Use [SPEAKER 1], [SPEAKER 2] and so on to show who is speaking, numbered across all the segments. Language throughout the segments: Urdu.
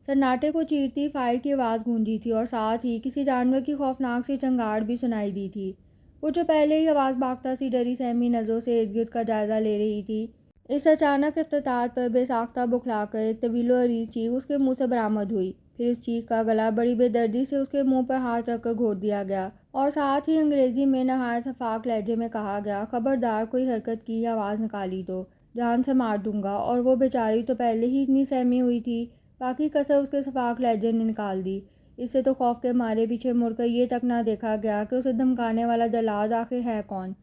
[SPEAKER 1] سناٹے کو چیرتی فائر کی آواز گونجی تھی اور ساتھ ہی کسی جانور کی خوفناک سی چنگاڑ بھی سنائی دی تھی۔ وہ جو پہلے ہی آواز بھاگتا سی ڈری سہمی نظروں سے ارد گرد کا جائزہ لے رہی تھی، اس اچانک افتتاح پر بے ساختہ بکھلا کر ایک طویل و عریض چیخ اس کے منہ سے برآمد ہوئی۔ پھر اس چیخ کا گلا بڑی بے دردی سے اس کے منہ پر ہاتھ رکھ کر گھونٹ دیا گیا اور ساتھ ہی انگریزی میں نہایت شفاف لہجے میں کہا گیا، خبردار کوئی حرکت کی یا آواز نکالی تو جان سے مار دوں گا۔ اور وہ بیچاری تو پہلے ہی اتنی سہمی ہوئی تھی، باقی کسر اس کے شفاف لہجے نے نکال دی۔ اس سے تو خوف کے مارے پیچھے مڑ کر یہ تک نہ دیکھا گیا کہ اسے دھمکانے والا جلاد آخر ہے کون۔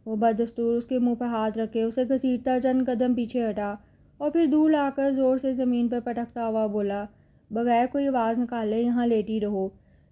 [SPEAKER 1] وہ بدستور اس کے منہ پر ہاتھ رکھے اسے گھسیٹتا چند قدم پیچھے ہٹا اور پھر دور لا کر زور سے زمین پر پٹکتا ہوا بولا، بغیر کوئی آواز نکالے یہاں لیٹی رہو۔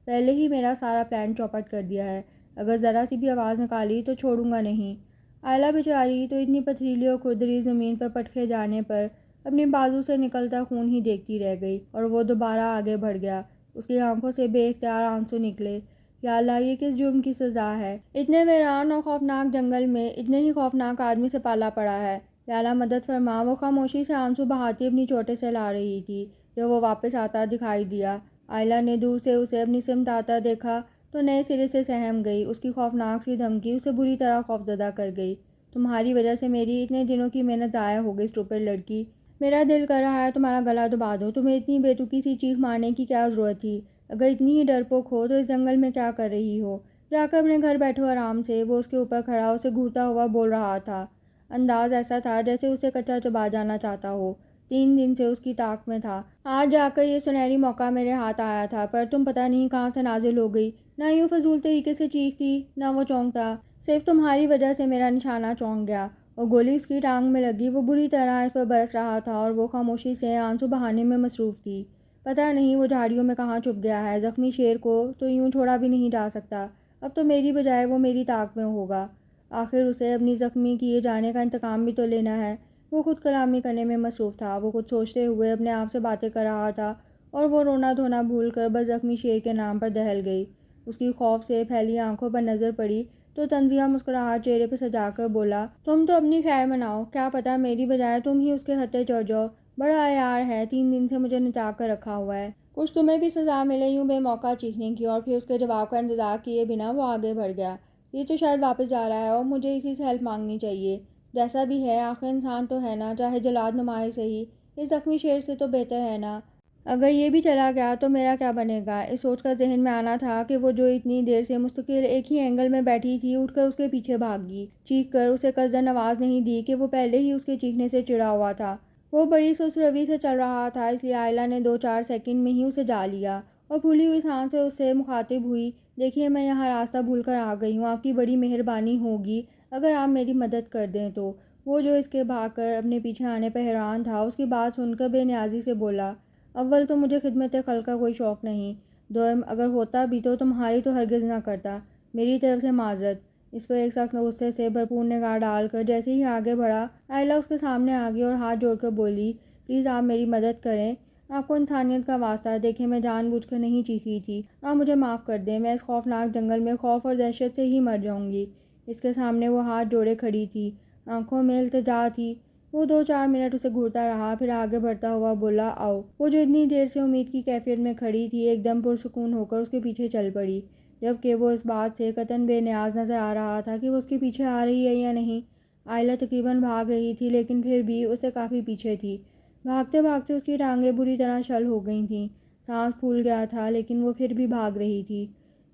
[SPEAKER 1] پہلے ہی میرا سارا پلان چوپٹ کر دیا ہے، اگر ذرا سی بھی آواز نکالی تو چھوڑوں گا نہیں۔ آئلہ بیچاری تو اتنی پتھریلی اور کھردری زمین پر پٹکے جانے پر اپنی بازو سے نکلتا خون ہی دیکھتی رہ گئی اور وہ دوبارہ آگے بڑھ گیا۔ اس کی آنکھوں سے بے اختیار آنسو نکلے۔ یا اللہ، یہ کس جرم کی سزا ہے؟ اتنے ویران اور خوفناک جنگل میں اتنے ہی خوفناک آدمی سے پالا پڑا ہے۔ یا اللہ مدد فرما۔ وہ خاموشی سے آنسو بہاتی اپنی چوٹے سے لا رہی تھی جب وہ واپس آتا دکھائی دیا۔ آئلہ نے دور سے اسے اپنی سمت آتا دیکھا تو نئے سرے سے سہم گئی۔ اس کی خوفناک سی دھمکی اسے بری طرح خوفزدہ کر گئی۔ تمہاری وجہ سے میری اتنے دنوں کی محنت ضائع ہو گئی اسٹوپڈ لڑکی۔ میرا دل کر رہا ہے تمہارا گلا دبا دوں۔ تمہیں اتنی بے تکی سی چیخ مارنے کی کیا ضرورت تھی؟ اگر اتنی ہی ڈرپوک ہو تو اس جنگل میں کیا کر رہی ہو؟ جا کر اپنے گھر بیٹھو آرام سے۔ وہ اس کے اوپر کھڑا اسے گھورتا ہوا بول رہا تھا۔ انداز ایسا تھا جیسے اسے کچا چبا جانا چاہتا ہو۔ 3 دن سے اس کی طاق میں تھا، آج جا کر یہ سنہری موقع میرے ہاتھ آیا تھا، پر تم پتہ نہیں کہاں سے نازل ہو گئی۔ نہ یوں فضول طریقے سے چیختی، نہ وہ چونکتا۔ صرف تمہاری وجہ سے میرا نشانہ چونک گیا اور گولی اس کی ٹانگ میں لگی۔ وہ بری طرح اس پر برس رہا تھا اور وہ خاموشی سے آنسو بہانے میں مصروف تھی۔ پتہ نہیں وہ جھاڑیوں میں کہاں چھپ گیا ہے۔ زخمی شیر کو تو یوں چھوڑا بھی نہیں جا سکتا۔ اب تو میری بجائے وہ میری طاق میں ہوگا۔ آخر اسے اپنی زخمی کیے جانے کا انتقام بھی تو لینا ہے۔ وہ خود کلامی کرنے میں مصروف تھا۔ وہ کچھ سوچتے ہوئے اپنے آپ سے باتیں کر رہا تھا اور وہ رونا دھونا بھول کر بس زخمی شیر کے نام پر دہل گئی۔ اس کی خوف سے پھیلی آنکھوں پر نظر پڑی تو طنزیہ مسکراہٹ چہرے پہ سجا کر بولا، تم تو اپنی خیر مناؤ، کیا پتہ میری بجائے تم ہی اس کے ہتھے چڑھ جاؤ۔ بڑا عیار ہے، 3 دن سے مجھے نچا کر رکھا ہوا ہے۔ کچھ تمہیں بھی سزا ملے یوں بے موقع چیخنے کی۔ اور پھر اس کے جواب کا انتظار کیے بنا وہ آگے بڑھ گیا۔ یہ تو شاید واپس جا رہا ہے اور مجھے اسی سے ہیلپ مانگنی چاہیے۔ جیسا بھی ہے آخر انسان تو ہے نا، چاہے جلاد نما ہی صحیح، اس زخمی شیر سے تو بہتر ہے نا۔ اگر یہ بھی چلا گیا تو میرا کیا بنے گا؟ اس سوچ کر ذہن میں آنا تھا کہ وہ جو اتنی دیر سے مستقل ایک ہی اینگل میں بیٹھی تھی اٹھ کر اس کے پیچھے بھاگی، چیخ کر اسے قصداً آواز نہیں دی کہ وہ پہلے ہی اس کے چیخنے سے چڑا ہوا تھا۔ وہ بڑی سست روی سے چل رہا تھا، اس لیے آئلہ نے 2-4 سیکنڈ میں ہی اسے جا لیا اور پھولی ہوئی سانس سے اس سے مخاطب ہوئی، دیکھیے میں یہاں راستہ بھول کر آ گئی ہوں، آپ کی بڑی مہربانی ہوگی اگر آپ میری مدد کر دیں تو۔ وہ جو اس کے بھاگ کر اپنے پیچھے آنے پر حیران تھا اس کی بات سن کر بے نیازی سے بولا، اول تو مجھے خدمت خلق کا کوئی شوق نہیں، دوم اگر ہوتا بھی تو تمہاری تو ہرگز نہ کرتا، میری طرف سے معذرت۔ اس پر ایک سخت غصے سے بھرپور نگاہ ڈال کر جیسے ہی آگے بڑھا، آئلہ اس کے سامنے آ گئی اور ہاتھ جوڑ کر بولی، پلیز آپ میری مدد کریں، آپ کو انسانیت کا واسطہ ہے، دیکھیں میں جان بوجھ کر نہیں چیخی تھی، آپ مجھے معاف کر دیں، میں اس خوفناک جنگل میں خوف اور دہشت سے ہی مر جاؤں گی۔ اس کے سامنے وہ ہاتھ جوڑے کھڑی تھی، آنکھوں میں التجا تھی۔ وہ 2-4 منٹ اسے گھورتا رہا، پھر آگے بڑھتا ہوا بولا، آؤ۔ وہ جو اتنی دیر سے امید کی کیفیت میں کھڑی تھی ایک دم پرسکون ہو کر اس کے پیچھے چل پڑی، جبکہ وہ اس بات سے قطعاً بے نیاز نظر آ رہا تھا کہ وہ اس کے پیچھے آ رہی ہے یا نہیں۔ آئلہ تقریباً بھاگ رہی تھی لیکن پھر بھی اسے کافی پیچھے تھی۔ بھاگتے بھاگتے اس کی ٹانگیں بری طرح شل ہو گئی تھیں، سانس پھول گیا تھا لیکن وہ پھر بھی بھاگ رہی تھی،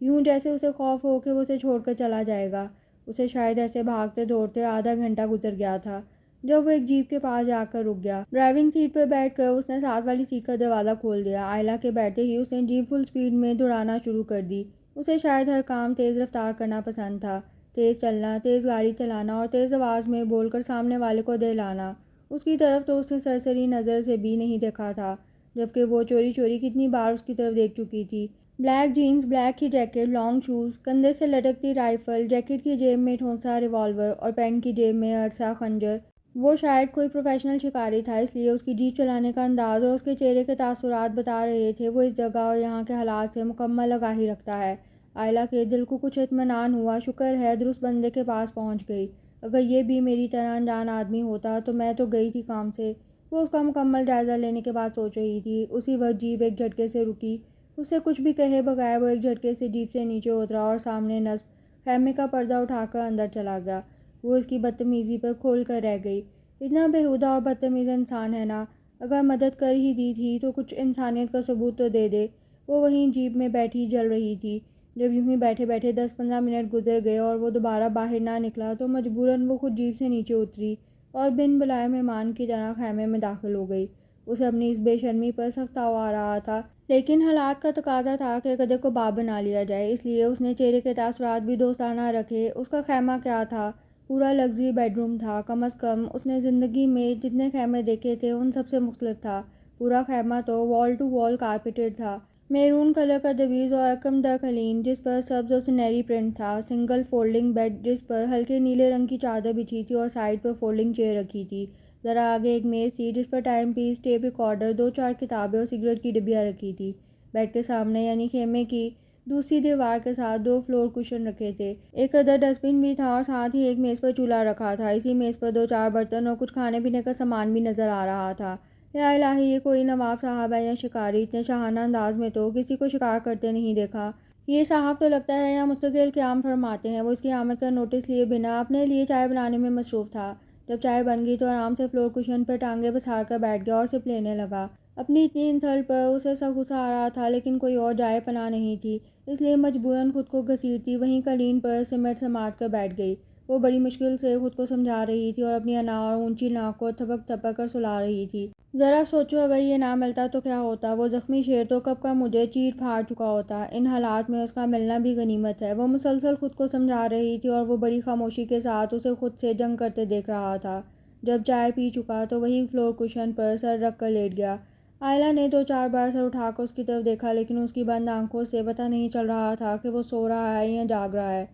[SPEAKER 1] یوں جیسے اسے خوف ہو کہ وہ اسے چھوڑ کر چلا جائے گا۔ اسے شاید ایسے بھاگتے دوڑتے آدھا گھنٹہ گزر گیا تھا جب وہ ایک جیپ کے پاس جا کر رک گیا۔ ڈرائیونگ سیٹ پر بیٹھ کر اس نے ساتھ والی سیٹ کا دروازہ کھول دیا۔ آئلہ کے بیٹھتے ہی اس نے جیپ فل سپیڈ میں دوڑانا شروع کر دی۔ اسے شاید ہر کام تیز رفتار کرنا پسند تھا، تیز چلنا، تیز گاڑی چلانا اور تیز آواز میں بول کر سامنے والے کو دہلانا۔ اس کی طرف تو اس نے سرسری نظر سے بھی نہیں دیکھا تھا، جبکہ وہ چوری چوری کتنی بار اس کی طرف دیکھ چکی تھی۔ بلیک جینز، بلیک ہی جیکٹ، لانگ شوز، کندھے سے لٹکتی رائفل، جیکٹ کی جیب میں ٹھونسا ریوالور اور پینٹ کی جیب میں عرصہ خنجر۔ وہ شاید کوئی پروفیشنل شکاری تھا، اس لیے اس کی جیپ چلانے کا انداز اور اس کے چہرے کے تاثرات بتا رہے تھے وہ اس جگہ اور یہاں کے حالات سے مکمل آگاہی رکھتا ہے۔ آئلہ کے دل کو کچھ اطمینان ہوا، شکر ہے درست بندے کے پاس پہنچ گئی، اگر یہ بھی میری طرح انجان آدمی ہوتا تو میں تو گئی تھی کام سے۔ وہ اس کا مکمل جائزہ لینے کے بعد سوچ رہی تھی۔ اسی وقت جیپ ایک جھٹکے سے رکی۔ اسے کچھ بھی کہے بغیر وہ ایک جھٹکے سے جیپ سے نیچے اترا اور سامنے نصب خیمے کا پردہ اٹھا کر اندر چلا گیا۔ وہ اس کی بدتمیزی پر کھول کر رہ گئی۔ اتنا بیہودہ اور بدتمیز انسان ہے نا، اگر مدد کر ہی دی تھی تو کچھ انسانیت کا ثبوت تو دے دے۔ وہ وہیں جیپ میں بیٹھی جل رہی تھی۔ جب یوں ہی بیٹھے بیٹھے 10-15 منٹ گزر گئے اور وہ دوبارہ باہر نہ نکلا تو مجبوراً وہ خود جیپ سے نیچے اتری اور بن بلائے مہمان کی طرح خیمے میں داخل ہو گئی۔ اسے اپنی اس بے شرمی پر سخت تاؤ آ رہا تھا، لیکن حالات کا تقاضا تھا کہ گدھے کو باپ بنا لیا جائے، اس لیے اس نے چہرے کے تاثرات بھی دوستانہ رکھے۔ اس کا خیمہ کیا تھا، پورا لگژری بیڈ روم تھا۔ کم از کم اس نے زندگی میں جتنے خیمے دیکھے تھے ان سب سے مختلف تھا۔ پورا خیمہ تو وال ٹو وال کارپیٹڈ تھا، میرون کلر کا دویز اور عقم در قالین جس پر سبز اور سنہری پرنٹ تھا، سنگل فولڈنگ بیڈ جس پر ہلکے نیلے رنگ کی چادر بچھی تھی اور سائڈ پر فولڈنگ چیئر رکھی تھی۔ ذرا آگے ایک میز تھی جس پر ٹائم پیس، ٹیپ ریکارڈر، 2-4 کتابیں اور سگریٹ کی ڈبیاں رکھی تھی۔ بیڈ کے سامنے یعنی خیمے کی دوسری دیوار کے ساتھ 2 فلور کشن رکھے تھے۔ ایک ادھر ڈسٹ بن بھی تھا اور ساتھ ہی ایک میز پر چولہا رکھا تھا۔ اسی میز پر 2-4 برتن اور کچھ کھانے پینے کا سامان بھی نظر آ رہا تھا۔ یا الہی، یہ کوئی نواب صاحب ہے یا شکاری؟ اتنے شاہانہ انداز میں تو کسی کو شکار کرتے نہیں دیکھا۔ یہ صاحب تو لگتا ہے یا مستقل قیام فرماتے ہیں۔ وہ اس کی آمد کا نوٹس لیے بنا اپنے لیے چائے بنانے میں مصروف تھا۔ جب چائے بن گئی تو آرام سے فلور کشن پر ٹانگیں پسار کر بیٹھ گیا اور سپ لینے لگا۔ اپنی اتنی انسلٹ پر اسے سخت غصہ آ رہا تھا، لیکن کوئی اور جائے پناہ نہیں تھی، اس لیے مجبوراً خود کو گھسیٹتی وہیں قالین پر سمٹ سماٹ کر بیٹھ گئی۔ وہ بڑی مشکل سے خود کو سمجھا رہی تھی اور اپنی انا اور اونچی ناک کو تھپک تھپک کر سلا رہی تھی۔ ذرا سوچو، اگر یہ نہ ملتا تو کیا ہوتا؟ وہ زخمی شیر تو کب کا مجھے چیر پھاڑ چکا ہوتا۔ ان حالات میں اس کا ملنا بھی غنیمت ہے۔ وہ مسلسل خود کو سمجھا رہی تھی اور وہ بڑی خاموشی کے ساتھ اسے خود سے جنگ کرتے دیکھ رہا تھا۔ جب چائے پی چکا تو وہی فلور کشن پر سر رکھ کر لیٹ گیا۔ آئلہ نے 2-4 بار سر اٹھا کر اس کی طرف دیکھا، لیکن اس کی بند آنکھوں سے پتہ نہیں چل رہا تھا کہ وہ سو رہا ہے یا جاگ رہا ہے۔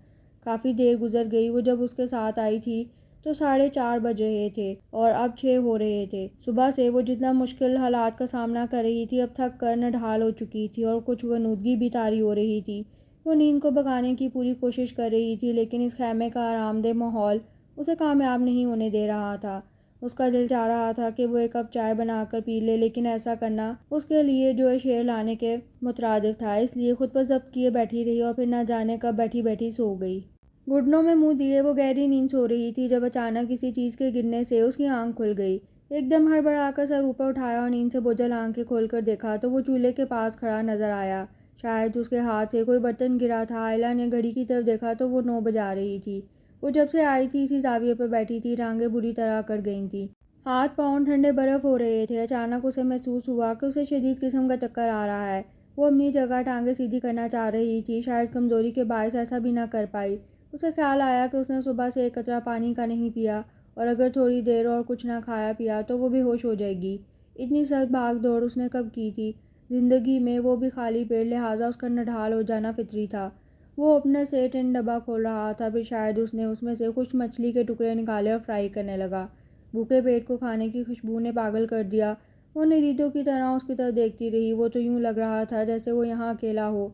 [SPEAKER 1] کافی دیر گزر گئی۔ وہ جب اس کے ساتھ آئی تھی تو 4:30 بج رہے تھے اور اب 6 ہو رہے تھے۔ صبح سے وہ جتنا مشکل حالات کا سامنا کر رہی تھی اب تھک کر نڈھال ہو چکی تھی اور کچھ غنودگی بھی طاری ہو رہی تھی۔ وہ نیند کو بھگانے کی پوری کوشش کر رہی تھی، لیکن اس خیمے کا آرام دہ ماحول اسے کامیاب نہیں ہونے دے رہا تھا۔ اس کا دل چاہ رہا تھا کہ وہ ایک کپ چائے بنا کر پی لے، لیکن ایسا کرنا اس کے لیے جو شیر لانے کے مترادف تھا، اس لیے خود پر ضبط کیے بیٹھی رہی اور پھر نہ جانے کب بیٹھی بیٹھی سو گئی۔ گھٹنوں میں منہ دیے وہ گہری نیند سو رہی تھی جب اچانک کسی چیز کے گرنے سے اس کی آنکھ کھل گئی۔ ایک دم ہڑبڑا کر سر اوپر اٹھایا اور نیند سے بوجھل آنکھیں کھول کر دیکھا تو وہ چولہے کے پاس کھڑا نظر آیا۔ شاید اس کے ہاتھ سے کوئی برتن گرا تھا۔ آئلہ نے گھڑی کی طرف دیکھا تو وہ 9 بجا رہی تھی۔ وہ جب سے آئی تھی اسی زاویے پر بیٹھی تھی، ٹانگیں بری طرح اکڑ گئی تھیں، ہاتھ پاؤں ٹھنڈے برف ہو رہے تھے۔ اچانک اسے محسوس ہوا کہ اسے شدید قسم کا چکر آ رہا ہے۔ وہ اپنی جگہ ٹانگیں سیدھی کرنا چاہ رہی تھی، شاید کمزوری کے باعث ایسا بھی نہ کر پائی۔ اسے خیال آیا کہ اس نے صبح سے ایک قطرہ پانی کا نہیں پیا اور اگر تھوڑی دیر اور کچھ نہ کھایا پیا تو وہ بے ہوش ہو جائے گی۔ اتنی سخت بھاگ دوڑ اس نے کب کی تھی زندگی میں، وہ بھی خالی پیٹ، لہٰذا اس کا نڈھال ہو جانا فطری تھا۔ وہ اوپنر سے ٹن ڈبہ کھول رہا تھا، پھر شاید اس نے اس میں سے خشک مچھلی کے ٹکڑے نکالے اور فرائی کرنے لگا۔ بھوکے پیٹ کو کھانے کی خوشبو نے پاگل کر دیا۔ وہ ندیدوں کی طرح اس کی طرف دیکھتی رہی۔ وہ تو یوں لگ رہا تھا جیسے وہ یہاں اکیلا ہو،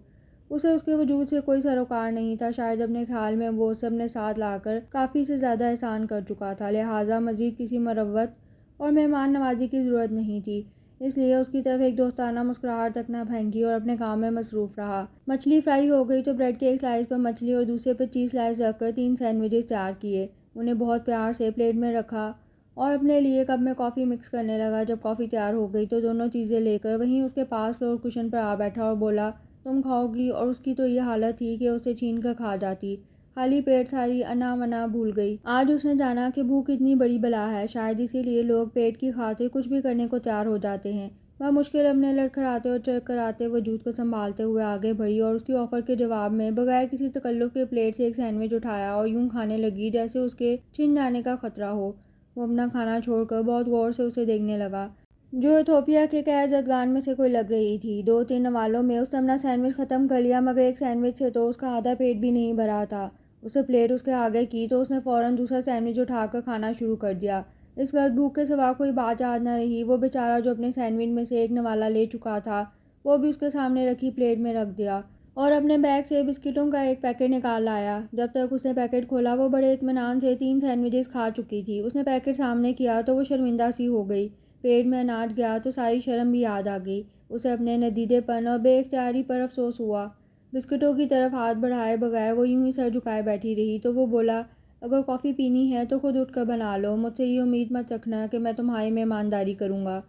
[SPEAKER 1] اسے اس کے وجود سے کوئی سروکار نہیں تھا۔ شاید اپنے خیال میں وہ اسے اپنے ساتھ لا کر کافی سے زیادہ احسان کر چکا تھا، لہٰذا مزید کسی مروت اور مہمان نوازی کی ضرورت نہیں تھی، اس لیے اس کی طرف ایک دوستانہ مسکراہٹ تک نہ پھینکی اور اپنے کام میں مصروف رہا۔ مچھلی فرائی ہو گئی تو بریڈ کے ایک سلائس پر مچھلی اور دوسرے پر چیز سلائس رکھ کر 3 سینڈوچز تیار کیے، انہیں بہت پیار سے پلیٹ میں رکھا اور اپنے لیے کپ میں کافی مکس کرنے لگا۔ جب کافی تیار ہو گئی تو دونوں چیزیں لے کر وہیں اس کے پاس فلور کشن پر آ بیٹھا اور بولا، تم کھاؤ گی؟ اور اس کی تو یہ حالت تھی کہ اسے چھین کر کھا جاتی۔ خالی پیٹ ساری انا ونا بھول گئی۔ آج اس نے جانا کہ بھوک اتنی بڑی بلا ہے، شاید اسی لیے لوگ پیٹ کی خاطر کچھ بھی کرنے کو تیار ہو جاتے ہیں۔ وہ مشکل اپنے لڑکھڑاتے اور چرکراتے وجود کو سنبھالتے ہوئے آگے بڑھی اور اس کی آفر کے جواب میں بغیر کسی تکلف کے پلیٹ سے ایک سینڈوچ اٹھایا اور یوں کھانے لگی جیسے اس کے چھن جانے کا خطرہ ہو۔ وہ اپنا کھانا چھوڑ کر بہت غور سے اسے دیکھنے لگا، جو ایتھوپیا کے قید زدگان میں سے کوئی لگ رہی تھی۔ 2-3 نوالوں میں اس نے اپنا سینڈوچ ختم کر لیا، مگر ایک سینڈوچ سے تو اس کا آدھا پیٹ بھی نہیں بھرا تھا۔ اسے پلیٹ اس کے آگے کی تو اس نے فوراً دوسرا سینڈوچ اٹھا کر کھانا شروع کر دیا۔ اس وقت بھوک کے سوا کوئی بات یاد نہ رہی۔ وہ بیچارہ جو اپنے سینڈوچ میں سے ایک نوالا لے چکا تھا وہ بھی اس کے سامنے رکھی پلیٹ میں رکھ دیا اور اپنے بیگ سے بسکٹوں کا ایک پیکٹ نکال لایا۔ جب تک اس نے پیکٹ کھولا وہ بڑے اطمینان سے 3 سینڈوچز کھا چکی تھی۔ اس نے پیکٹ سامنے کیا تو وہ شرمندہ سی ہو گئی، پیٹ میں اناج گیا تو ساری شرم بھی یاد آ گئی۔ اسے اپنے ندیدے پن اور بے اختیاری پر افسوس ہوا۔ بسکٹوں کی طرف ہاتھ بڑھائے بغیر وہ یوں ہی سر جھکائے بیٹھی رہی تو وہ بولا، اگر کافی پینی ہے تو خود اٹھ کر بنا لو، مجھ سے یہ امید مت رکھنا کہ میں تمہاری مہمانداری کروں گا۔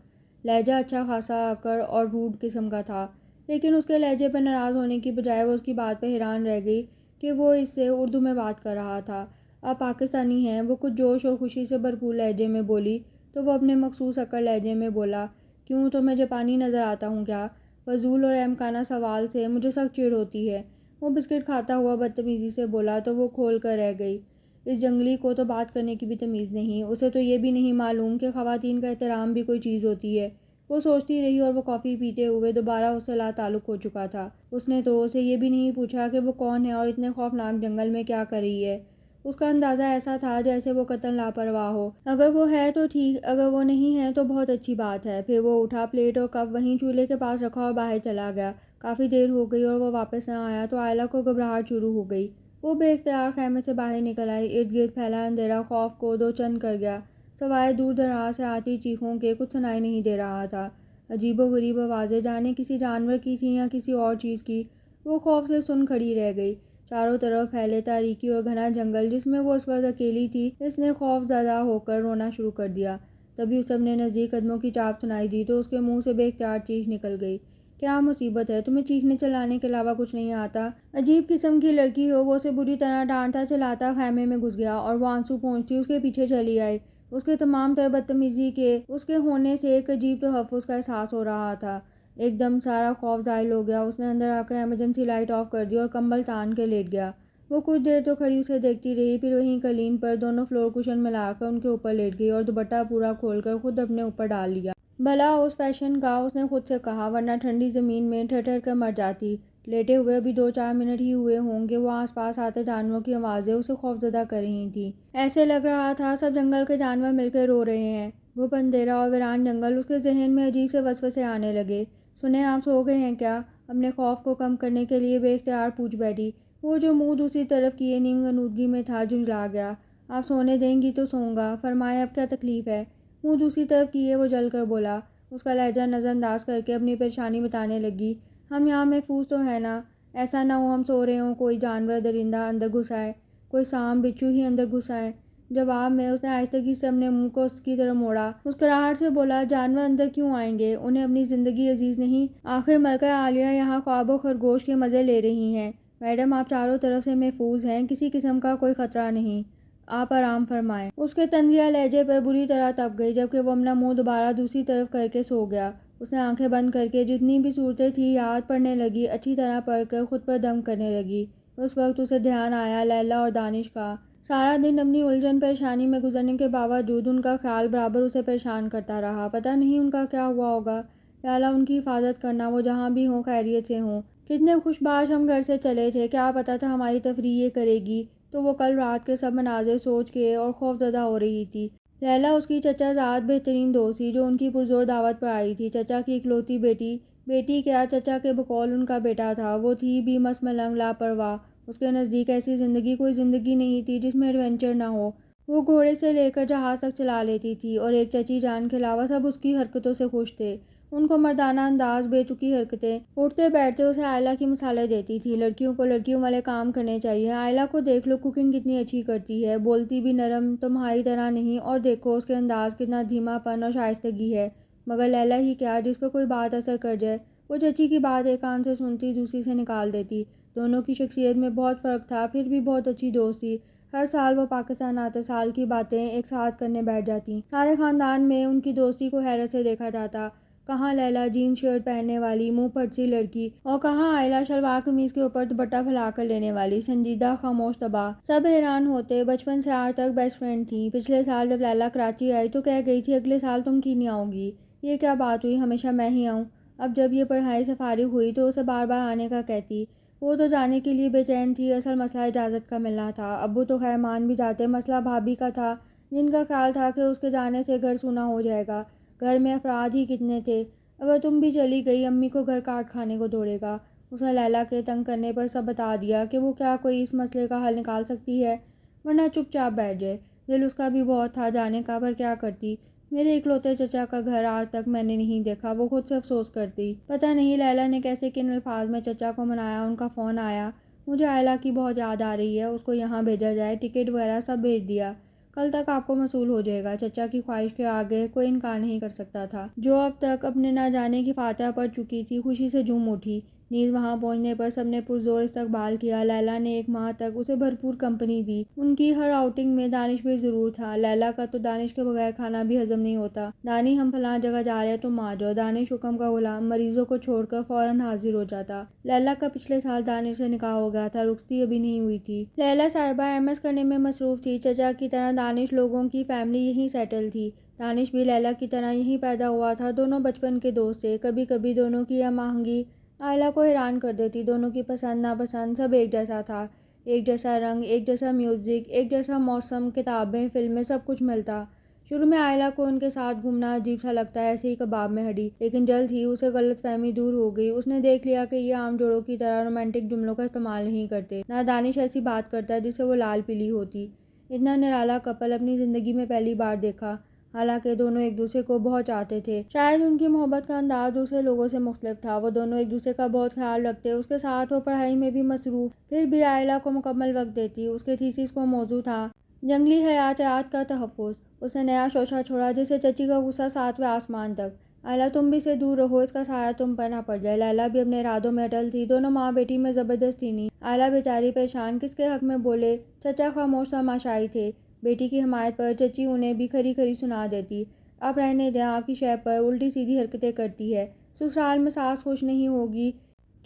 [SPEAKER 1] لہجہ اچھا خاصا آکڑ اور روڈ قسم کا تھا، لیکن اس کے لہجے پر ناراض ہونے کی بجائے وہ اس کی بات پہ حیران رہ گئی کہ وہ اس سے اردو میں بات کر رہا تھا۔ آپ پاکستانی ہیں؟ وہ کچھ جوش اور خوشی سے بھرپور لہجے میں بولی تو وہ اپنے مخصوص اکڑ لہجے میں بولا، کیوں تمہیں جاپانی نظر آتا ہوں کیا؟ فضول اور احمقانہ سوال سے مجھے سخت چڑ ہوتی ہے۔ وہ بسکٹ کھاتا ہوا بدتمیزی سے بولا تو وہ کھول کر رہ گئی۔ اس جنگلی کو تو بات کرنے کی بھی تمیز نہیں، اسے تو یہ بھی نہیں معلوم کہ خواتین کا احترام بھی کوئی چیز ہوتی ہے۔ وہ سوچتی رہی اور وہ کافی پیتے ہوئے دوبارہ اس سے لا تعلق ہو چکا تھا۔ اس نے تو اسے یہ بھی نہیں پوچھا کہ وہ کون ہے اور اتنے خوفناک جنگل میں کیا کر رہی ہے۔ اس کا اندازہ ایسا تھا جیسے وہ قطعاً لاپرواہ ہو۔ اگر وہ ہے تو ٹھیک، اگر وہ نہیں ہے تو بہت اچھی بات ہے۔ پھر وہ اٹھا، پلیٹ اور کپ وہیں چولہے کے پاس رکھا اور باہر چلا گیا۔ کافی دیر ہو گئی اور وہ واپس نہ آیا تو آئلہ کو گھبراہٹ شروع ہو گئی۔ وہ بے اختیار خیمے سے باہر نکل آئی۔ ارد گرد پھیلا اندھیرا خوف کو دو چند کر گیا۔ سوائے دور دراز سے آتی چیخوں کے کچھ سنائی نہیں دے رہا تھا۔ عجیب و غریب آوازیں، جانے کسی جانور کی تھیں یا کسی اور چیز کی۔ وہ خوف سے سن کھڑی رہ گئی۔ چاروں طرف پھیلے تاریکی اور گھنا جنگل جس میں وہ اس وقت اکیلی تھی۔ اس نے خوف زدہ ہو کر رونا شروع کر دیا۔ تبھی اسے اپنے نزدیک قدموں کی چاپ سنائی دی تو اس کے منہ سے بے اختیار چیخ نکل گئی۔ کیا مصیبت ہے؟ تمہیں چیخنے چلانے کے علاوہ کچھ نہیں آتا؟ عجیب قسم کی لڑکی ہو۔ وہ اسے بری طرح ڈانٹتا چلاتا خیمے میں گھس گیا اور وہ آنسو پونچھتی اس کے پیچھے چلی آئی۔ اس کے تمام تر بدتمیزی کے اس کے ہونے سے ایک عجیب تحفظ کا احساس ہو رہا تھا۔ ایک دم سارا خوف زائل ہو گیا۔ اس نے اندر آ کر ایمرجنسی لائٹ آف کر دی اور کمبل تان کے لیٹ گیا۔ وہ کچھ دیر تو کھڑی اسے دیکھتی رہی، پھر وہیں قالین پر دونوں فلور کشن ملا کر ان کے اوپر لیٹ گئی اور دوپٹہ پورا کھول کر خود اپنے اوپر ڈال لیا۔ بھلا اس فیشن کا، اس نے خود سے کہا، ورنہ ٹھنڈی زمین میں ٹھہر ٹھہر کر مر جاتی۔ لیٹے ہوئے ابھی 2-4 منٹ ہی ہوئے ہوں گے۔ وہ آس پاس آتے جانوروں کی آوازیں اسے خوفزدہ کر رہی تھیں۔ ایسے لگ رہا تھا سب جنگل کے جانور مل کر رو رہے ہیں۔ وہ اندھیرا اور ویران جنگل، اس کے ذہن میں عجیب سے وسوسے آنے لگے۔ سنیں، آپ سو گئے ہیں کیا؟ اپنے خوف کو کم کرنے کے لیے بے اختیار پوچھ بیٹھی۔ وہ جو منہ دوسری طرف کیے نیم غنودگی میں تھا جھنجھلا گیا۔ آپ سونے دیں گی تو سوؤں گا، فرمائیں اب کیا تکلیف ہے؟ منہ دوسری طرف کیے وہ جل کر بولا۔ اس کا لہجہ نظر انداز کر کے اپنی پریشانی بتانے لگی۔ ہم یہاں محفوظ تو ہیں نا؟ ایسا نہ ہو ہم سو رہے ہوں، کوئی جانور درندہ اندر گھس آئے، کوئی سانپ بچھو ہی اندر گھس آئے۔ جواب میں اس نے آہستگی سے اپنے منہ کو اس کی طرف موڑا، مسکراہٹ سے بولا، جانور اندر کیوں آئیں گے؟ انہیں اپنی زندگی عزیز نہیں؟ آخر ملکہ عالیہ یہاں خواب و خرگوش کے مزے لے رہی ہیں۔ میڈم، آپ چاروں طرف سے محفوظ ہیں، کسی قسم کا کوئی خطرہ نہیں، آپ آرام فرمائیں۔ اس کے طنزیہ لہجے پر بری طرح تپ گئی جبکہ وہ اپنا منہ دوبارہ دوسری طرف کر کے سو گیا۔ اس نے آنکھیں بند کر کے جتنی بھی صورتیں تھیں یاد پڑھنے لگی، اچھی طرح پڑھ کر خود پر دم کرنے لگی۔ اس وقت اسے دھیان آیا لیلی اور دانش کا۔ سارا دن اپنی الجھن پریشانی میں گزرنے کے باوجود ان کا خیال برابر اسے پریشان کرتا رہا۔ پتہ نہیں ان کا کیا ہوا ہوگا۔ یا اللہ ان کی حفاظت کرنا، وہ جہاں بھی ہوں خیریت سے ہوں۔ کتنے خوش باش ہم گھر سے چلے تھے، کیا پتہ تھا ہماری تفریح یہ کرے گی۔ تو وہ کل رات کے سب مناظر سوچ کے اور خوف زدہ ہو رہی تھی۔ لیلی اس کی چچا زاد بہترین دوست تھی جو ان کی پرزور دعوت پر آئی تھی۔ چچا کی اکلوتی بیٹی کیا، چچا کے بقول ان کا بیٹا تھا۔ وہ تھی بھی مست ملنگ، لاپرواہ۔ اس کے نزدیک ایسی زندگی کوئی زندگی نہیں تھی جس میں ایڈونچر نہ ہو۔ وہ گھوڑے سے لے کر جہاز تک چلا لیتی تھی اور ایک چچی جان کے علاوہ سب اس کی حرکتوں سے خوش تھے۔ ان کو مردانہ انداز، بے تکی حرکتیں، اٹھتے بیٹھتے اسے آئلہ کی مثالیں دیتی تھی۔ لڑکیوں کو لڑکیوں والے کام کرنے چاہیے۔ آئلہ کو دیکھ لو، کوکنگ کتنی اچھی کرتی ہے، بولتی بھی نرم، تمہاری طرح نہیں، اور دیکھو اس کے انداز کتنا دھیما پن اور شائستگی ہے۔ مگر لیلی ہی کیا، جس پہ کوئی بات اثر کر جائے، وہ چچی کی بات ایک کان سے سنتی دوسری سے نکال دیتی۔ دونوں کی شخصیت میں بہت فرق تھا، پھر بھی بہت اچھی دوست تھی۔ ہر سال وہ پاکستان آتے سال کی باتیں ایک ساتھ کرنے بیٹھ جاتی۔ سارے خاندان میں ان کی دوستی کو حیرت سے دیکھا جاتا۔ کہاں لیلی جینز شرٹ پہننے والی منہ پھٹ سی لڑکی، اور کہاں آئلہ شلوار قمیض کے اوپر دوپٹہ پھیلا کر لینے والی سنجیدہ خاموش طبع۔ سب حیران ہوتے۔ بچپن سے آج تک بیسٹ فرینڈ تھیں۔ پچھلے سال جب لیلی کراچی آئی تو کہہ گئی تھی اگلے سال تم کیوں نہیں آؤ گی؟ یہ کیا بات ہوئی، ہمیشہ میں ہی آؤں؟ اب جب یہ پڑھائی سے فارغ ہوئی تو اسے بار بار آنے کا کہتی۔ وہ تو جانے کے لیے بے چین تھی، اصل مسئلہ اجازت کا ملنا تھا۔ ابو تو خیر مان بھی جاتے، مسئلہ بھابھی کا تھا، جن کا خیال تھا کہ اس کے جانے سے گھر سونا ہو جائے گا۔ گھر میں افراد ہی کتنے تھے، اگر تم بھی چلی گئی امی کو گھر کاٹ کھانے کو دوڑے گا۔ اس نے لیلی کے تنگ کرنے پر سب بتا دیا کہ وہ کیا کوئی اس مسئلے کا حل نکال سکتی ہے، ورنہ چپ چاپ بیٹھ جائے۔ دل اس کا بھی بہت تھا جانے کا، پر کیا کرتی، میرے اکلوتے چچا کا گھر آج تک میں نے نہیں دیکھا، وہ خود سے افسوس کرتی۔ پتہ نہیں لیلا نے کیسے کن الفاظ میں چچا کو منایا۔ ان کا فون آیا، مجھے عائلہ کی بہت یاد آ رہی ہے، اس کو یہاں بھیجا جائے، ٹکٹ وغیرہ سب بھیج دیا، کل تک آپ کو موصول ہو جائے گا۔ چچا کی خواہش کے آگے کوئی انکار نہیں کر سکتا تھا، جو اب تک اپنے نہ جانے کی فاتحہ پڑھ چکی تھی، خوشی سے جھوم اٹھی۔ نیز وہاں پہنچنے پر سب نے پرزور استقبال کیا۔ لیلا نے 1 ماہ تک اسے بھرپور کمپنی دی۔ ان کی ہر آؤٹنگ میں دانش بھی ضرور تھا۔ لیلا کا تو دانش کے بغیر کھانا بھی ہضم نہیں ہوتا۔ دانی ہم فلاں جگہ جا رہے ہیں تم آ جاؤ۔ دانش حکم کا غلام، مریضوں کو چھوڑ کر فوراً حاضر ہو جاتا۔ لیلا کا پچھلے سال دانش سے نکاح ہو گیا تھا، رخصتی ابھی نہیں ہوئی تھی۔ لیلا صاحبہ MS کرنے میں مصروف تھی۔ چچا کی طرح دانش لوگوں کی فیملی یہیں سیٹل تھی۔ دانش بھی لیلا کی طرح یہیں پیدا ہوا تھا۔ دونوں بچپن کے دوست تھے۔ کبھی کبھی دونوں کی ہم آہنگی عائلہ کو حیران کر دیتی۔ دونوں کی پسند ناپسند سب ایک جیسا تھا، ایک جیسا رنگ، ایک جیسا میوزک، ایک جیسا موسم، کتابیں، فلمیں، سب کچھ ملتا۔ شروع میں عائلہ کو ان کے ساتھ گھومنا عجیب سا لگتا ہے، ایسے ہی کباب میں ہڈی، لیکن جلد ہی اسے غلط فہمی دور ہو گئی۔ اس نے دیکھ لیا کہ یہ عام جوڑوں کی طرح رومانٹک جملوں کا استعمال نہیں کرتے، نہ دانش ایسی بات کرتا جس سے وہ لال پیلی ہوتی۔ اتنا نرالا کپل اپنی زندگی میں پہلی بار دیکھا۔ حالانکہ دونوں ایک دوسرے کو بہت چاہتے تھے، شاید ان کی محبت کا انداز دوسرے لوگوں سے مختلف تھا۔ وہ دونوں ایک دوسرے کا بہت خیال رکھتے، اس کے ساتھ وہ پڑھائی میں بھی مصروف، پھر بھی عائلہ کو مکمل وقت دیتی۔ اس کے تھیسس کو موضوع تھا جنگلی حیاتیات کا تحفظ۔ اس نے نیا شوشہ چھوڑا جس سے چچی کا غصہ 7ویں آسمان تک۔ عائلہ تم بھی سے دور رہو، اس کا سایہ تم پر نہ پڑ جائے۔ لیلا بھی اپنے ارادوں میں اٹل تھی۔ دونوں ماں بیٹی میں زبردستی نہیں۔ عائلہ بیچاری پریشان، کس کے حق میں بولے؟ چچا خاموش تماشائی تھے۔ بیٹی کی حمایت پر چچی انہیں بھی کھری کھری سنا دیتی۔ اب رہنے دیں، آپ کی شے پر الٹی سیدھی حرکتیں کرتی ہے۔ سسرال میں ساس خوش نہیں ہوگی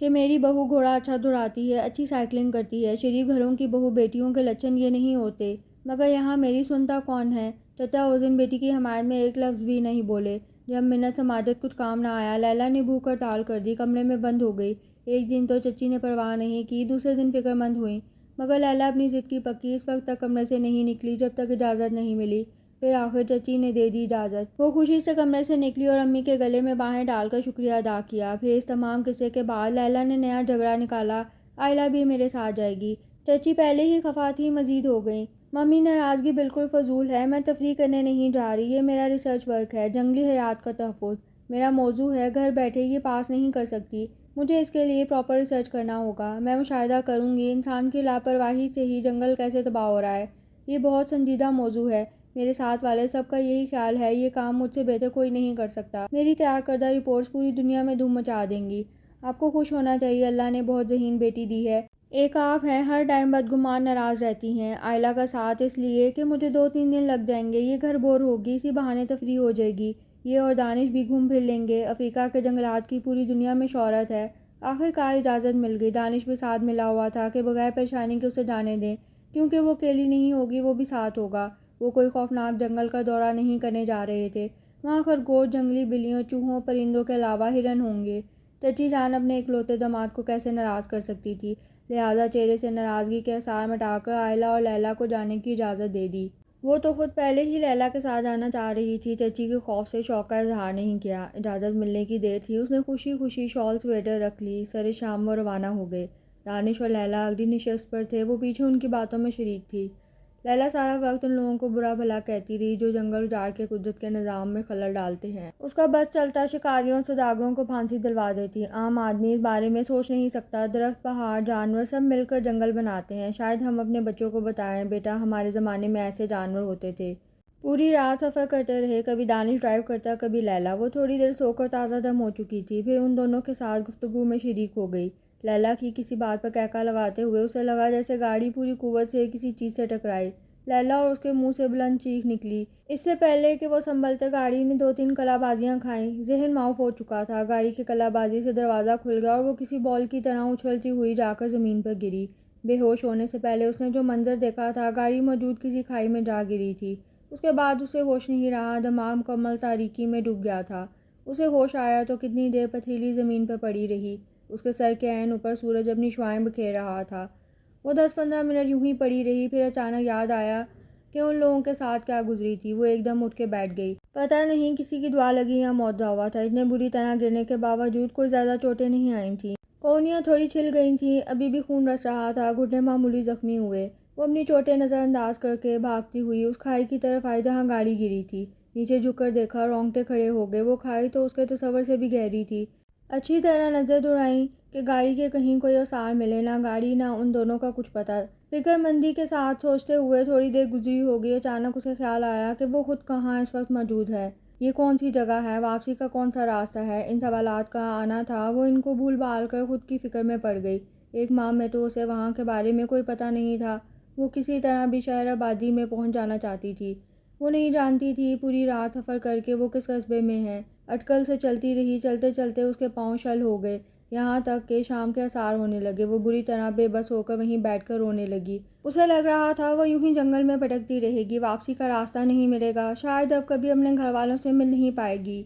[SPEAKER 1] کہ میری بہو گھوڑا اچھا دوڑاتی ہے، اچھی سائیکلنگ کرتی ہے۔ شریف گھروں کی بہو بیٹیوں کے لچھن یہ نہیں ہوتے، مگر یہاں میری سنتا کون ہے؟ چچا اس دن بیٹی کی حمایت میں ایک لفظ بھی نہیں بولے۔ جب منت سماجت کچھ کام نہ آیا، لیلا نے بھوک ہڑتال کر دی، کمرے میں بند ہو گئی۔ ایک دن تو چچی نے پرواہ نہیں کی، دوسرے دن فکر مند ہوئی، مگر لیلا اپنی ضد کی پکی، اس وقت تک کمرے سے نہیں نکلی جب تک اجازت نہیں ملی۔ پھر آخر چچی نے دے دی اجازت۔ وہ خوشی سے کمرے سے نکلی اور امی کے گلے میں باہیں ڈال کر شکریہ ادا کیا۔ پھر اس تمام قصے کے بعد لیلا نے نیا جھگڑا نکالا، عائلہ بھی میرے ساتھ جائے گی۔ چچی پہلے ہی خفا تھی، مزید ہو گئیں۔ ممی ناراضگی بالکل فضول ہے، میں تفریح کرنے نہیں جا رہی، یہ میرا ریسرچ ورک ہے، جنگلی حیات کا تحفظ میرا موضوع ہے، گھر بیٹھے یہ پاس نہیں کر سکتی، مجھے اس کے لیے پراپر ریسرچ کرنا ہوگا۔ میں مشاہدہ کروں گی انسان کی لاپرواہی سے ہی جنگل کیسے تباہ ہو رہا ہے۔ یہ بہت سنجیدہ موضوع ہے، میرے ساتھ والے سب کا یہی خیال ہے، یہ کام مجھ سے بہتر کوئی نہیں کر سکتا۔ میری تیار کردہ رپورٹس پوری دنیا میں دھوم مچا دیں گی۔ آپ کو خوش ہونا چاہیے، اللہ نے بہت ذہین بیٹی دی ہے۔ ایک آپ ہیں، ہر ٹائم بدگمان ناراض رہتی ہیں۔ عائلہ کا ساتھ اس لیے کہ مجھے 2-3 دن لگ جائیں گے، یہ گھر بور ہوگی، اسی بہانے تفریح ہو جائے گی، یہ اور دانش بھی گھوم پھر لیں گے۔ افریقہ کے جنگلات کی پوری دنیا میں شہرت ہے۔ آخر کار اجازت مل گئی۔ دانش بھی ساتھ ملا ہوا تھا کہ بغیر پریشانی کے اسے جانے دیں، کیونکہ وہ اکیلی نہیں ہوگی، وہ بھی ساتھ ہوگا۔ وہ کوئی خوفناک جنگل کا دورہ نہیں کرنے جا رہے تھے، وہاں خرگوش، جنگلی بلیوں، چوہوں، پرندوں کے علاوہ ہرن ہوں گے۔ چچی جان اپنے اکلوتے داماد کو کیسے ناراض کر سکتی تھی، لہٰذا چہرے سے ناراضگی کے آثار مٹا کر عائلہ اور لیلا کو جانے کی اجازت دے دی۔ وہ تو خود پہلے ہی لیلا کے ساتھ جانا چاہ رہی تھی، چچی کے خوف سے شوق کا اظہار نہیں کیا۔ اجازت ملنے کی دیر تھی، اس نے خوشی خوشی شال سویٹر رکھ لی، سر شام وہ روانہ ہو گئے۔ دانش اور لیلا اگلی نشست پر تھے، وہ پیچھے ان کی باتوں میں شریک تھی۔ لیلا سارا وقت ان لوگوں کو برا بھلا کہتی رہی جو جنگل اجاڑ کے قدرت کے نظام میں خلل ڈالتے ہیں۔ اس کا بس چلتا شکاریوں اور سوداگروں کو پھانسی دلوا دیتی، عام آدمی اس بارے میں سوچ نہیں سکتا۔ درخت، پہاڑ، جانور سب مل کر جنگل بناتے ہیں۔ شاید ہم اپنے بچوں کو بتائیں، بیٹا ہمارے زمانے میں ایسے جانور ہوتے تھے۔ پوری رات سفر کرتے رہے، کبھی دانش ڈرائیو کرتا، کبھی لیلا۔ وہ تھوڑی دیر سو کر تازہ دم ہو چکی تھی، پھر ان دونوں کے ساتھ گفتگو میں شریک ہو گئی۔ لیلا کی کسی بات پر کہکا لگاتے ہوئے اسے لگا جیسے گاڑی پوری قوت سے کسی چیز سے ٹکرائے۔ لیلا اور اس کے منہ سے بلند چیخ نکلی۔ اس سے پہلے کہ وہ سنبھلتے گاڑی نے 2-3 کلا بازیاں کھائیں۔ ذہن معاف ہو چکا تھا، گاڑی کی کلا بازی سے دروازہ کھل گیا اور وہ کسی بال کی طرح اچھلتی ہوئی جا کر زمین پر گری۔ بے ہوش ہونے سے پہلے اس نے جو منظر دیکھا تھا، گاڑی موجود کسی کھائی میں جا گری تھی۔ اس کے بعد اسے ہوش نہیں رہا، دماغ مکمل تاریکی میں ڈوب گیا تھا۔ اسے ہوش آیا تو کتنی دیر پتھریلی زمین پر پڑی رہی، اس کے سر کے عین اوپر سورج اپنی شعاعیں بکھیر رہا تھا۔ وہ 10-15 منٹ یوں ہی پڑی رہی، پھر اچانک یاد آیا کہ ان لوگوں کے ساتھ کیا گزری تھی۔ وہ ایک دم اٹھ کے بیٹھ گئی۔ پتہ نہیں کسی کی دعا لگی یا موت دا ہوا تھا، اتنے بری طرح گرنے کے باوجود کوئی زیادہ چوٹیں نہیں آئی تھیں۔ کونیاں تھوڑی چھل گئی تھیں، ابھی بھی خون رس رہا تھا، گھٹنے معمولی زخمی ہوئے۔ وہ اپنی چوٹیں نظر انداز کر کے بھاگتی ہوئی اس کھائی کی طرف آئی جہاں گاڑی گری تھی۔ نیچے جھک کر دیکھا، رونگٹے کھڑے ہو گئے۔ وہ کھائی تو اس کے تصور سے بھی گہری تھی۔ اچھی طرح نظر دوڑائیں کہ گاڑی کے کہیں کوئی آثار ملے، نہ گاڑی نہ ان دونوں کا کچھ پتہ۔ فکر مندی کے ساتھ سوچتے ہوئے تھوڑی دیر گزری ہوگی، اچانک اسے خیال آیا کہ وہ خود کہاں اس وقت موجود ہے، یہ کون سی جگہ ہے، واپسی کا کون سا راستہ ہے، ان سوالات کا آنا تھا۔ وہ ان کو بھول بھال کر خود کی فکر میں پڑ گئی۔ ایک ماہ میں تو اسے وہاں کے بارے میں کوئی پتہ نہیں تھا، وہ کسی طرح بھی شہر آبادی میں پہنچ جانا چاہتی تھی۔ وہ نہیں جانتی تھی پوری رات سفر کر کے وہ کس قصبے میں ہے۔ اٹکل سے چلتی رہی، چلتے چلتے اس کے پاؤں شل ہو گئے، یہاں تک کہ شام کے آثار ہونے لگے۔ وہ بری طرح بے بس ہو کر وہیں بیٹھ کر رونے لگی۔ اسے لگ رہا تھا وہ یوں ہی جنگل میں بھٹکتی رہے گی، واپسی کا راستہ نہیں ملے گا، شاید اب کبھی اپنے گھر والوں سے مل نہیں پائے گی۔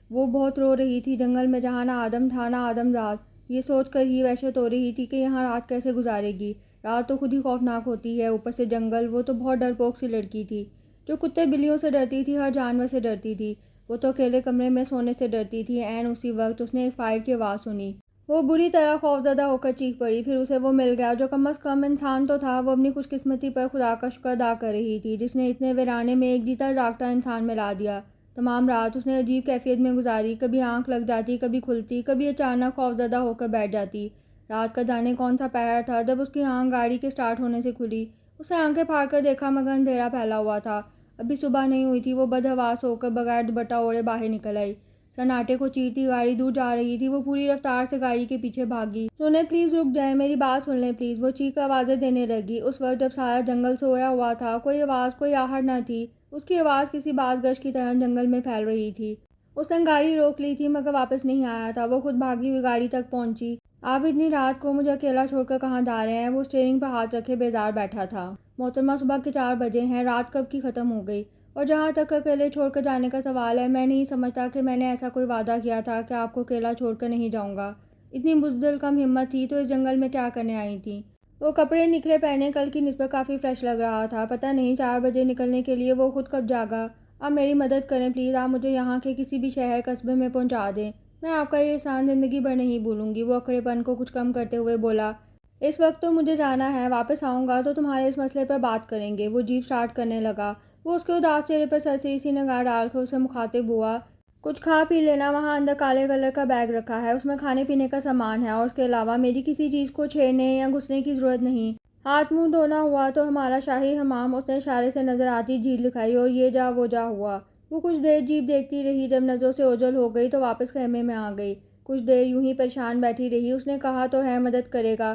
[SPEAKER 1] وہ بہت رو رہی تھی، جنگل میں جہاں نہ آدم تھا نہ آدم زاد۔ یہ سوچ کر ہی وحشت ہو رہی تھی کہ یہاں رات کیسے گزارے گی۔ رات تو خود ہی خوفناک ہوتی ہے، اوپر سے جنگل۔ وہ تو بہت ڈرپوک سی لڑکی تھی، جو کتے بلیوں سے ڈرتی تھی، ہر جانور سے ڈرتی تھی۔ وہ تو اکیلے کمرے میں سونے سے ڈرتی تھی۔ عین اسی وقت اس نے ایک فائر کی آواز سنی۔ وہ بری طرح خوفزدہ ہو کر چیخ پڑی، پھر اسے وہ مل گیا جو کم از کم انسان تو تھا۔ وہ اپنی خوش قسمتی پر خدا کا شکر ادا کر رہی تھی جس نے اتنے ویرانے میں ایک جیتا جاگتا انسان ملا دیا۔ تمام رات اس نے عجیب کیفیت میں گزاری، کبھی آنکھ لگ جاتی، کبھی کھلتی، کبھی اچانک خوفزدہ ہو کر بیٹھ جاتی۔ رات کا جانے کون سا پہر تھا جب اس کی آنکھ گاڑی کے سٹارٹ ہونے سے کھلی۔ اسے آنکھیں پھاڑ کر دیکھا مگر اندھیرا پھیلا ہوا تھا، ابھی صبح نہیں ہوئی تھی۔ وہ بدحواس ہو کر بغیر دوپٹہ اوڑھے باہر نکل آئی۔ سناٹے کو چیرتی گاڑی دور جا رہی تھی۔ وہ پوری رفتار سے گاڑی کے پیچھے بھاگی۔ سنیں پلیز، رک جائیں، میری بات سن لیں پلیز، وہ چیخ کر آوازیں دینے لگی۔ اس وقت جب سارا جنگل سویا ہوا تھا، کوئی آواز، کوئی آہٹ نہ تھی۔ اس کی آواز کسی باز گشت کی طرح جنگل میں پھیل رہی تھی۔ اس نے گاڑی روک لی تھی مگر واپس نہیں آیا تھا۔ وہ خود بھاگی ہوئی گاڑی تک پہنچی۔ آپ اتنی رات کو مجھے اکیلا چھوڑ کر کہاں جا رہے ہیں؟ وہ اسٹیئرنگ پر ہاتھ رکھے بیزار بیٹھا تھا۔ محترمہ، صبح کے 4 بجے ہیں، رات کب کی ختم ہو گئی، اور جہاں تک اکیلے چھوڑ کر جانے کا سوال ہے، میں نہیں سمجھتا کہ میں نے ایسا کوئی وعدہ کیا تھا کہ آپ کو اکیلا چھوڑ کر نہیں جاؤں گا۔ اتنی بزدل کم ہمت تھی تو اس جنگل میں کیا کرنے آئی تھیں؟ وہ کپڑے نکھرے پہنے کل کی نسبت کافی فریش لگ رہا تھا۔ پتہ نہیں 4 بجے نکلنے کے لیے وہ خود کب جاگا۔ آپ میری مدد کریں پلیز، آپ مجھے یہاں کے کسی بھی شہر قصبے میں پہنچا دیں، میں آپ کا یہ احسان زندگی بھر نہیں بھولوں گی۔ وہ اکڑے پن کو کچھ کم کرتے ہوئے بولا، اس وقت تو مجھے جانا ہے، واپس آؤں گا تو تمہارے اس مسئلے پر بات کریں گے۔ وہ جیپ سٹارٹ کرنے لگا۔ وہ اس کے اداس چہرے پر سرسری سی نگاہ ڈال کر اسے مخاطب ہوا، کچھ کھا پی لینا، وہاں اندر کالے کلر کا بیگ رکھا ہے، اس میں کھانے پینے کا سامان ہے، اور اس کے علاوہ میری کسی چیز کو چھیڑنے یا گھسنے کی ضرورت نہیں۔ ہاتھ منہ دھونا ہوا تو ہمارا شاہی حمام، اس نے اشارے سے نظر آتی جھیل دکھائی، اور یہ جا وہ جا ہوا۔ وہ کچھ دیر جیپ دیکھتی رہی، جب نظروں سے اوجھل ہو گئی تو واپس خیمے میں آ گئی۔ کچھ دیر یوں ہی پریشان بیٹھی رہی۔ اس نے کہا تو ہے مدد کرے گا،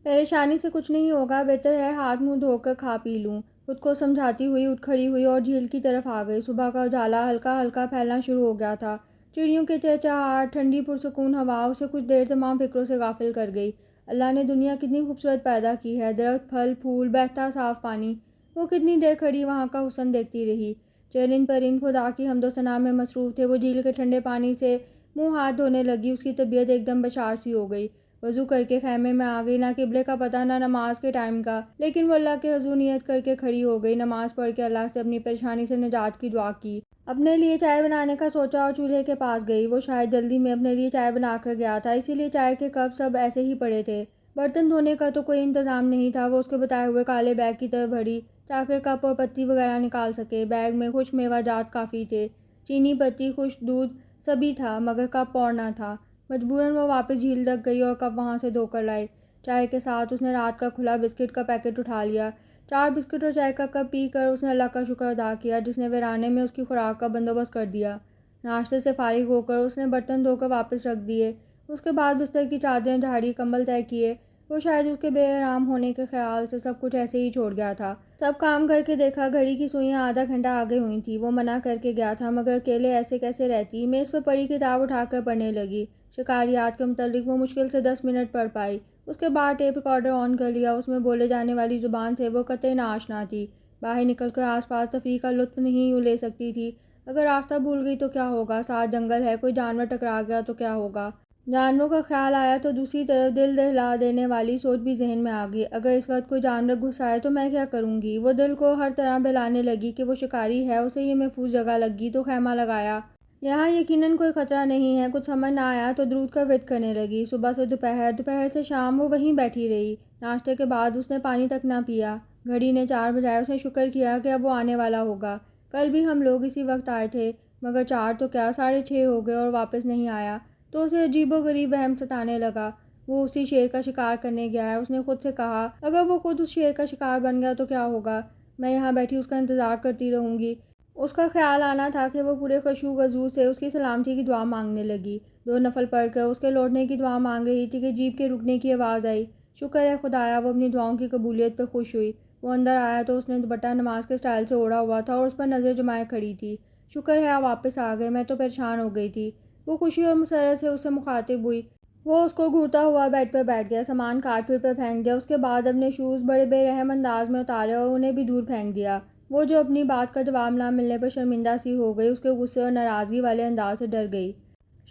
[SPEAKER 1] پریشانی سے کچھ نہیں ہوگا، بہتر ہے ہاتھ منہ دھو کر کھا پی لوں۔ خود کو سمجھاتی ہوئی اٹھ کھڑی ہوئی اور جھیل کی طرف آ گئی۔ صبح کا اجالا ہلکا ہلکا پھیلنا شروع ہو گیا تھا۔ چڑیوں کے چہچہاہٹ، ٹھنڈی پرسکون ہوا اسے کچھ دیر تمام فکروں سے غافل کر گئی۔ اللہ نے دنیا کتنی خوبصورت پیدا کی ہے، درخت، پھل، پھول، بہتا صاف پانی۔ وہ کتنی دیر کھڑی وہاں کا حسن دیکھتی رہی۔ چرند پرند خدا کی حمد و ثنا میں مصروف تھے۔ وہ جھیل کے ٹھنڈے پانی سے منہ ہاتھ دھونے لگی۔ اس کی طبیعت ایک دم بشار سی ہو گئی۔ وضو کر کے خیمے میں آ گئی، نہ قبلے کا پتہ نہ نماز کے ٹائم کا، لیکن وہ اللہ کے حضور نیت کر کے کھڑی ہو گئی۔ نماز پڑھ کے اللہ سے اپنی پریشانی سے نجات کی دعا کی۔ اپنے لیے چائے بنانے کا سوچا اور چولہے کے پاس گئی۔ وہ شاید جلدی میں اپنے لیے چائے بنا کر گیا تھا، اسی لیے چائے کے کپ سب ایسے ہی پڑے تھے۔ برتن دھونے کا تو کوئی انتظام نہیں تھا۔ وہ اس کے بتائے ہوئے کالے بیگ کی طرف بڑھی تاکہ کپ اور پتی وغیرہ نکال سکے۔ بیگ میں خشک میوہ جات کافی تھے، چینی پتی، خشک دودھ، سبھی تھا، مگر کپ اور نہ تھا۔ مجبوراً وہ واپس جھیل تک گئی اور کپ وہاں سے دھو کر لائی۔ چائے کے ساتھ اس نے رات کا کھلا بسکٹ کا پیکٹ اٹھا لیا۔ 4 بسکٹ اور چائے کا کپ پی کر اس نے اللہ کا شکر ادا کیا جس نے ویرانے میں اس کی خوراک کا بندوبست کر دیا۔ ناشتے سے فارغ ہو کر اس نے برتن دھو کر واپس رکھ دیے۔ اس کے بعد بستر کی چادریں جھاڑی، کمبل طے کیے۔ وہ شاید اس کے بے آرام ہونے کے خیال سے سب کچھ ایسے ہی چھوڑ گیا تھا۔ سب کام کر کے دیکھا، گھڑی کی سوئیاں آدھا گھنٹہ آگے ہوئی تھیں۔ وہ منع کر کے گیا تھا مگر اکیلے ایسے کیسے رہتی؟ میز پر پڑی کتاب اٹھا کر پڑھنے لگی۔ شکاریات کے متعلق وہ مشکل سے 10 منٹ پڑھ پائی۔ اس کے بعد ٹیپ ریکارڈر آن کر لیا۔ اس میں بولے جانے والی زبان سے وہ قطعی ناآشنا تھی۔ باہر نکل کر آس پاس تفریح کا لطف نہیں یوں لے سکتی تھی۔ اگر راستہ بھول گئی تو کیا ہوگا؟ ساتھ جنگل ہے، کوئی جانور ٹکرا گیا تو کیا ہوگا؟ جانوروں کا خیال آیا تو دوسری طرف دل دہلا دینے والی سوچ بھی ذہن میں آ گئی، اگر اس وقت کوئی جانور گھس آئے تو میں کیا کروں گی؟ وہ دل کو ہر طرح بہلانے لگی کہ وہ شکاری ہے، اسے یہ محفوظ جگہ لگی تو خیمہ لگایا۔ یہاں یقیناً کوئی خطرہ نہیں ہے۔ کچھ سمجھ نہ آیا تو درود کا ورد کرنے لگی۔ صبح سے دوپہر، دوپہر سے شام وہ وہیں بیٹھی رہی۔ ناشتے کے بعد اس نے پانی تک نہ پیا۔ گھڑی نے 4 بجائے۔ اس نے شکر کیا کہ اب وہ آنے والا ہوگا۔ کل بھی ہم لوگ اسی وقت آئے تھے، مگر 4 تو کیا 6:30 ہو گئے اور واپس نہیں آیا۔ تو اسے عجیب و غریب وہم ستانے لگا۔ وہ اسی شیر کا شکار کرنے گیا ہے۔ اس نے خود سے کہا، اگر وہ خود اس شیر کا شکار بن گیا تو کیا ہوگا؟ میں یہاں بیٹھی اس کا انتظار کرتی رہوں گی۔ اس کا خیال آنا تھا کہ وہ پورے خشوع و خضوع سے اس کی سلامتی کی دعا مانگنے لگی۔ 2 نفل پڑھ کر اس کے لوٹنے کی دعا مانگ رہی تھی کہ جیپ کے رکنے کی آواز آئی۔ شکر ہے خدایا، وہ اپنی دعاؤں کی قبولیت پہ خوش ہوئی۔ وہ اندر آیا تو اس نے دوپٹہ نماز کے سٹائل سے اوڑھا ہوا تھا اور اس پر نظر جمائے کھڑی تھی۔ شکر ہے آپ واپس آ گئے، میں تو پریشان ہو گئی تھی۔ وہ خوشی اور مسرت سے اس سے مخاطب ہوئی۔ وہ اس کو گھورتا ہوا بیڈ پر بیٹھ گیا، سامان کارپیٹ پر پھینک دیا۔ اس کے بعد اپنے شوز بڑے بے رحم انداز میں اتارے اور انہیں بھی دور پھینک دیا۔ وہ جو اپنی بات کا جواب نہ ملنے پر شرمندہ سی ہو گئی، اس کے غصے اور ناراضگی والے انداز سے ڈر گئی۔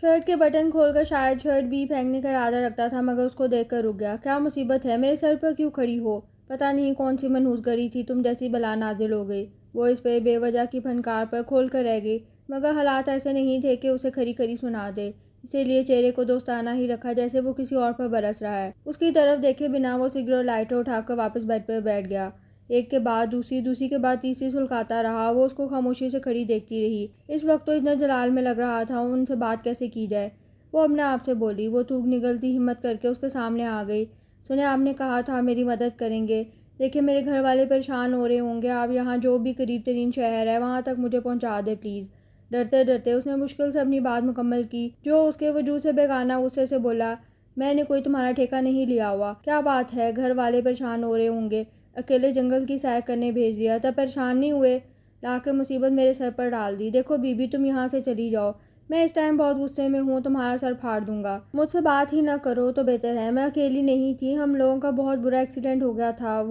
[SPEAKER 1] شرٹ کے بٹن کھول کر شاید شرٹ بھی پھینکنے کا ارادہ رکھتا تھا، مگر اس کو دیکھ کر رک گیا۔ کیا مصیبت ہے؟ میرے سر پر کیوں کھڑی ہو؟ پتہ نہیں کون سی منحوس گری تھی، تم جیسی بلا نازل ہو گئی۔ وہ اس پہ بے وجہ کی پھنکار پر کھول کر رہ گئی، مگر حالات ایسے نہیں تھے کہ اسے کھری کھری سنا دے۔ اسی لیے چہرے کو دوستانہ ہی رکھا، جیسے وہ کسی اور پر برس رہا ہے۔ اس کی طرف دیکھے بنا وہ سگریٹ لائٹر اٹھا کر واپس بیڈ پر بیٹھ گیا۔ ایک کے بعد دوسری، دوسری کے بعد تیسری سلگاتا رہا۔ وہ اس کو خاموشی سے کھڑی دیکھتی رہی۔ اس وقت تو اتنا جلال میں لگ رہا تھا ان سے بات کیسے کی جائے۔ وہ اپنے آپ سے بولی۔ وہ تھوک نگلتی ہمت کر کے اس کے سامنے آ گئی۔ سنیں، آپ نے کہا تھا میری مدد کریں گے۔ دیکھیں میرے گھر والے پریشان ہو رہے ہوں گے، آپ یہاں جو بھی قریب ترین شہر ہے وہاں تک مجھے پہنچا دیں پلیز۔ ڈرتے ڈرتے اس نے مشکل سے اپنی بات مکمل کی۔ جو اس کے وجود سے بیگانہ غصے سے بولا، میں نے کوئی تمہارا ٹھیکہ نہیں لیا ہوا۔ کیا بات ہے، گھر والے پریشان ہو رہے ہوں گے، اکیلے جنگل کی سیر کرنے بھیج دیا، تب پریشان نہیں ہوئے؟ لا کے مصیبت میرے سر پر ڈال دی۔ دیکھو بی بی، تم یہاں سے چلی جاؤ، میں اس ٹائم بہت غصے میں ہوں، تمہارا سر پھاڑ دوں گا۔ مجھ سے بات ہی نہ کرو تو بہتر ہے۔ میں اکیلی نہیں تھی، ہم لوگوں کا بہت برا ایکسیڈنٹ ہو گیا تھا۔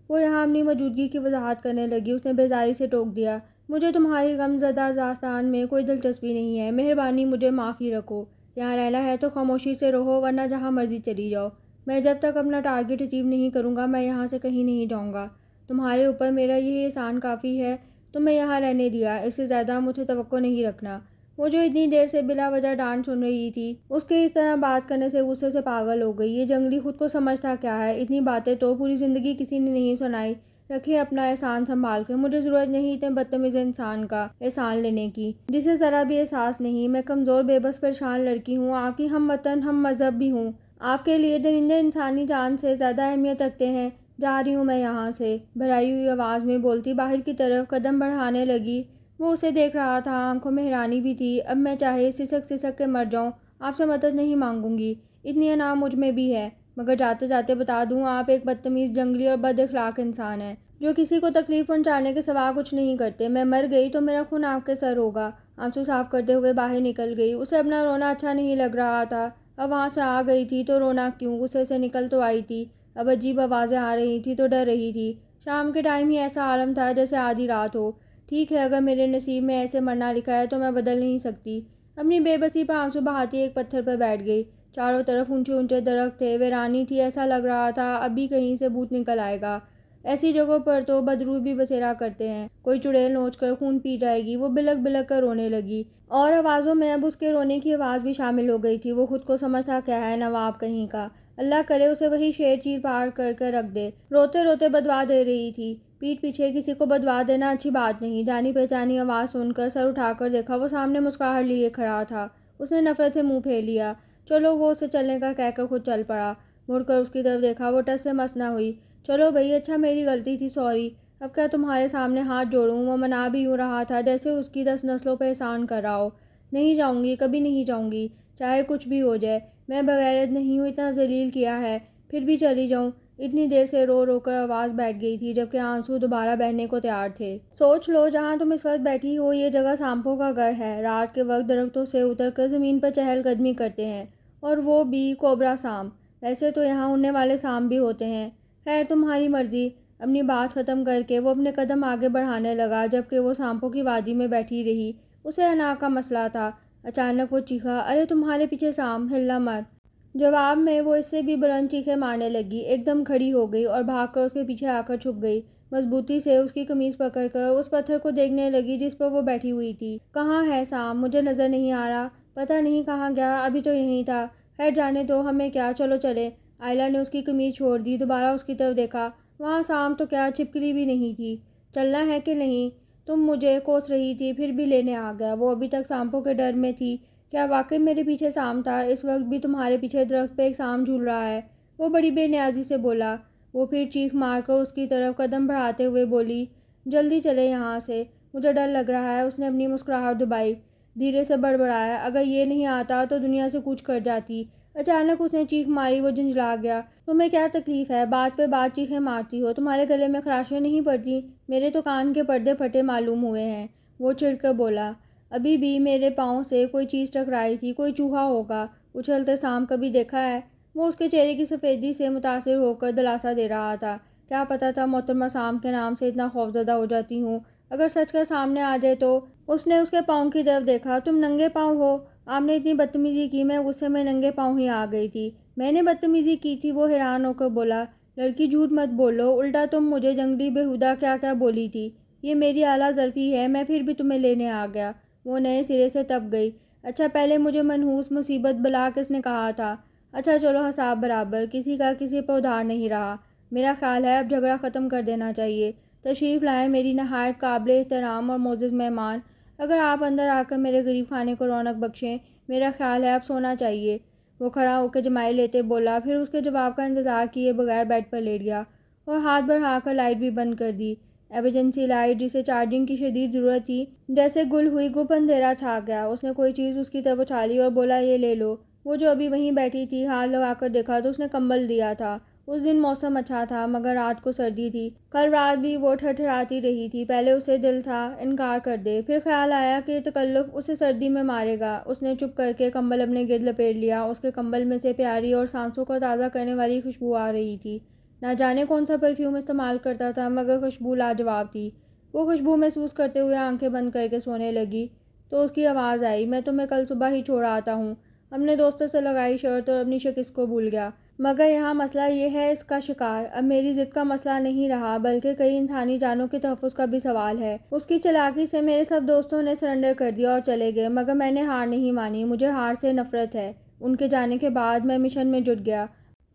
[SPEAKER 1] وہ یہاں اپنی موجودگی کی وضاحت کرنے لگی۔ اس نے بیزاری سے ٹوک دیا، مجھے تمہاری غم زدہ داستان میں کوئی دلچسپی نہیں ہے، مہربانی مجھے معاف ہی رکھو۔ یہاں رہنا ہے تو خاموشی سے رہو، ورنہ جہاں مرضی چلی جاؤ۔ میں جب تک اپنا ٹارگٹ اچیو نہیں کروں گا، میں یہاں سے کہیں نہیں جاؤں گا۔ تمہارے اوپر میرا یہ احسان کافی ہے، تمہیں یہاں رہنے دیا، اس سے زیادہ مجھ سے توقع نہیں رکھنا۔ وہ جو اتنی دیر سے بلا وجہ ڈانٹ سن رہی تھی، اس کے اس طرح بات کرنے سے غصے سے پاگل ہو گئی۔ یہ جنگلی خود کو سمجھتا کیا ہے؟ اتنی باتیں تو پوری زندگی کسی نے نہیں سنائی۔ رکھے اپنا احسان سنبھال کے، مجھے ضرورت نہیں اتنے بدتمیز انسان کا احسان لینے کی جسے ذرا بھی احساس نہیں۔ میں کمزور بے بس پریشان لڑکی ہوں، آپ کی ہم وطن ہم مذہب بھی ہوں، آپ کے لیے درندے انسانی جان سے زیادہ اہمیت رکھتے ہیں۔ جا رہی ہوں میں یہاں سے، بھرائی ہوئی آواز میں بولتی باہر کی طرف قدم بڑھانے لگی۔ وہ اسے دیکھ رہا تھا، آنکھوں میں حیرانی بھی تھی۔ اب میں چاہے سسک سسک کے مر جاؤں، آپ سے مدد نہیں مانگوں گی، اتنی انا مجھ میں بھی ہے، مگر جاتے جاتے بتا دوں، آپ ایک بدتمیز، جنگلی اور بد اخلاق انسان ہیں جو کسی کو تکلیف پہنچانے کے سوا کچھ نہیں کرتے۔ میں مر گئی تو میرا خون آپ کے سر ہوگا۔ آنسو صاف کرتے ہوئے باہر نکل گئی۔ اسے اپنا رونا اچھا نہیں لگ رہا تھا۔ اب وہاں سے آ گئی تھی تو رونا کیوں، غصے سے نکل تو آئی تھی۔ اب عجیب آوازیں آ رہی تھی تو ڈر رہی تھی۔ شام کے ٹائم ہی ایسا عالم تھا جیسے آدھی رات ہو۔ ٹھیک ہے، اگر میرے نصیب میں ایسے مرنا لکھا ہے تو میں بدل نہیں سکتی۔ اپنی بے بسی پر آنسو بہاتی ایک پتھر پر بیٹھ گئی۔ چاروں طرف اونچے اونچے درخت تھے، ویرانی تھی، ایسا لگ رہا تھا ابھی کہیں سے بھوت نکل آئے گا۔ ایسی جگہوں پر تو بدروح بھی بسیرا کرتے ہیں، کوئی چڑیل نوچ کر خون پی جائے گی۔ وہ بلک بلک کر رونے لگی، اور آوازوں میں اب اس کے رونے کی آواز بھی شامل ہو گئی تھی۔ وہ خود کو سمجھتا کیا ہے، نواب کہیں کا، اللہ کرے اسے وہی شیر چیر پار کر کے رکھ دے۔ روتے روتے بدوا دے رہی تھی۔ پیٹھ پیچھے کسی کو بدوا دینا اچھی بات نہیں۔ جانی پہچانی آواز سن کر سر اٹھا کر دیکھا، وہ سامنے مسکراہٹ لیے کھڑا تھا۔ اس نے نفرت سے منہ پھیر لیا۔ چلو، وہ اسے چلنے کا کہہ کر خود چل پڑا۔ مڑ کر اس کی طرف دیکھا، وہ ٹس سے مس نہ ہوئی۔ چلو بھئی، اچھا میری غلطی تھی، سوری، اب کیا تمہارے سامنے ہاتھ جوڑوں؟ وہ منا بھی یوں رہا تھا جیسے اس کی 10 نسلوں پہ احسان کر رہا ہو۔ نہیں جاؤں گی، کبھی نہیں جاؤں گی، چاہے کچھ بھی ہو جائے۔ میں بغیرت نہیں ہوں، اتنا ذلیل کیا ہے، پھر بھی چلی جاؤں؟ اتنی دیر سے رو رو کر آواز بیٹھ گئی تھی، جبکہ آنسو دوبارہ بہنے کو تیار تھے۔ سوچ لو، جہاں تم اس وقت بیٹھی ہو یہ جگہ سانپوں کا گھر ہے۔ رات کے وقت درختوں سے اتر کر زمین پر چہل قدمی کرتے ہیں، اور وہ بھی کوبرا سانپ۔ ویسے تو یہاں اڑنے والے سانپ بھی ہوتے ہیں۔ خیر، تمہاری مرضی۔ اپنی بات ختم کر کے وہ اپنے قدم آگے بڑھانے لگا، جبکہ وہ سانپوں کی وادی میں بیٹھی رہی۔ اسے انا کا مسئلہ تھا۔ اچانک وہ چیخا، ارے تمہارے پیچھے سانپ، ہلنا مت۔ جواب میں وہ اس سے بھی بلند چیخیں مارنے لگی۔ ایک دم کھڑی ہو گئی اور بھاگ کر اس کے پیچھے آ کر چھپ گئی۔ مضبوطی سے اس کی قمیض پکڑ کر اس پتھر کو دیکھنے لگی جس پر وہ بیٹھی ہوئی تھی۔ کہاں ہے سانپ؟ مجھے نظر نہیں آ رہا، پتہ نہیں کہاں گیا، ابھی تو یہیں تھا۔ خیر جانے دو، ہمیں کیا، چلو چلیں۔ آئلہ نے اس کی قمیض چھوڑ دی، دوبارہ اس کی طرف دیکھا۔ وہاں سانپ تو کیا، چھپکلی بھی نہیں تھی۔ چلنا ہے کہ نہیں؟ تم مجھے کوس رہی تھی پھر بھی لینے آ گیا۔ وہ ابھی تک سانپوں کے ڈر میں تھی۔ کیا واقعی میرے پیچھے سانپ تھا؟ اس وقت بھی تمہارے پیچھے درخت پہ ایک سانپ جھول رہا ہے؟ وہ بڑی بے نیازی سے بولا۔ وہ پھر چیخ مار کر اس کی طرف قدم بڑھاتے ہوئے بولی، جلدی چلے یہاں سے، مجھے ڈر لگ رہا ہے۔ اس نے اپنی مسکراہٹ دبائی، دھیرے سے بڑبڑایا، اگر یہ نہیں آتا تو دنیا سے کچھ کر جاتی۔ اچانک اس نے چیخ ماری، وہ جھنجھلا گیا۔ تمہیں کیا تکلیف ہے؟ بات پہ بات چیخیں مارتی ہو؟ تمہارے گلے میں خراشیں نہیں پڑتی؟ میرے تو کان کے پردے پھٹے معلوم ہوئے ہیں۔ وہ چڑھ کر بولا، ابھی بھی میرے پاؤں سے کوئی چیز ٹکرائی تھی، کوئی چوہا ہوگا۔ اچھلتے سانپ کبھی دیکھا ہے؟ وہ اس کے چہرے کی سفیدی سے متاثر ہو کر دلاسا دے رہا تھا۔ کیا پتا تھا محترمہ سانپ کے نام سے اتنا خوفزدہ ہو جاتی ہوں؟ اگر سچ کا سامنے آ جائے تو؟ اس نے اس کے پاؤں کی طرف دیکھا۔ تم ننگے پاؤں ہو؟ آپ نے اتنی بدتمیزی کی، میں غصے میں ننگے پاؤں ہی آ گئی تھی۔ میں نے بدتمیزی کی تھی؟ وہ حیران ہو کر بولا، لڑکی جھوٹ مت بولو، الٹا تم مجھے جنگلی بیہودہ کیا کیا بولی تھی۔ یہ میری اعلیٰ ظرفی ہے، میں پھر بھی تمہیں لینے آ گیا۔ وہ نئے سرے سے تپ گئی۔ اچھا پہلے مجھے منحوس مصیبت بلا کس نے کہا تھا؟ اچھا چلو حساب برابر، کسی کا کسی پر ادھار نہیں رہا۔ میرا خیال ہے اب جھگڑا ختم کر دینا چاہیے۔ تشریف لائیں میری نہایت قابل احترام اور معزز مہمان، اگر آپ اندر آ کر میرے غریب خانے کو رونق بخشیں، میرا خیال ہے اب سونا چاہیے۔ وہ کھڑا ہو کے جمائے لیتے بولا، پھر اس کے جواب کا انتظار کیے بغیر بیڈ پر لیٹ گیا اور ہاتھ بڑھا کر لائٹ بھی بند کر دی۔ ایمرجنسی لائٹ جسے چارجنگ کی شدید ضرورت تھی، جیسے گل ہوئی گپ اندھیرا چھا گیا۔ اس نے کوئی چیز اس کی طرف اچھالی اور بولا، یہ لے لو۔ وہ جو ابھی وہیں بیٹھی تھی، ہاتھ لگا کر دیکھا تو اس نے کمبل دیا تھا۔ اس دن موسم اچھا تھا مگر رات کو سردی تھی۔ کل رات بھی وہ ٹھٹھراتی رہی تھی۔ پہلے اسے دل تھا انکار کر دے، پھر خیال آیا کہ تکلف اسے سردی میں مارے گا۔ اس نے چپ کر کے کمبل اپنے گرد لپیٹ لیا۔ اس کے کمبل میں سے پیاری اور سانسوں کو تازہ کرنے والی خوشبو آ رہی تھی۔ نہ جانے کون سا پرفیوم استعمال کرتا تھا مگر خوشبو لاجواب تھی۔ وہ خوشبو محسوس کرتے ہوئے آنکھیں بند کر کے سونے لگی تو اس کی آواز آئی، میں تمہیں کل صبح ہی چھوڑ آتا ہوں۔ اپنے دوستوں سے لگائی شرط اور اپنی شکست کو بھول گیا۔ مگر یہاں مسئلہ یہ ہے اس کا شکار اب میری ضد کا مسئلہ نہیں رہا بلکہ کئی انسانی جانوں کے تحفظ کا بھی سوال ہے۔ اس کی چالاکی سے میرے سب دوستوں نے سرنڈر کر دیا اور چلے گئے، مگر میں نے ہار نہیں مانی۔ مجھے ہار سے نفرت ہے۔ ان کے جانے کے بعد میں مشن میں جٹ گیا۔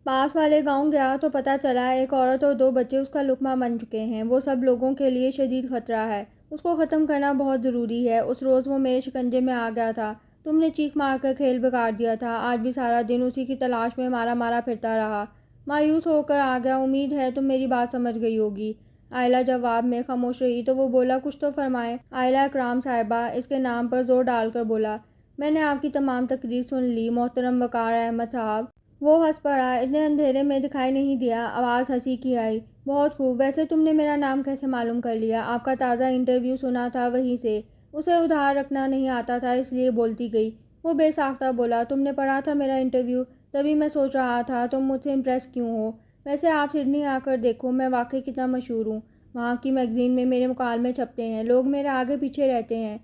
[SPEAKER 1] پاس والے گاؤں گیا تو پتہ چلا ایک عورت اور 2 بچے اس کا لقمہ بن چکے ہیں۔ وہ سب لوگوں کے لیے شدید خطرہ ہے۔ اس کو ختم کرنا بہت ضروری ہے۔ اس روز وہ میرے شکنجے میں آ گیا تھا۔ تم نے چیخ مار کر کھیل بگاڑ دیا تھا۔ آج بھی سارا دن اسی کی تلاش میں مارا مارا پھرتا رہا۔ مایوس ہو کر آ گیا۔ امید ہے تم میری بات سمجھ گئی ہوگی۔ آئلہ جواب میں خاموش رہی تو وہ بولا، کچھ تو فرمائیں۔ آئلہ اکرام صاحبہ، اس کے نام پر زور ڈال کر بولا، میں نے آپ کی تمام تقریر سن لی محترم وقار احمد صاحب۔ وہ ہنس پڑا، اتنے اندھیرے میں دکھائی نہیں دیا۔ آواز ہنسی کی آئی، بہت خوب، ویسے تم نے میرا نام کیسے معلوم کر لیا؟ آپ کا تازہ انٹرویو سنا تھا وہیں سے۔ اسے ادھار رکھنا نہیں آتا تھا اس لیے بولتی گئی۔ وہ بے ساختہ بولا، تم نے پڑھا تھا میرا انٹرویو؟ تبھی میں سوچ رہا تھا تم مجھ سے امپریس کیوں ہو۔ ویسے آپ سڈنی آ کر دیکھو، میں واقعی کتنا مشہور ہوں۔ وہاں کی میگزین میں میرے مکالمے چھپتے ہیں، لوگ میرے آگے پیچھے رہتے ہیں۔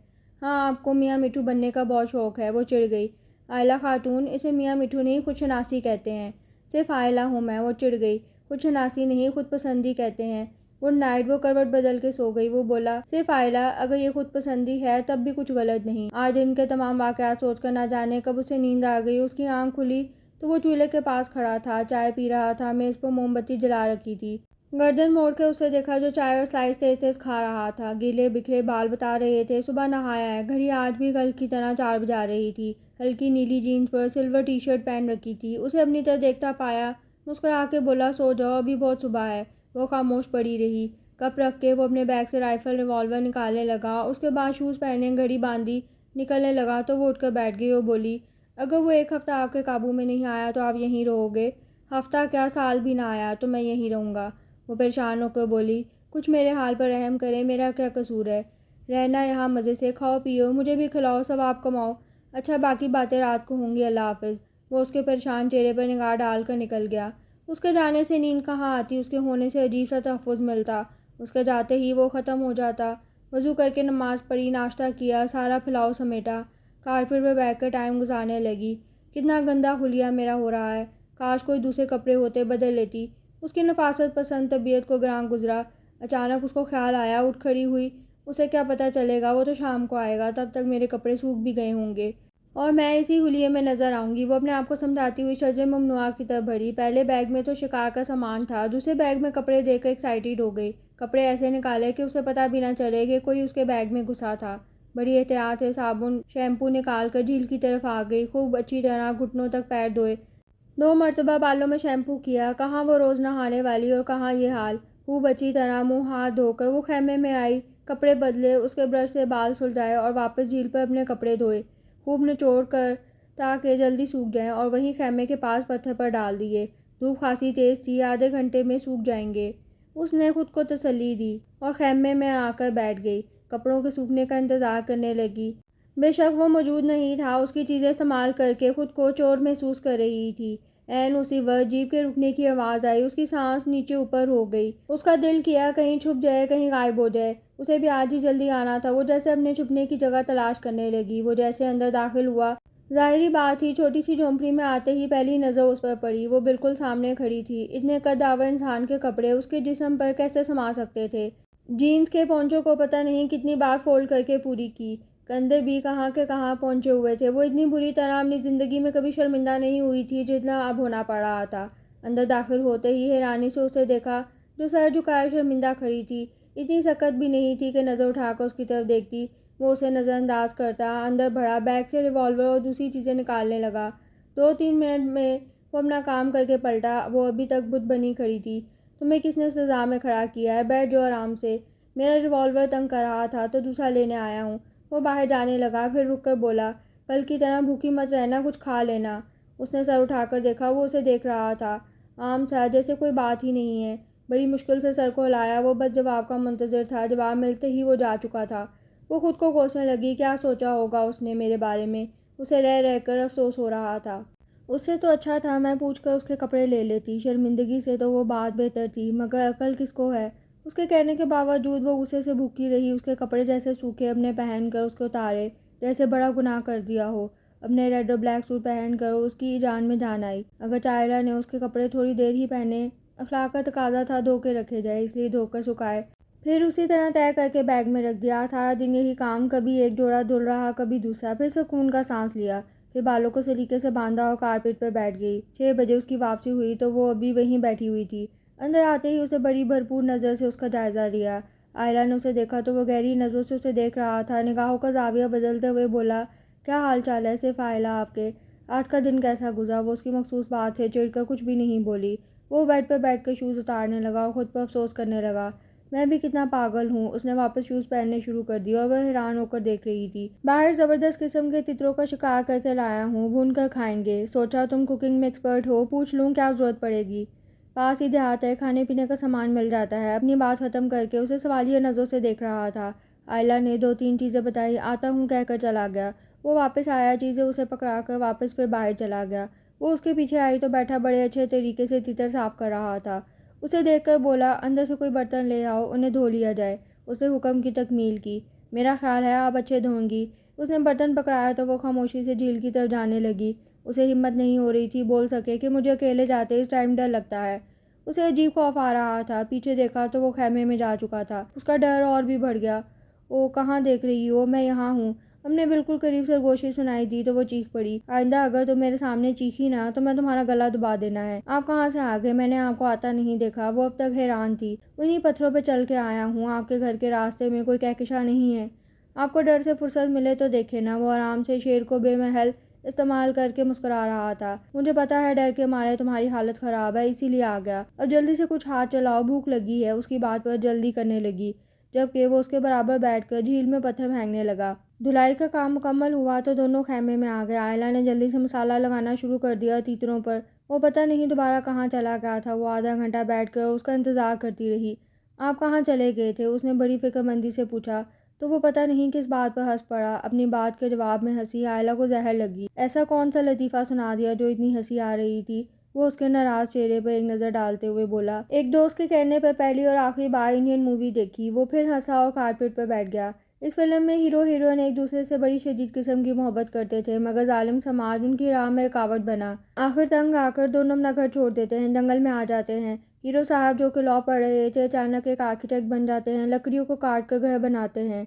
[SPEAKER 1] ہاں آپ کو میاں مٹھو بننے کا بہت شوق ہے۔ وہ چڑ گئی، آئلہ خاتون، اسے میاں مٹھو نہیں خود شناسی کہتے ہیں۔ صرف آئلہ ہوں میں۔ وہ چڑ گئی، خود شناسی نہیں خود پسندی کہتے ہیں۔ Good night. وہ کروٹ بدل کے سو گئی۔ وہ بولا، صرف آئلہ، اگر یہ خود پسندی ہے تب بھی کچھ غلط نہیں۔ آج دن کے تمام واقعات سوچ کر نہ جانے کب اسے نیند آ گئی۔ اس کی آنکھ کھلی تو وہ چولہے کے پاس کھڑا تھا، چائے پی رہا تھا، میز پر موم بتی جلا رکھی تھی۔ گردن موڑ کے اسے دیکھا جو چائے اور سلائس تیز تیز کھا رہا تھا۔ گیلے بکھرے بال بتا رہے تھے صبح نہایا ہے۔ گھڑی آج بھی کل کی طرح 4 بجا رہی تھی۔ ہلکی نیلی جینس پر سلور ٹی شرٹ پہن رکھی تھی۔ اسے اپنی طرف دیکھتا پایا، مسکرا کے بولا، سو جاؤ، ابھی بہت صبح ہے۔ وہ خاموش پڑی رہی۔ کپ رکھ کے وہ اپنے بیگ سے رائفل ریوالور نکالنے لگا۔ اس کے بعد شوز پہنے، گھڑی باندھی نکلنے لگا تو وہ اٹھ کر بیٹھ گئی اور بولی، اگر وہ 1 ہفتہ آپ کے قابو میں نہیں آیا تو آپ یہیں رہو گے؟ ہفتہ کیا، سال بھی نہ آیا تو میں یہیں رہوں گا۔ وہ پریشان ہو کر بولی، کچھ میرے حال پر رحم کریں، میرا کیا قصور ہے؟ رہنا یہاں مزے سے، کھاؤ پیو، مجھے بھی کھلاؤ، سب آپ کماؤ۔ اچھا باقی باتیں رات کو ہوں گی، اللہ حافظ۔ وہ اس کے پریشان چہرے پر نگاہ ڈال کر نکل گیا۔ اس کے جانے سے نیند کہاں آتی، اس کے ہونے سے عجیب سا تحفظ ملتا۔ اس کے جاتے ہی وہ ختم ہو جاتا۔ وضو کر کے نماز پڑھی، ناشتہ کیا، سارا پھلاؤ سمیٹا، کارپیٹ پر بیٹھ کر ٹائم گزارنے لگی۔ کتنا گندا حلیہ میرا ہو رہا ہے، کاش کوئی دوسرے کپڑے ہوتے، بدل لیتی۔ اس کی نفاست پسند طبیعت کو گراں گزرا۔ اچانک اس کو خیال آیا، اٹھ کھڑی ہوئی، اسے کیا پتہ چلے گا، وہ تو شام کو آئے گا، تب تک میرے کپڑے سوکھ بھی گئے ہوں گے۔ اور میں اسی حلیے میں نظر آؤں گی۔ وہ اپنے آپ کو سمجھاتی ہوئی شجر ممنوعہ کی طرف بڑھی۔ پہلے بیگ میں تو شکار کا سامان تھا، دوسرے بیگ میں کپڑے دیکھ کر ایکسائٹیڈ ہو گئی۔ کپڑے ایسے نکالے کہ اسے پتہ بھی نہ چلے کہ کوئی اس کے بیگ میں گھسا تھا۔ بڑی احتیاط سے صابن شیمپو نکال کر جھیل کی طرف آ گئی۔ خوب اچھی طرح گھٹنوں تک پیر دھوئے، 2 مرتبہ بالوں میں شیمپو کیا۔ کہاں وہ روز نہانے والی اور کہاں یہ حال۔ خوب اچھی طرح منہ ہاتھ دھو کر وہ خیمے میں آئی، کپڑے بدلے، اس کے برش سے بال سلجھائے اور واپس جھیل پر اپنے کپڑے دھوئے، خوب نچوڑ کر تاکہ جلدی سوکھ جائیں، اور وہیں خیمے کے پاس پتھر پر ڈال دیے۔ دھوپ خاصی تیز تھی، آدھے گھنٹے میں سوکھ جائیں گے، اس نے خود کو تسلی دی، اور خیمے میں آ کر بیٹھ گئی۔ کپڑوں کے سوکھنے کا انتظار کرنے لگی۔ بے شک وہ موجود نہیں تھا، اس کی چیزیں استعمال کر کے خود کو چور محسوس کر رہی تھی۔ عین اسی وقت جیپ کے رکنے کی آواز آئی، اس کی سانس نیچے اوپر ہو گئی۔ اس کا دل کیا کہیں چھپ جائے، کہیں غائب ہو جائے۔ اسے بھی آج ہی جلدی آنا تھا۔ وہ جیسے اپنے چھپنے کی جگہ تلاش کرنے لگی۔ وہ جیسے اندر داخل ہوا، ظاہری بات ہی چھوٹی سی جھونپڑی میں آتے ہی پہلی نظر اس پر پڑی۔ وہ بالکل سامنے کھڑی تھی۔ اتنے قد آور انسان کے کپڑے اس کے جسم پر کیسے سما سکتے تھے؟ جینز کے پونچوں کو پتہ نہیں کتنی بار فولڈ کر کے پوری کی، کندھے بھی کہاں کے کہاں پہنچے ہوئے تھے۔ وہ اتنی بری طرح اپنی زندگی میں کبھی شرمندہ نہیں ہوئی تھی جتنا اب ہونا پڑ رہا تھا۔ اندر داخل ہوتے ہی حیرانی سے اسے دیکھا، جو سر جھکائے شرمندہ کھڑی تھی۔ اتنی سکت بھی نہیں تھی کہ نظر اٹھا کر اس کی طرف دیکھتی۔ وہ اسے نظر انداز کرتا اندر بڑھا، بیگ سے ریوالور اور دوسری چیزیں نکالنے لگا۔ 2-3 منٹ میں وہ اپنا کام کر کے پلٹا۔ وہ ابھی تک بت بنی کھڑی تھی۔ تمہیں کس نے سزا میں کھڑا کیا ہے؟ بیٹھ جاؤ آرام سے۔ میرا ریوالور تنگ کر رہا تھا تو دوسرا لینے آیا ہوں۔ وہ باہر جانے لگا، پھر رک کر بولا، کل کی طرح بھوکی مت رہنا، کچھ کھا لینا۔ اس نے سر اٹھا کر دیکھا، وہ اسے دیکھ رہا تھا، عام سا، جیسے کوئی بات ہی نہیں ہے۔ بڑی مشکل سے سر کو ہلایا۔ وہ بس جواب کا منتظر تھا۔ جواب ملتے ہی وہ جا چکا تھا۔ وہ خود کو کوسنے لگی، کیا سوچا ہوگا اس نے میرے بارے میں؟ اسے رہ رہ کر افسوس ہو رہا تھا۔ اس سے تو اچھا تھا میں پوچھ کر اس کے کپڑے لے لیتی۔ شرمندگی سے تو وہ بات بہتر تھی، مگر عقل کس کو ہے؟ اس کے کہنے کے باوجود وہ غصے سے بھوکی رہی۔ اس کے کپڑے جیسے سوکھے اپنے پہن کر اس کو اتارے، جیسے بڑا گناہ کر دیا ہو۔ اپنے ریڈ اور بلیک سوٹ پہن کر اس کی جان میں جان آئی۔ اگرچہ عائلہ نے اس کے کپڑے تھوڑی دیر ہی پہنے، اخلاق کا تقاضا تھا دھو کے رکھے جائے، اس لیے دھو کر سکھائے، پھر اسی طرح طے کر کے بیگ میں رکھ دیا۔ سارا دن یہی کام، کبھی ایک جوڑا دھل رہا، کبھی دوسرا، پھر سکون کا سانس لیا، پھر بالوں کو سلیقے سے باندھا اور کارپیٹ پر بیٹھ گئی۔ 6 بجے اس کی واپسی ہوئی تو وہ ابھی وہیں بیٹھی ہوئی تھی۔ اندر آتے ہی اسے بڑی بھرپور نظر سے اس کا جائزہ لیا۔ عائلہ نے اسے دیکھا تو وہ گہری نظروں سے اسے دیکھ رہا تھا، نگاہوں کا زاویہ بدلتے ہوئے بولا، کیا حال چال ہے صرف عائلہ آپ کے؟ آج کا دن کیسا گزرا؟ وہ اس کی مخصوص بات سے چڑھ کر کچھ بھی نہیں بولی۔ وہ بیڈ پر بیٹھ کر شوز اتارنے لگا اور خود پر افسوس کرنے لگا، میں بھی کتنا پاگل ہوں۔ اس نے واپس شوز پہننے شروع کر دیے اور وہ حیران ہو کر دیکھ رہی تھی۔ باہر زبردست قسم کے تتروں کا شکار کر کے لایا ہوں، بھون کر کھائیں گے۔ سوچا تم کوکنگ میں ایکسپرٹ ہو، پوچھ لوں کیا ضرورت پڑے گی؟ پاس ہی دیہات ہے، کھانے پینے کا سامان مل جاتا ہے۔ اپنی بات ختم کر کے اسے سوالیہ نظروں سے دیکھ رہا تھا۔ عائلہ نے 2-3 چیزیں بتائی، آتا ہوں کہہ کر چلا گیا۔ وہ واپس آیا، چیزیں اسے پکڑا کر واپس پھر باہر چلا گیا۔ وہ اس کے پیچھے آئی تو بیٹھا بڑے اچھے طریقے سے تتر صاف کر رہا تھا۔ اسے دیکھ کر بولا، اندر سے کوئی برتن لے آؤ، انہیں دھو لیا جائے۔ اس نے حکم کی تکمیل کی۔ میرا خیال ہے آپ اچھے دھوئیں گی۔ اس نے برتن پکڑایا تو وہ خاموشی سے جھیل کی طرف جانے لگی۔ اسے ہمت نہیں ہو رہی تھی بول سکے کہ مجھے اکیلے جاتے اس ٹائم ڈر لگتا ہے۔ اسے عجیب خوف آ رہا تھا۔ پیچھے دیکھا تو وہ خیمے میں جا چکا تھا۔ اس کا ڈر اور بھی بڑھ گیا۔ او کہاں دیکھ رہی ہو؟ میں یہاں ہوں۔ ہم نے بالکل قریب سرگوشی سنائی دی تو وہ چیخ پڑی، آئندہ اگر تم میرے سامنے چیخی نا تو میں تمہارا گلا دبا دینا ہے۔ آپ کہاں سے آ گئے؟ میں نے آپ کو آتا نہیں دیکھا۔ وہ اب تک حیران تھی۔ انہی پتھروں پہ چل کے آیا ہوں، آپ کے گھر کے راستے میں کوئی کہکشاں نہیں ہے؟ آپ کو ڈر سے فرصت ملے تو دیکھے نا۔ وہ آرام سے شیر کو بے محل استعمال کر کے مسکرا رہا تھا۔ مجھے پتا ہے ڈر کے مارے تمہاری حالت خراب ہے، اسی لیے آ گیا۔ اب جلدی سے کچھ ہاتھ چلاؤ، بھوک لگی ہے۔ اس کی بات پر جلدی کرنے لگی، جبکہ وہ اس کے برابر بیٹھ کر جھیل میں پتھر پھینکنے لگا۔ دھلائی کا کام مکمل ہوا تو دونوں خیمے میں آ گئے۔ عائلہ نے جلدی سے مسالہ لگانا شروع کر دیا تیتروں پر۔ وہ پتہ نہیں دوبارہ کہاں چلا گیا تھا۔ وہ آدھا گھنٹہ بیٹھ کر اس کا انتظار کرتی رہی۔ آپ کہاں چلے گئے تھے؟ اس نے بڑی فکر مندی سے پوچھا تو وہ پتہ نہیں کس بات پر ہنس پڑا۔ اپنی بات کے جواب میں ہنسی۔ عائلہ کو زہر لگی۔ ایسا کون سا لطیفہ سنا دیا جو اتنی ہنسی آ رہی تھی؟ وہ اس کے ناراض چہرے پر ایک نظر ڈالتے ہوئے بولا، ایک دوست کے کہنے پر پہلی اور آخری بار انڈین مووی دیکھی۔ وہ پھر ہنسا اور کارپیٹ پر بیٹھ گیا۔ اس فلم میں ہیرو ہیروئن ایک دوسرے سے بڑی شدید قسم کی محبت کرتے تھے، مگر ظالم سماج ان کی راہ میں رکاوٹ بنا۔ آخر تنگ آ کر دونوں اپنا گھر چھوڑ دیتے ہیں، جنگل میں آ جاتے ہیں۔ ہیرو صاحب جو کہ لاء پڑھ رہے تھے، اچانک ایک آرکیٹیکٹ بن جاتے ہیں، لکڑیوں کو کاٹ کر گھر بناتے ہیں۔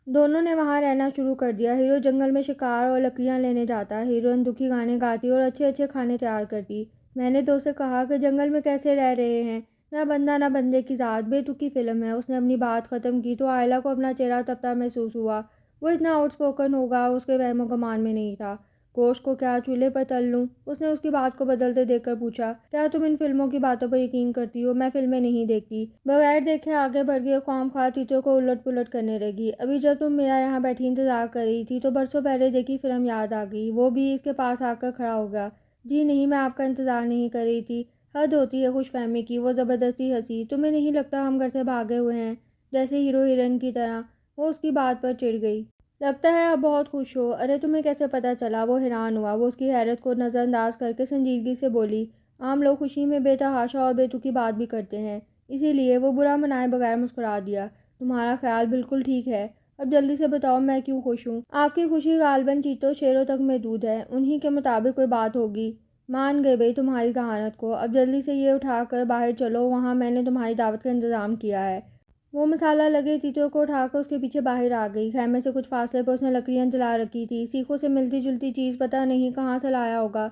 [SPEAKER 1] دونوں نے وہاں رہنا شروع کر دیا۔ ہیرو جنگل میں شکار اور لکڑیاں لینے جاتا، ہیروئن دکھی گانے گاتی اور اچھے اچھے کھانے تیار کرتی۔ میں نے تو اسے کہا کہ جنگل میں کیسے رہ رہے ہیں، نہ بندہ نہ بندے کی ذات، بے تکی فلم ہے۔ اس نے اپنی بات ختم کی تو آئلہ کو اپنا چہرہ تپتا محسوس ہوا۔ وہ اتنا آؤٹ اسپوکن ہوگا اس کے وہم و گمان میں نہیں تھا۔ گوشت کو کیا چولہے پر تل لوں؟ اس نے اس کی بات کو بدلتے دیکھ کر پوچھا۔ کیا تم ان فلموں کی باتوں پر یقین کرتی ہو؟ میں فلمیں نہیں دیکھتی۔ بغیر دیکھے آگے بڑھ گئی اور خواہ مخواہ چیزوں کو الٹ پلٹ کرنے لگی۔ ابھی جب تم میرا یہاں بیٹھی انتظار کر رہی تھی تو برسوں پہلے دیکھی فلم یاد آ گئی۔ وہ بھی اس کے پاس آ کر کھڑا ہو گیا۔ جی نہیں، میں آپ کا انتظار نہیں کر رہی تھی۔ حد ہوتی ہے خوش فہمی کی۔ وہ زبردستی ہنسی۔ تمہیں نہیں لگتا ہم گھر سے بھاگے ہوئے ہیں، جیسے ہیرو ہیروئن کی طرح؟ وہ اس کی بات پر چڑ گئی۔ لگتا ہے آپ بہت خوش ہو۔ ارے تمہیں کیسے پتا چلا؟ وہ حیران ہوا۔ وہ اس کی حیرت کو نظر انداز کر کے سنجیدگی سے بولی، عام لوگ خوشی میں بے تحاشا اور بے تکی بات بھی کرتے ہیں، اسی لیے۔ وہ برا منائے بغیر مسکرا دیا۔ تمہارا خیال بالکل ٹھیک ہے۔ اب جلدی سے بتاؤ میں کیوں خوش ہوں؟ آپ کی خوشی غالباً چیتوں شیروں تک محدود ہے، انہی کے مطابق کوئی بات ہوگی۔ مان گئے بھئی تمہاری ذہانت کو۔ اب جلدی سے یہ اٹھا کر باہر چلو، وہاں میں نے تمہاری دعوت کا انتظام کیا ہے۔ وہ مسالہ لگے چیتوں کو اٹھا کر اس کے پیچھے باہر آ گئی۔ خیمے سے کچھ فاصلے پر اس نے لکڑیاں جلا رکھی تھی، سیخوں سے ملتی جلتی چیز پتہ نہیں کہاں سے لایا ہوگا۔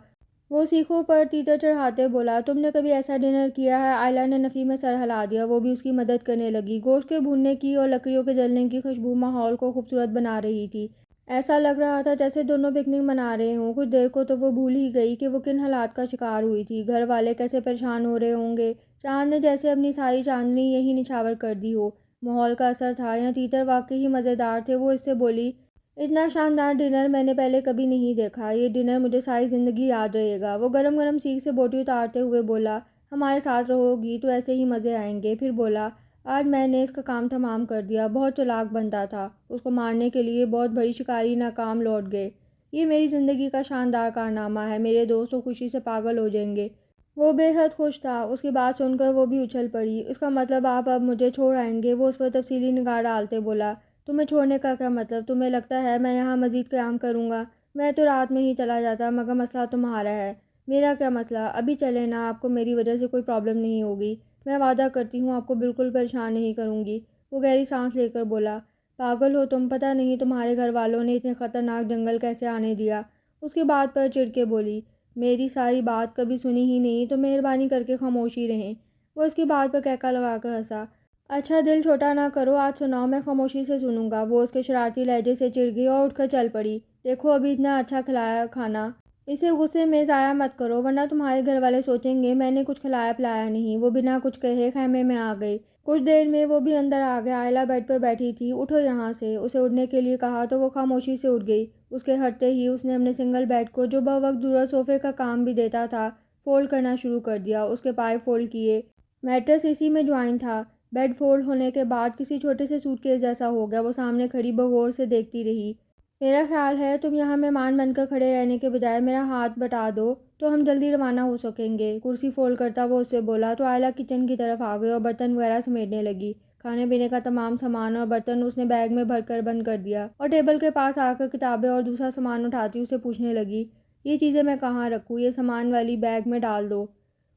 [SPEAKER 1] وہ سیخوں پر تیتر چڑھاتے بولا، تم نے کبھی ایسا ڈنر کیا ہے؟ آئلہ نے نفی میں سر ہلا دیا۔ وہ بھی اس کی مدد کرنے لگی۔ گوشت کے بھوننے کی اور لکڑیوں کے جلنے کی خوشبو ماحول کو خوبصورت بنا رہی تھی۔ ایسا لگ رہا تھا جیسے دونوں پکنک منا رہے ہوں۔ کچھ دیر کو تو وہ بھول ہی گئی کہ وہ کن حالات کا شکار ہوئی تھی۔ گھر والے کیسے پریشان ہو رہے ہوں گے۔ چاند نے جیسے اپنی ساری چاندنی یہی نچھاور کر دی ہو۔ ماحول کا اثر تھا یا تیتر واقعی مزیدار تھے؟ وہ اس سے بولی، اتنا شاندار ڈنر میں نے پہلے کبھی نہیں دیکھا۔ یہ ڈنر مجھے ساری زندگی یاد رہے گا۔ وہ گرم گرم سیخ سے بوٹی اتارتے ہوئے بولا، ہمارے ساتھ رہو گی تو ایسے ہی مزے آئیں گے۔ پھر بولا، آج میں نے اس کا کام تمام کر دیا۔ بہت چالاک بنتا تھا، اس کو مارنے کے لیے بہت بڑی شکاری ناکام لوٹ گئے۔ یہ میری زندگی کا شاندار کارنامہ ہے۔ میرے دوست خوشی سے پاگل ہو جائیں گے۔ وہ بے حد خوش تھا۔ اس کی بات سن کر وہ بھی اچھل پڑی۔ اس کا مطلب آپ اب مجھے چھوڑ آئیں گے؟ وہ اس پر تفصیلی نگاہ ڈالتے بولا، تمہیں چھوڑنے کا کیا مطلب؟ تمہیں لگتا ہے میں یہاں مزید قیام کروں گا؟ میں تو رات میں ہی چلا جاتا، مگر مسئلہ تمہارا ہے۔ میرا کیا مسئلہ؟ ابھی چلیں نا، آپ کو میری وجہ سے کوئی پرابلم نہیں ہوگی۔ میں وعدہ کرتی ہوں آپ کو بالکل پریشان نہیں کروں گی۔ وہ گہری سانس لے کر بولا، پاگل ہو تم؟ پتہ نہیں تمہارے گھر والوں نے اتنے خطرناک جنگل کیسے آنے دیا؟ اس کی بات پر چڑ کے بولی، میری ساری بات کبھی سنی ہی نہیں تو مہربانی کر کے خاموش ہی رہیں۔ وہ اس کی بات پر کہکا لگا کر ہنسا، اچھا دل چھوٹا نہ کرو، آج سناؤ، میں خاموشی سے سنوں گا۔ وہ اس کے شرارتی لہجے سے چڑ گئی اور اٹھ کر چل پڑی۔ دیکھو ابھی اتنا اچھا کھلایا کھانا، اسے غصے میں ضائع مت کرو ورنہ تمہارے گھر والے سوچیں گے میں نے کچھ کھلایا پلایا نہیں۔ وہ بنا کچھ کہے خیمے میں آ گئی۔ کچھ دیر میں وہ بھی اندر آ گیا۔ آئلہ بیڈ پر بیٹھی تھی۔ اٹھو یہاں سے، اسے اٹھنے کے لیے کہا تو وہ خاموشی سے اٹھ گئی۔ اس کے ہٹتے ہی اس نے اپنے سنگل بیڈ کو، جو بوقت ضرورت صوفے کا کام بھی دیتا تھا، فولڈ کرنا شروع کر دیا۔ اس کے پائے فولڈ کیے، میٹرس اسی میں جوائن تھا۔ بیڈ فولڈ ہونے کے بعد کسی چھوٹے سے سوٹ کیس جیسا ہو گیا۔ وہ سامنے کھڑی بغور سے دیکھتی رہی۔ میرا خیال ہے تم یہاں مہمان بن کر کھڑے رہنے کے بجائے میرا ہاتھ بٹا دو تو ہم جلدی روانہ ہو سکیں گے۔ کرسی فولڈ کرتا وہ اس سے بولا تو آئلہ کچن کی طرف آ گئی اور برتن وغیرہ سمیٹنے لگی۔ کھانے پینے کا تمام سامان اور برتن اس نے بیگ میں بھر کر بند کر دیا اور ٹیبل کے پاس آ کر کتابیں اور دوسرا سامان اٹھاتی اسے پوچھنے لگی، یہ چیزیں میں کہاں رکھوں؟ یہ سامان والی بیگ میں ڈال دو۔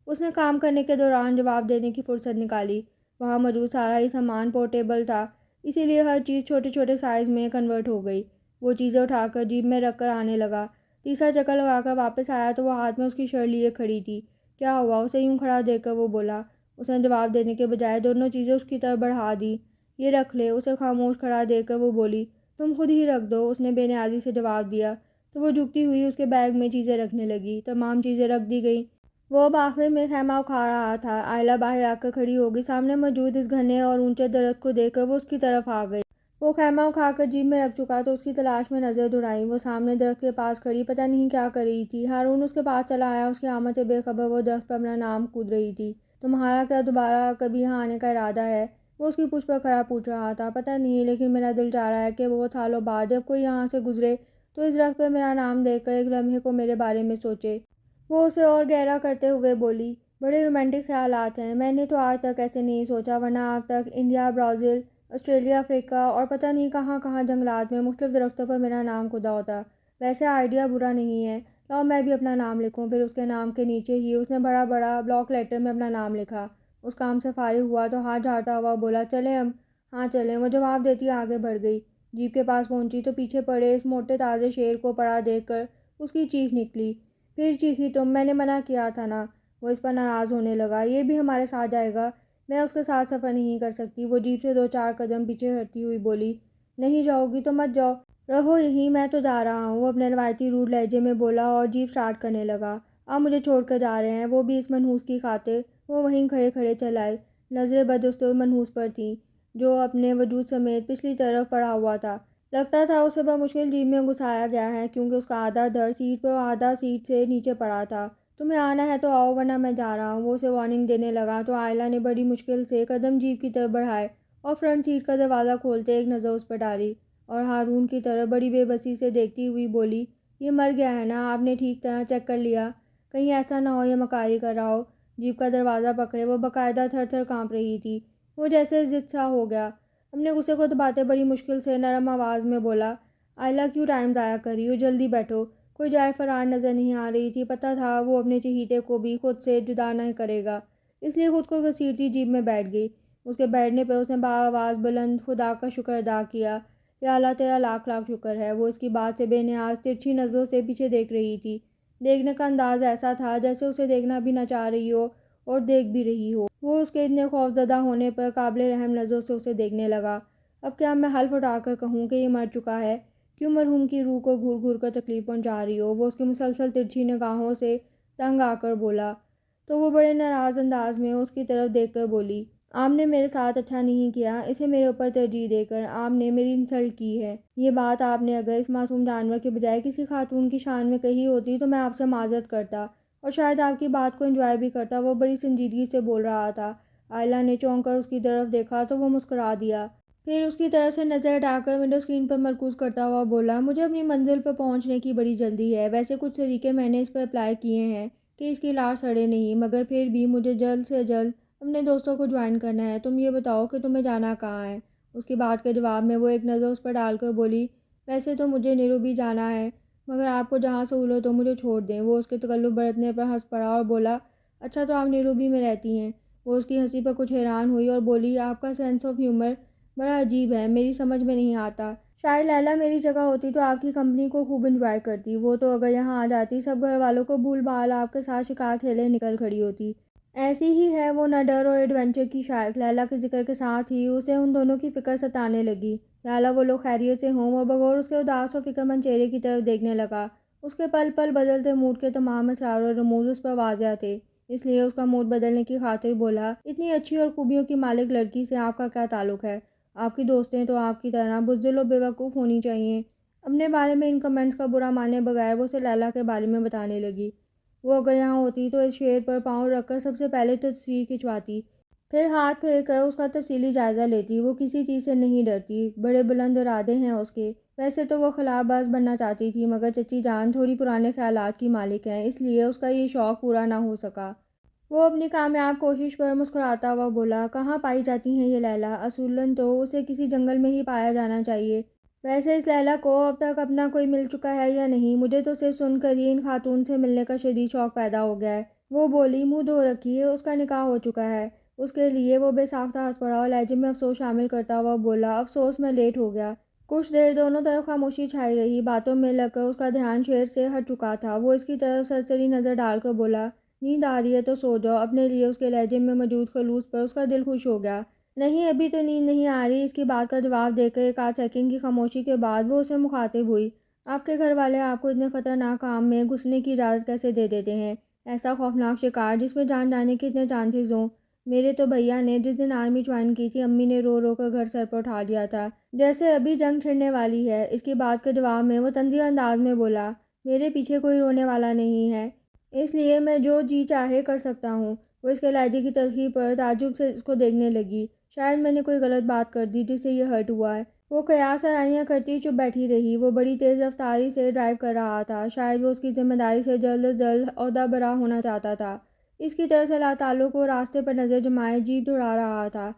[SPEAKER 1] اس نے کام کرنے کے دوران جواب دینے کی فرصت نکالی۔ وہاں موجود سارا ہی سامان پورٹیبل تھا، اسی لیے ہر چیز چھوٹے چھوٹے سائز میں کنورٹ ہو گئی۔ وہ چیزیں اٹھا کر جیب میں رکھ کر آنے لگا۔ تیسرا چکر لگا کر واپس آیا تو وہ ہاتھ میں اس کی شرٹ لیے کھڑی تھی۔ کیا ہوا؟ اسے یوں کھڑا دیکھ کر وہ بولا۔ اس نے جواب دینے کے بجائے دونوں چیزیں اس کی طرف بڑھا دیں۔ یہ رکھ لے۔ اسے خاموش کھڑا دیکھ کر وہ بولی، تم خود ہی رکھ دو۔ اس نے بے نیازی سے جواب دیا تو وہ جھکتی ہوئی اس کے بیگ میں چیزیں رکھنے لگی۔ تمام چیزیں رکھ دی گئیں۔ وہ اب آخر میں خیمہ اکھاڑ رہا تھا۔ آئلہ باہر آ کر کھڑی ہو گئی۔ سامنے موجود اس گھنے اور اونچے درخت کو دیکھ کر وہ اس کی طرف آ گئی۔ وہ خیمہ اکھاڑ کر جیب میں رکھ چکا تو اس کی تلاش میں نظر دوڑائی۔ وہ سامنے درخت کے پاس کھڑی پتہ نہیں کیا کر رہی تھی۔ ہارون اس کے پاس چلا آیا۔ اس کی آمد سے بے خبر وہ درخت پر اپنا نام کود رہی تھی۔ تمہارا کیا دوبارہ کبھی یہاں آنے کا ارادہ ہے؟ وہ اس کی پشت پر کھڑا پوچھ رہا تھا۔ پتہ نہیں، لیکن میرا دل چاہ رہا ہے کہ بہت سالوں بعد جب کوئی یہاں سے گزرے تو اس درخت پر میرا نام دیکھ کر ایک لمحے کو میرے بارے میں سوچے۔ وہ اسے اور گہرا کرتے ہوئے بولی، بڑے رومانٹک خیالات ہیں۔ میں نے تو آج تک ایسے نہیں سوچا، ورنہ آج تک انڈیا، برازیل، آسٹریلیا، افریقہ اور پتہ نہیں کہاں کہاں جنگلات میں مختلف درختوں پر میرا نام کھدا ہوتا۔ ویسے آئیڈیا برا نہیں ہے، لاؤ میں بھی اپنا نام لکھوں۔ پھر اس کے نام کے نیچے ہی اس نے بڑا بڑا بلاک لیٹر میں اپنا نام لکھا۔ اس کام سے فارغ ہوا تو ہاتھ جھاڑتا ہوا بولا، چلیں اب؟ ہاں چلیں، وہ جواب دیتی آگے بڑھ گئی۔ جیپ کے پاس پہنچی تو پیچھے پڑے اس موٹے تازے شیر کو پڑا دیکھ کر اس کی چیخ نکلی۔ پھر چیخی تم، میں نے منع کیا تھا نا۔ وہ اس پر ناراض ہونے لگا۔ یہ بھی ہمارے ساتھ جائے گا؟ میں اس کے ساتھ سفر نہیں کر سکتی۔ وہ جیپ سے 2-4 قدم پیچھے ہٹتی ہوئی بولی۔ نہیں جاؤ گی تو مت جاؤ، رہو یہیں، میں تو جا رہا ہوں، وہ اپنے روایتی روڈ لہجے میں بولا اور جیپ سٹارٹ کرنے لگا۔ آپ مجھے چھوڑ کر جا رہے ہیں؟ وہ بھی اس منحوس کی خاطر؟ وہ وہیں کھڑے کھڑے چل آئے۔ نظریں بدست منحوس پر تھیں جو اپنے وجود سمیت پچھلی طرف پڑا ہوا تھا۔ لگتا تھا اسے بمشکل جیپ میں گھسایا گیا ہے کیونکہ اس کا آدھا دھڑ سیٹ پر اور آدھا سیٹ سے نیچے پڑا تھا۔ تمہیں آنا ہے تو آؤ ورنہ میں جا رہا ہوں، وہ اسے وارننگ دینے لگا تو عائلہ نے بڑی مشکل سے قدم جیپ کی طرف بڑھائے اور فرنٹ سیٹ کا دروازہ کھولتے ایک نظر اس پر ڈالی اور ہارون کی طرف بڑی بے بسی سے دیکھتی ہوئی بولی، یہ مر گیا ہے نا؟ آپ نے ٹھیک طرح چیک کر لیا؟ کہیں ایسا نہ ہو یہ مکاری کر رہا ہو۔ جیپ کا دروازہ پکڑے وہ باقاعدہ تھر تھر کانپ رہی تھی۔ وہ جیسے ضد سا ہو گیا۔ اپنے غصے کو دباتے بڑی مشکل سے نرم آواز میں بولا، عائلہ کیوں ٹائم ضائع کر رہی ہو؟ جلدی بیٹھو۔ کوئی جائے فرار نظر نہیں آ رہی تھی۔ پتہ تھا وہ اپنے چہیتے کو بھی خود سے جدا نہیں کرے گا، اس لیے خود کو گھسیٹتی جیپ میں بیٹھ گئی۔ اس کے بیٹھنے پر اس نے بآواز بلند خدا کا شکر ادا کیا، یا اللہ تیرا لاکھ لاکھ شکر ہے۔ وہ اس کی بات سے بے نیاز ترچھی نظروں سے پیچھے دیکھ رہی تھی۔ دیکھنے کا انداز ایسا تھا جیسے اسے دیکھنا بھی نہ چاہ رہی ہو اور دیکھ بھی رہی ہو۔ وہ اس کے اتنے خوف زدہ ہونے پر قابل رحم نظروں سے اسے دیکھنے لگا۔ اب کیا میں حلف اٹھا کر کہوں کہ یہ مر چکا ہے؟ کیوں مرحوم کی روح کو گھور گھور کر تکلیف پہنچا رہی ہو؟ وہ اس کی مسلسل ترچھی نگاہوں سے تنگ آ کر بولا تو وہ بڑے ناراض انداز میں اس کی طرف دیکھ کر بولی، آپ نے میرے ساتھ اچھا نہیں کیا، اسے میرے اوپر ترجیح دے کر آپ نے میری انسلٹ کی ہے۔ یہ بات آپ نے اگر اس معصوم جانور کے بجائے کسی خاتون کی شان میں کہی ہوتی تو میں آپ سے معذرت کرتا اور شاید آپ کی بات کو انجوائے بھی کرتا۔ وہ بڑی سنجیدگی سے بول رہا تھا۔ عائلہ نے چونک کر اس کی طرف دیکھا تو وہ مسکرا دیا، پھر اس کی طرف سے نظر ہٹا کر ونڈو اسکرین پر مرکوز کرتا ہوا بولا، مجھے اپنی منزل پر پہنچنے کی بڑی جلدی ہے۔ ویسے کچھ طریقے میں نے اس پر اپلائی کیے ہیں کہ اس کی لاش سڑے نہیں، مگر پھر بھی مجھے جلد سے جلد اپنے دوستوں کو جوائن کرنا ہے۔ تم یہ بتاؤ کہ تمہیں جانا کہاں ہے؟ اس کی بات کے جواب میں وہ ایک نظر اس پر ڈال کر بولی، ویسے تو مجھے نیروبی جانا ہے، مگر آپ کو جہاں سہولت ہو مجھے چھوڑ دیں۔ وہ اس کے تکلف برتنے پر ہنس پڑا اور بولا، اچھا تو آپ نیروبی میں رہتی ہیں؟ وہ اس کی ہنسی پر کچھ حیران ہوئی اور بولی، آپ کا سینس آف ہیومر بڑا عجیب ہے، میری سمجھ میں نہیں آتا۔ شاید لیلا میری جگہ ہوتی تو آپ کی کمپنی کو خوب انجوائے کرتی۔ وہ تو اگر یہاں آ جاتی سب گھر والوں کو بھول بھال آپ کے ساتھ شکار کھیلے نکل کھڑی ہوتی۔ ایسی ہی ہے وہ، نہ ڈر اور ایڈونچر کی شائق۔ لیلا کے ذکر کے ساتھ ہی اسے ان دونوں کی فکر ستانے لگی۔ یا اللہ وہ لوگ خیریت سے ہوں؟ وہ بغور اس کے اداس و فکر مند چہرے کی طرف دیکھنے لگا۔ اس کے پل پل بدلتے موڈ کے تمام اسرار و رموز اس پر واضح تھے، اس لیے اس کا موڈ بدلنے کی خاطر بولا، اتنی اچھی اور خوبیوں کی مالک لڑکی سے آپ کا کیا تعلق ہے؟ آپ کی دوستیں تو آپ کی طرح بزدل و بیوقوف ہونی چاہیے۔ اپنے بارے میں ان کمنٹس کا برا مانے بغیر وہ اسے لیلا کے بارے میں بتانے لگی۔ وہ اگر یہاں ہوتی تو اس شیر پر پاؤں رکھ کر سب سے پہلے تصویر کھنچواتی، پھر ہاتھ پھیر کر اس کا تفصیلی جائزہ لیتی۔ وہ کسی چیز سے نہیں ڈرتی، بڑے بلند ارادے ہیں اس کے۔ ویسے تو وہ خلا باز بننا چاہتی تھی، مگر چچی جان تھوڑی پرانے خیالات کی مالک ہیں، اس لیے اس کا یہ شوق پورا نہ ہو سکا۔ وہ اپنی کامیاب کوشش پر مسکراتا ہوا بولا، کہاں پائی جاتی ہیں یہ لیلا؟ اصولاً تو اسے کسی جنگل میں ہی پایا جانا چاہیے۔ ویسے اس لیلا کو اب تک اپنا کوئی مل چکا ہے یا نہیں؟ مجھے تو صرف سن کر ہی ان خاتون سے ملنے کا شدید شوق پیدا ہو گیا ہے۔ وہ بولی، منہ دھو رکھی ہے، اس کا نکاح ہو چکا ہے۔ اس کے لیے وہ بے ساختہ ہنس پڑا اور لہجے میں افسوس شامل کرتا ہوا بولا، افسوس میں لیٹ ہو گیا۔ کچھ دیر دونوں طرف خاموشی چھائی رہی۔ باتوں میں لگ کر اس کا دھیان شیر سے ہٹ چکا تھا۔ وہ اس کی طرف سرسری نظر ڈال کر بولا، نیند آ رہی ہے تو سو جاؤ۔ اپنے لیے اس کے لہجے میں موجود خلوص پر اس کا دل خوش ہو گیا۔ نہیں ابھی تو نیند نہیں آ رہی۔ اس کی بات کا جواب دے کر ایک آدھ سیکنڈ کی خاموشی کے بعد وہ اسے مخاطب ہوئی، آپ کے گھر والے آپ کو اتنے خطرناک کام میں گھسنے کی اجازت کیسے دے دیتے ہیں؟ ایسا خوفناک شکار جس میں جان جانے کے اتنے چانسز ہوں۔ میرے تو بھیا نے جس دن آرمی جوائن کی تھی، امی نے رو رو کر گھر سر پر اٹھا لیا تھا جیسے ابھی جنگ چھڑنے والی ہے۔ اس کی بات کے جواب میں وہ طنزیہ انداز میں بولا، میرے پیچھے کوئی رونے والا نہیں ہے، اس لیے میں جو جی چاہے کر سکتا ہوں۔ وہ اس کے لہجے کی تلخی پر تعجب سے اس کو دیکھنے لگی۔ شاید میں نے کوئی غلط بات کر دی جس سے یہ ہرٹ ہوا ہے۔ وہ قیاس آرائیاں کرتی چپ بیٹھی رہی۔ وہ بڑی تیز رفتاری سے ڈرائیو کر رہا تھا، شاید وہ اس کی ذمہ داری سے جلد از جلد عہدہ برا ہونا چاہتا تھا۔ اس کی طرف سے لا تعلق وہ راستے پر نظر جمائے جیپ دوڑا رہا تھا۔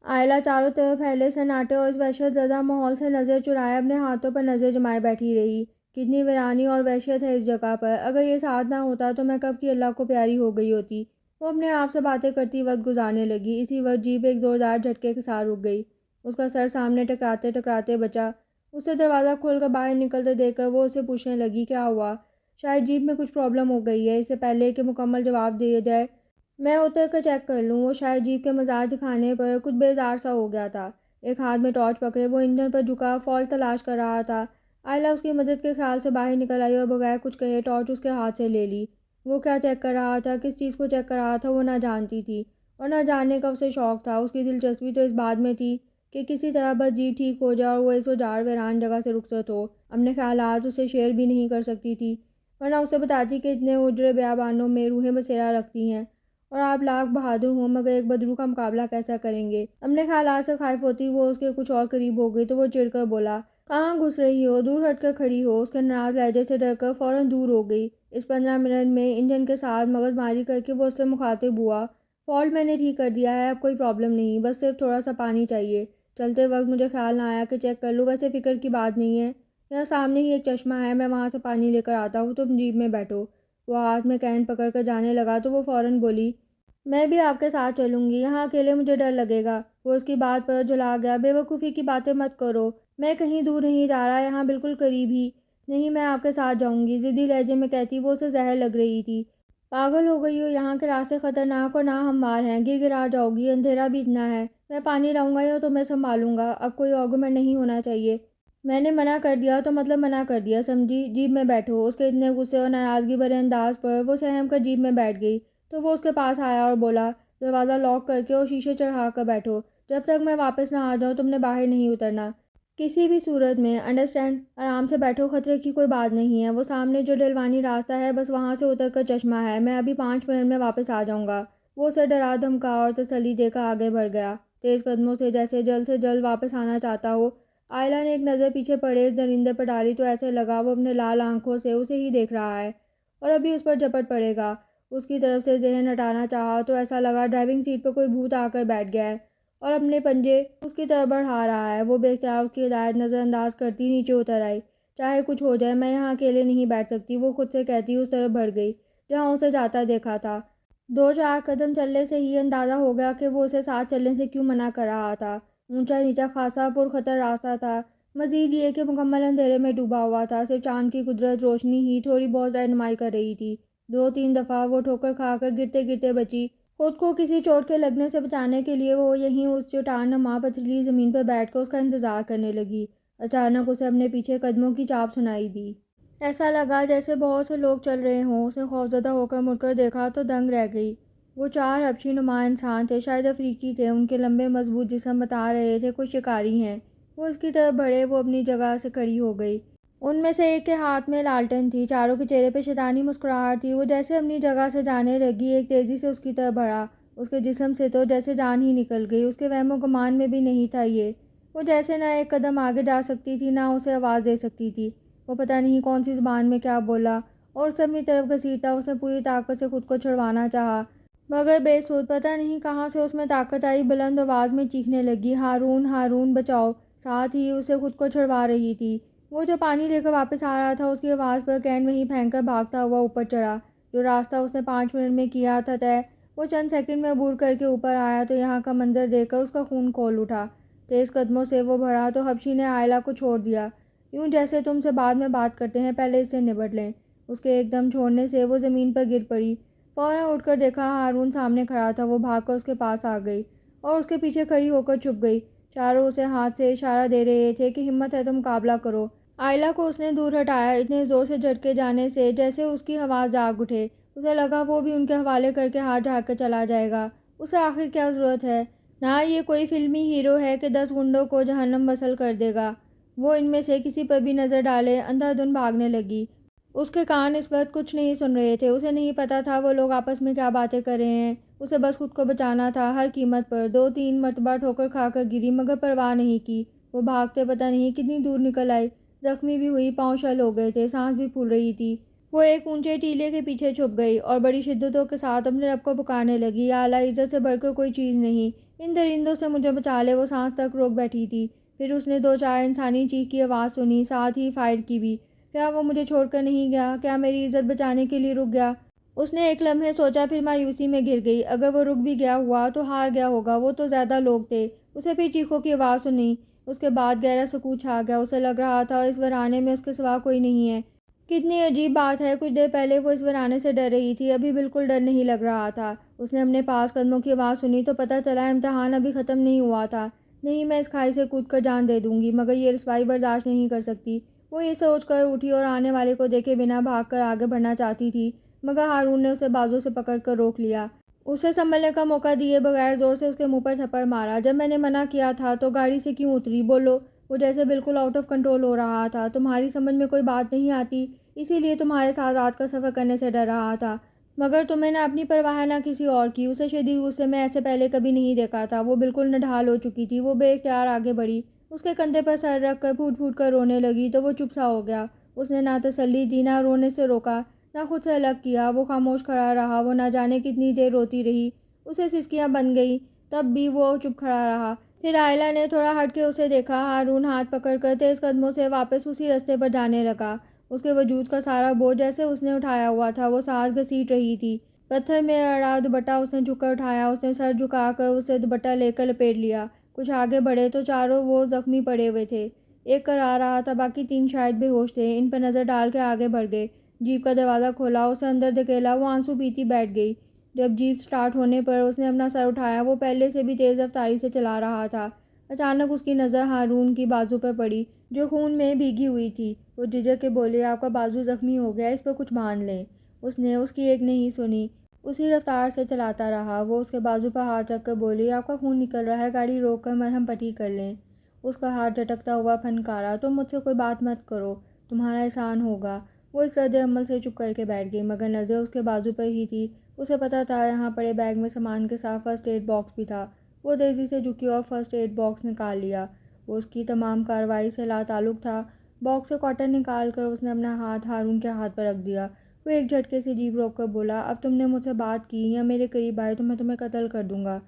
[SPEAKER 1] عائلہ چاروں طرف پھیلے سناٹے اور اس وحشت زدہ ماحول سے نظر چرائے اپنے ہاتھوں پر نظر جمائے بیٹھی رہی۔ کتنی ویرانی اور وحشت ہے اس جگہ پر، اگر یہ ساتھ نہ ہوتا تو میں کب کی اللہ کو پیاری ہو گئی ہوتی۔ وہ اپنے آپ سے باتیں کرتی وقت گزارنے لگی۔ اسی وقت جیپ ایک زوردار جھٹکے کے ساتھ رک گئی۔ اس کا سر سامنے ٹکراتے ٹکراتے بچا۔ اسے دروازہ کھول کر باہر نکلتے دیکھ کر وہ اسے پوچھنے لگی کیا ہوا، شاید جیپ میں کچھ پرابلم ہو گئی ہے۔ اس سے پہلے کہ مکمل جواب دیا جائے میں اتر کر چیک کر لوں۔ وہ شاید جیپ کے مزار دکھانے پر کچھ بیزار سا ہو گیا تھا۔ ایک ہاتھ میں ٹارچ پکڑے وہ انجن پر جھکا فالٹ تلاش کر رہا تھا۔ آئلہ اس کی مدد کے خیال سے باہر نکل آئی اور بغیر کچھ کہے ٹارچ اس کے ہاتھ سے لے لی۔ وہ کیا چیک کر رہا تھا، کس چیز کو چیک کر رہا تھا وہ نہ جانتی تھی، اور نہ جاننے کا اسے شوق تھا۔ اس کی دلچسپی تو اس بات میں تھی کہ کسی طرح بس جیپ ٹھیک ہو جائے اور وہ اس اجاڑ ویران جگہ سے رخصت ہو۔ اپنے خیالات اسے شیئر بھی نہیں کر سکتی تھی، ورنہ اسے بتاتی کہ اتنے اجڑے بیابانوں میں روحیں بسیرا رکھتی ہیں اور آپ لاکھ بہادر ہوں مگر ایک بدرو کا مقابلہ کیسا کریں گے۔ اپنے خیالات سے خائف ہوتی وہ اس کے کچھ اور قریب ہو گئی تو وہ چڑ کر بولا کہاں گھس رہی ہو، دور ہٹ کر کھڑی ہو۔ اس کے ناراض لہجے سے ڈر کر فوراً دور ہو گئی۔ اس 15 منٹ میں انجن کے ساتھ مغز ماری کر کے وہ اس سے مخاطب ہوا۔ فالٹ میں نے ٹھیک کر دیا ہے، اب کوئی پرابلم نہیں، بس صرف تھوڑا سا پانی چاہیے۔ چلتے وقت مجھے خیال نہ آیا کہ چیک کر لوں، ویسے فکر کی بات نہیں ہے، یہاں سامنے ہی ایک چشمہ ہے، میں وہاں سے پانی لے کر آتا ہوں، تم جیپ میں بیٹھو۔ وہ ہاتھ میں کین پکڑ کر جانے لگا تو وہ فوراً بولی میں بھی آپ کے ساتھ چلوں گی، یہاں اکیلے مجھے ڈر لگے گا۔ وہ اس کی بات پر جھلا گیا۔ بے وقوفی کی باتیں مت کرو، میں کہیں دور نہیں جا رہا، یہاں بالکل قریب ہی۔ نہیں میں آپ کے ساتھ جاؤں گی، ضدی لہجے میں کہتی وہ اسے زہر لگ رہی تھی۔ پاگل ہو گئی ہو، یہاں کے راستے خطرناک اور ناہموار ہیں، گر گرا جاؤ گی، اندھیرا بھی اتنا ہے۔ میں پانی لاؤں گا یا تمہیں سنبھالوں گا، اب کوئی آرگومنٹ نہیں ہونا چاہیے۔ میں نے منع کر دیا تو مطلب منع کر دیا، سمجھی؟ جیپ میں بیٹھو۔ اس کے اتنے غصے اور ناراضگی بھرے انداز پر وہ سہم کر جیپ میں بیٹھ گئی تو وہ اس کے پاس آیا اور بولا دروازہ لاک کر کے اور شیشے چڑھا کر بیٹھو، جب تک میں واپس نہ آ جاؤں تم نے باہر نہیں اترنا، کسی بھی صورت میں، انڈرسٹینڈ؟ آرام سے بیٹھو، خطرے کی کوئی بات نہیں ہے، وہ سامنے جو ڈلوانی راستہ ہے بس وہاں سے اتر کر چشمہ ہے، میں ابھی 5 منٹ میں واپس آ جاؤں گا۔ وہ اسے ڈرا دھمکا اور تسلی دے کر آگے بڑھ گیا، تیز قدموں سے، جیسے جلد سے جلد واپس آنا چاہتا ہو۔ آئلہ نے ایک نظر پیچھے پڑے اس درندے پر ڈالی تو ایسے لگا وہ اپنے لال آنکھوں سے اسے ہی دیکھ رہا ہے اور ابھی اس پر جھپٹ پڑے گا۔ اس کی طرف سے ذہن ہٹانا چاہا تو ایسا لگا ڈرائیونگ سیٹ پر کوئی بھوت آ کر بیٹھ گیا ہے اور اپنے پنجے اس کی طرف بڑھا رہا ہے۔ وہ بے اختیار اس کی ہدایت نظر انداز کرتی نیچے اتر آئی۔ چاہے کچھ ہو جائے میں یہاں اکیلے نہیں بیٹھ سکتی، وہ خود سے کہتی اس طرف بڑھ گئی جہاں اسے جاتا دیکھا تھا۔ 2-4 قدم چلنے سے ہی اندازہ ہو گیا کہ وہ اسے ساتھ چلنے سے کیوں منع کر رہا تھا۔ اونچا نیچا خاصا پرخطر راستہ تھا، مزید یہ کہ مکمل اندھیرے میں ڈوبا ہوا تھا، صرف چاند کی قدرت روشنی ہی تھوڑی بہت رہنمائی کر رہی تھی۔ 2-3 دفعہ وہ ٹھوکر کھا کر گرتے گرتے بچی۔ خود کو کسی چوٹ کے لگنے سے بچانے کے لیے وہ یہیں اس چٹان نما پتھریلی زمین پر بیٹھ کر اس کا انتظار کرنے لگی۔ اچانک اسے اپنے پیچھے قدموں کی چاپ سنائی دی۔ ایسا لگا جیسے بہت سے لوگ چل رہے ہوں۔ اس نے خوفزدہ ہو کر مڑ کر دیکھا تو دنگ رہ گئی۔ وہ 4 حبشی نما انسان تھے، شاید افریقی تھے، ان کے لمبے مضبوط جسم بتا رہے تھے کوئی شکاری ہیں۔ وہ اس کی طرف بڑھے، وہ اپنی جگہ سے کھڑی ہو گئی۔ ان میں سے ایک کے ہاتھ میں لالٹن تھی، چاروں کے چہرے پہ شیطانی مسکراہٹ تھی۔ وہ جیسے اپنی جگہ سے جانے لگی ایک تیزی سے اس کی طرف بڑھا، اس کے جسم سے تو جیسے جان ہی نکل گئی، اس کے وہم و گمان میں بھی نہیں تھا یہ۔ وہ جیسے نہ ایک قدم آگے جا سکتی تھی نہ اسے آواز دے سکتی تھی۔ وہ پتہ نہیں کون سی زبان میں کیا بولا اور اسے اپنی طرف گھسیٹا، اس نے پوری طاقت سے خود کو چھڑوانا چاہا مگر بے سود۔ پتہ نہیں کہاں سے اس میں طاقت آئی، بلند آواز میں چیخنے لگی ہارون ہارون بچاؤ، ساتھ ہی اسے خود کو چھڑوا رہی تھی۔ وہ جو پانی لے کر واپس آ رہا تھا اس کی آواز پر کین وہیں پھینک کر بھاگتا ہوا اوپر چڑھا۔ جو راستہ اس نے 5 منٹ میں کیا تھا طے، وہ چند سیکنڈ میں عبور کر کے اوپر آیا تو یہاں کا منظر دیکھ کر اس کا خون کھول اٹھا۔ تیز قدموں سے وہ بڑھا تو حبشی نے آئلہ کو چھوڑ دیا، یوں جیسے تم سے بعد میں بات کرتے ہیں، پہلے اس سے نبٹ لیں۔ اس کے ایک دم چھوڑنے سے وہ زمین پر گر پڑی۔ فوراً اٹھ کر دیکھا ہارون سامنے کھڑا تھا۔ وہ بھاگ کر اس کے پاس آ گئی اور اس کے پیچھے کھڑی ہو کر چھپ گئی۔ چاروں اسے ہاتھ سے اشارہ دے رہے تھے کہ ہمت ہے تو مقابلہ کرو۔ آئلہ کو اس نے دور ہٹایا اتنے زور سے جھٹکے جانے سے جیسے اس کی حواس جاگ اٹھے۔ اسے لگا وہ بھی ان کے حوالے کر کے ہاتھ جھاڑ کر چلا جائے گا۔ اسے آخر کیا ضرورت ہے؟ نہ یہ کوئی فلمی ہیرو ہے کہ 10 گنڈوں کو جہنم وصل کر دے گا۔ وہ ان میں سے کسی پر بھی نظر ڈالے اندھا دھند بھاگنے لگی۔ اس کے کان اس وقت کچھ نہیں سن رہے تھے، اسے نہیں پتا تھا وہ لوگ آپس میں کیا باتیں کر رہے ہیں۔ اسے بس خود کو بچانا تھا ہر قیمت پر۔ 2-3 مرتبہ ٹھوکر کھا کر گری مگر پرواہ نہیں کی۔ وہ بھاگتے پتہ نہیں کتنی دور نکل آئی، زخمی بھی ہوئی، پاؤں شل ہو گئے تھے، سانس بھی پھول رہی تھی۔ وہ ایک اونچے ٹیلے کے پیچھے چھپ گئی اور بڑی شدتوں کے ساتھ اپنے رب کو پکارنے لگی، یا اللہ عزت سے بڑھ کر کوئی چیز نہیں، ان درندوں سے مجھے بچا لے۔ وہ سانس تک روک بیٹھی تھی، پھر اس نے 2-4 انسانی چیخ کی آواز سنی، ساتھ ہی فائر کی بھی۔ کیا وہ مجھے چھوڑ کر نہیں گیا؟ کیا میری عزت بچانے کے لیے رک گیا؟ اس نے ایک لمحے سوچا، پھر مایوسی میں گر گئی۔ اگر وہ رک بھی گیا ہوا تو ہار گیا ہوگا، وہ تو زیادہ لوگ تھے۔ اسے پھر چیخوں کی آواز سنی، اس کے بعد گہرا سکوت چھا گیا. اسے لگ رہا تھا اس ویرانے میں اس کے سوا کوئی نہیں ہے. کتنی عجیب بات ہے، کچھ دیر پہلے وہ اس ویرانے سے ڈر رہی تھی، ابھی بالکل ڈر نہیں لگ رہا تھا. اس نے اپنے پاس قدموں کی آواز سنی تو پتہ چلا امتحان ابھی ختم نہیں ہوا تھا. نہیں، میں اس کھائی سے کود کر جان دے دوں گی، مگر یہ رسوائی برداشت نہیں کر سکتی. وہ یہ سوچ کر اٹھی اور آنے والے کو دیکھے بنا بھاگ کر آگے بڑھنا چاہتی تھی، مگر ہارون نے اسے بازو سے پکڑ کر روک لیا. اسے سنبھلنے کا موقع دیے بغیر زور سے اس کے منہ پر تھپڑ مارا. جب میں نے منع کیا تھا تو گاڑی سے کیوں اتری؟ بولو. وہ جیسے بالکل آؤٹ آف کنٹرول ہو رہا تھا. تمہاری سمجھ میں کوئی بات نہیں آتی، اسی لیے تمہارے ساتھ رات کا سفر کرنے سے ڈر رہا تھا، مگر تمہیں نہ اپنی پرواہ نہ کسی اور کی. اسے شدید غصے میں ایسے پہلے کبھی نہیں دیکھا تھا. وہ بالکل نڈھال ہو چکی تھی. وہ بے اختیار آگے بڑھی، اس کے کندھے پر سر رکھ کر پھوٹ پھوٹ کر رونے لگی تو وہ چپ سا ہو گیا. اس نے نہ تسلی دی، نہ رونے سے روکا، نہ خود سے الگ کیا. وہ خاموش کھڑا رہا. وہ نہ جانے کتنی دیر روتی رہی، اسے سسکیاں بن گئی، تب بھی وہ چپ کھڑا رہا. پھر آئلہ نے تھوڑا ہٹ کے اسے دیکھا. ہارون ہاتھ پکڑ کر تیز قدموں سے واپس اسی رستے پر جانے لگا. اس کے وجود کا سارا بوجھ جیسے اس نے اٹھایا ہوا تھا وہ سانس گھسیٹ رہی تھی. پتھر میں اڑا دوپٹہ اس نے جھک کر اٹھایا. اس نے سر جھکا کر اسے دوپٹہ لے کر لپیٹ لیا. کچھ آگے بڑھے تو چاروں وہ زخمی پڑے ہوئے تھے. ایک کرا رہا تھا، باقی 3 شاید بے ہوش تھے. ان پر نظر ڈال کے آگے بڑھ گئے. جیپ کا دروازہ کھولا، اسے اندر دھکیلا. وہ آنسو پیتی بیٹھ گئی. جب جیپ سٹارٹ ہونے پر اس نے اپنا سر اٹھایا. وہ پہلے سے بھی تیز رفتاری سے چلا رہا تھا. اچانک اس کی نظر ہارون کی بازو پر پڑی جو خون میں بھیگی ہوئی تھی. وہ جھجک کے بولے، آپ کا بازو زخمی ہو گیا، اس پر کچھ باندھ لیں. اس نے اس کی ایک نہیں سنی، اسی رفتار سے چلاتا رہا. وہ اس کے بازو پر ہاتھ رکھ کر بولی، آپ کا خون نکل رہا ہے، گاڑی روک کر مرہم پٹی کر لیں. اس کا ہاتھ جھٹکتا ہوا پھنکارا، تم مجھ سے کوئی بات مت کرو، تمہارا احسان ہوگا. وہ اس رد عمل سے چپ کر کے بیٹھ گئی، مگر نظر اس کے بازو پر ہی تھی. اسے پتہ تھا یہاں پڑے بیگ میں سامان کے ساتھ فرسٹ ایڈ باکس بھی تھا. وہ تیزی سے جھکی اور فرسٹ ایڈ باکس نکال لیا. وہ اس کی تمام کارروائی سے لاتعلق تھا. باکس سے کاٹن نکال کر اس نے اپنا ہاتھ ہارون کے ہاتھ پر رکھ دیا. وہ ایک جھٹکے سے جیپ روک کر بولا، اب تم نے مجھ سے بات کی یا میرے قریب آئے تو میں تمہیں قتل کر دوں گا.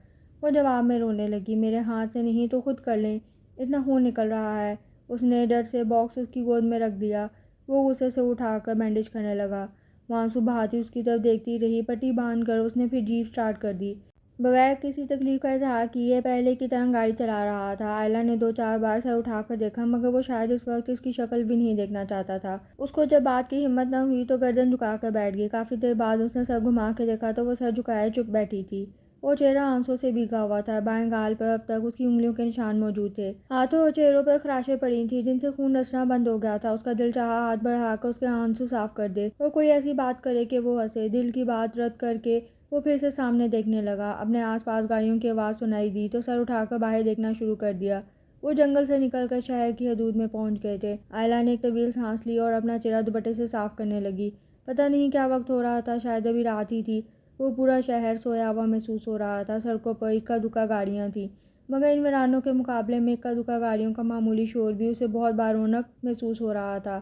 [SPEAKER 1] وہ جواب میں رونے لگی، میرے ہاتھ سے نہیں تو خود کر لیں، اتنا خون نکل رہا ہے. اس نے ڈر سے باکس اس کی گود میں رکھ دیا. وہ غصے سے اٹھا کر بینڈیج کرنے لگا. وہ آنسو بہاتی اس کی طرف دیکھتی رہی. پٹی باندھ کر اس نے پھر جیپ سٹارٹ کر دی. بغیر کسی تکلیف کا اظہار کیے پہلے کی طرح گاڑی چلا رہا تھا. آئلہ نے 2-4 بار سر اٹھا کر دیکھا، مگر وہ شاید اس وقت اس کی شکل بھی نہیں دیکھنا چاہتا تھا. اس کو جب بات کی ہمت نہ ہوئی تو گردن جھکا کر بیٹھ گئی. کافی دیر بعد اس نے سر گھما کے دیکھا تو وہ سر جھکائے چپ بیٹھی تھی. وہ چہرہ آنسوں سے بھیگا ہوا تھا. بائیں گال پر اب تک اس کی انگلیوں کے نشان موجود تھے. ہاتھوں اور چہروں پر خراشیں پڑی تھیں جن سے خون رسنا بند ہو گیا تھا. اس کا دل چاہا ہاتھ بڑھا کر اس کے آنسو صاف کر دے اور کوئی ایسی بات کرے کہ وہ ہنسے. دل کی بات رد کر کے وہ پھر سے سامنے دیکھنے لگا. اپنے آس پاس گاڑیوں کی آواز سنائی دی تو سر اٹھا کر باہر دیکھنا شروع کر دیا. وہ جنگل سے نکل کر شہر کی حدود میں پہنچ گئے تھے. آئلہ نے ایک طویل سانس لی اور اپنا چہرہ دوپٹے سے صاف کرنے لگی. پتہ نہیں کیا وقت ہو رہا تھا، شاید ابھی رات ہی تھی. وہ پورا شہر سویا ہوا محسوس ہو رہا تھا. سڑکوں پر اکا دکا گاڑیاں تھیں، مگر ان ویرانوں کے مقابلے میں اکا دکا گاڑیوں کا معمولی شور بھی اسے بہت بارونق محسوس ہو رہا تھا.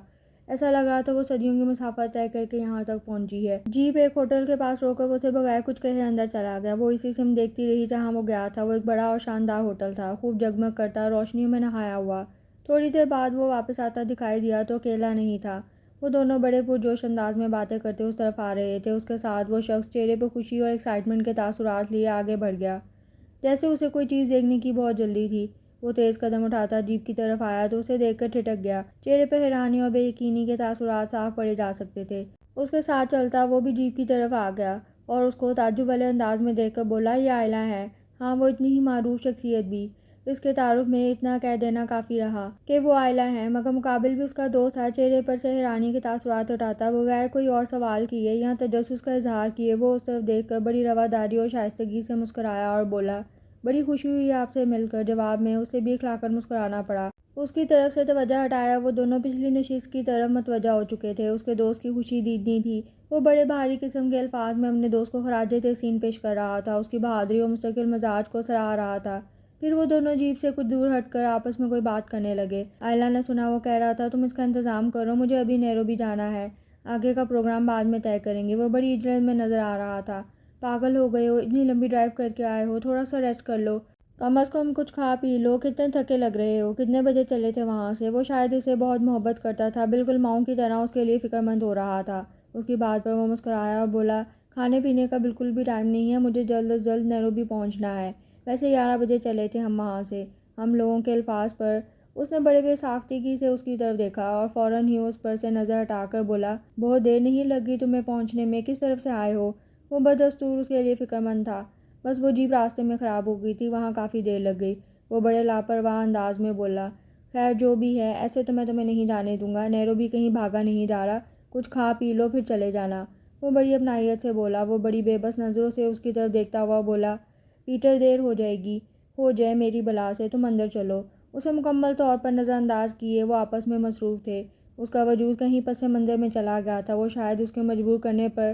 [SPEAKER 1] ایسا لگ رہا تھا وہ صدیوں کی مسافت طے کر کے یہاں تک پہنچی ہے. جیپ ایک ہوٹل کے پاس روک کر اسے بغیر کچھ کہے اندر چلا گیا. وہ اسی سمت دیکھتی رہی جہاں وہ گیا تھا. وہ ایک بڑا اور شاندار ہوٹل تھا، خوب جگمگ کرتا، روشنیوں میں نہایا ہوا. تھوڑی دیر بعد وہ واپس آتا دکھائی دیا تو اکیلا نہیں تھا. وہ دونوں بڑے پرجوش انداز میں باتیں کرتے اس طرف آ رہے تھے. اس کے ساتھ وہ شخص چہرے پر خوشی اور ایکسائٹمنٹ کے تاثرات لیے آگے بڑھ گیا، جیسے اسے کوئی چیز دیکھنے کی بہت جلدی تھی. وہ تیز قدم اٹھاتا جیپ کی طرف آیا تو اسے دیکھ کر ٹھٹک گیا. چہرے پر حیرانی اور بے یقینی کے تاثرات صاف پڑھے جا سکتے تھے. اس کے ساتھ چلتا وہ بھی جیپ کی طرف آ گیا اور اس کو تعجب والے انداز میں دیکھ کر بولا، یہ آئلہ ہے؟ ہاں، وہ اتنی ہی معروف شخصیت بھی. اس کے تعارف میں اتنا کہہ دینا کافی رہا کہ وہ آئلہ ہے، مگر مقابل بھی اس کا دوست ہے. چہرے پر سے حیرانی کے تاثرات ہٹاتا بغیر کوئی اور سوال کیے یا تجسس کا اظہار کیے وہ اس طرف دیکھ کر بڑی رواداری اور شائستگی سے مسکرایا اور بولا، بڑی خوشی ہوئی آپ سے مل کر. جواب میں اسے بھی اکھلا کر مسکرانا پڑا. اس کی طرف سے توجہ ہٹایا. وہ دونوں پچھلی نشست کی طرف متوجہ ہو چکے تھے. اس کے دوست کی خوشی دیدنی تھی. وہ بڑے بھاری قسم کے الفاظ میں اپنے دوست کو خراج تحسین پیش کر رہا تھا، اس کی بہادری اور مستقل مزاج کو سراہ رہا تھا. پھر وہ دونوں جیپ سے کچھ دور ہٹ کر آپس میں کوئی بات کرنے لگے. آئلہ نے سنا وہ کہہ رہا تھا، تم اس کا انتظام کرو، مجھے ابھی نیروبی جانا ہے، آگے کا پروگرام بعد میں طے کریں گے. وہ بڑی اجلت میں نظر آ رہا تھا. پاگل ہو گئے ہو، اتنی لمبی ڈرائیو کر کے آئے ہو، تھوڑا سا ریسٹ کر لو، کم از کم کچھ کھا پی لو. کتنے تھکے لگ رہے ہو، کتنے بجے چلے تھے وہاں سے؟ وہ شاید اسے بہت محبت کرتا تھا، بالکل ماؤں کی طرح اس کے لیے فکر مند ہو رہا تھا. اس کی بات پر وہ مسکرایا اور بولا، کھانے پینے کا بالکل بھی ٹائم نہیں ہے، مجھے جلد از جلد نیروبی پہنچنا ہے. ویسے 11 بجے چلے تھے ہم وہاں سے. ہم لوگوں کے الفاظ پر۔ اس نے بڑے بے ساختگی سے اس کی طرف دیکھا اور فوراً ہی اس پر سے نظر ہٹا کر بولا، بہت دیر نہیں لگی تمہیں پہنچنے میں، کس طرف سے آئے ہو؟ وہ بدستور اس کے لیے فکر مند تھا، بس وہ جیپ راستے میں خراب ہو گئی تھی، وہاں کافی دیر لگ گئی۔ وہ بڑے لاپرواہ انداز میں بولا، خیر جو بھی ہے، ایسے تو میں تمہیں نہیں جانے دوں گا، نیروبی کہیں بھاگا نہیں جا رہا، کچھ کھا پی لو پھر چلے جانا۔ وہ بڑی اپنائیت سے بولا۔ وہ بڑی بے بس نظروں سے اس کی طرف دیکھتا ہوا بولا، پیٹر دیر ہو جائے گی، ہو جائے میری بلا سے، تم اندر چلو۔ اسے مکمل طور پر نظر انداز کیے وہ آپس میں مصروف تھے۔ اس کا وجود کہیں پس منظر میں چلا گیا تھا، وہ شاید اس کے مجبور کرنے پر،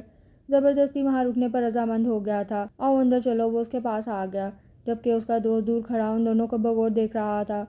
[SPEAKER 1] زبردستی وہاں رکنے پر رضامند ہو گیا تھا۔ آؤ اندر چلو، وہ اس کے پاس آ گیا، جبکہ اس کا دوست دور کھڑا ان دونوں کو بغور دیکھ رہا تھا۔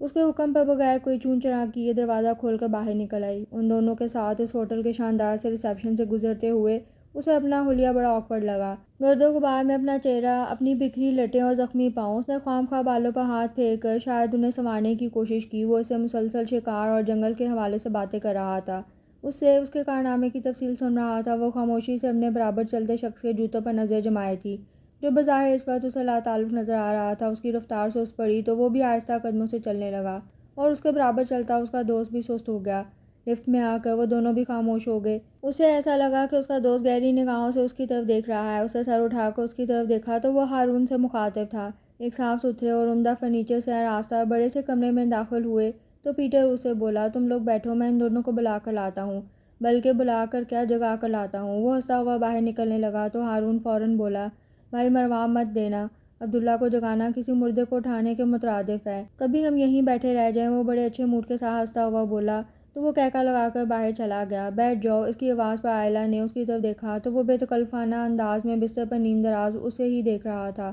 [SPEAKER 1] اس کے حکم پر بغیر کوئی چون چرا کیے دروازہ کھول کر باہر نکل آئی۔ ان دونوں کے ساتھ اس ہوٹل کے شاندار سے ریسیپشن سے گزرتے ہوئے اسے اپنا حلیہ بڑا آکورڈ لگا۔ گرد و غبار میں اپنا چہرہ، اپنی بکھری لٹیں اور زخمی پاؤں، اس نے خواہ مخواہ بالوں پر ہاتھ پھیر کر شاید انہیں سنوارنے کی کوشش کی۔ وہ اسے مسلسل شکار اور جنگل کے حوالے سے باتیں کر رہا تھا، اس سے اس کے کارنامے کی تفصیل سن رہا تھا۔ وہ خاموشی سے اپنے برابر چلتے شخص کے جوتوں پر نظر جمائے تھی، جو بظاہر اس وقت اسے لاتعلق نظر آ رہا تھا۔ اس کی رفتار سست پڑی تو وہ بھی آہستہ قدموں سے چلنے لگا، اور اس کے برابر چلتا اس کا دوست بھی سست ہو گیا۔ لفٹ میں آ کر وہ دونوں بھی خاموش ہو گئے۔ اسے ایسا لگا کہ اس کا دوست گہری نگاہوں سے اس کی طرف دیکھ رہا ہے۔ اسے سر اٹھا کر اس کی طرف دیکھا تو وہ ہارون سے مخاطب تھا۔ ایک صاف ستھرے اور عمدہ فرنیچر سے آراستہ بڑے سے کمرے میں داخل ہوئے تو پیٹر اسے بولا، تم لوگ بیٹھو، میں ان دونوں کو بلا کر لاتا ہوں، بلکہ بلا کر کیا، جگا کر لاتا ہوں۔ وہ ہنستا ہوا باہر نکلنے لگا تو ہارون فوراً بولا، بھائی مروا مت دینا، عبداللہ کو جگانا کسی مردے کو اٹھانے کے مترادف ہے، کبھی ہم یہیں بیٹھے رہ جائیں۔ وہ بڑے اچھے موڈ کے ساتھ ہنستا ہوا بولا تو وہ کہکا لگا کر باہر چلا گیا۔ بیٹھ جاؤ، اس کی آواز پر عائلہ نے اس کی طرف دیکھا تو وہ بے تکلفانہ انداز میں بستر پر نیم دراز اسے ہی دیکھ رہا تھا۔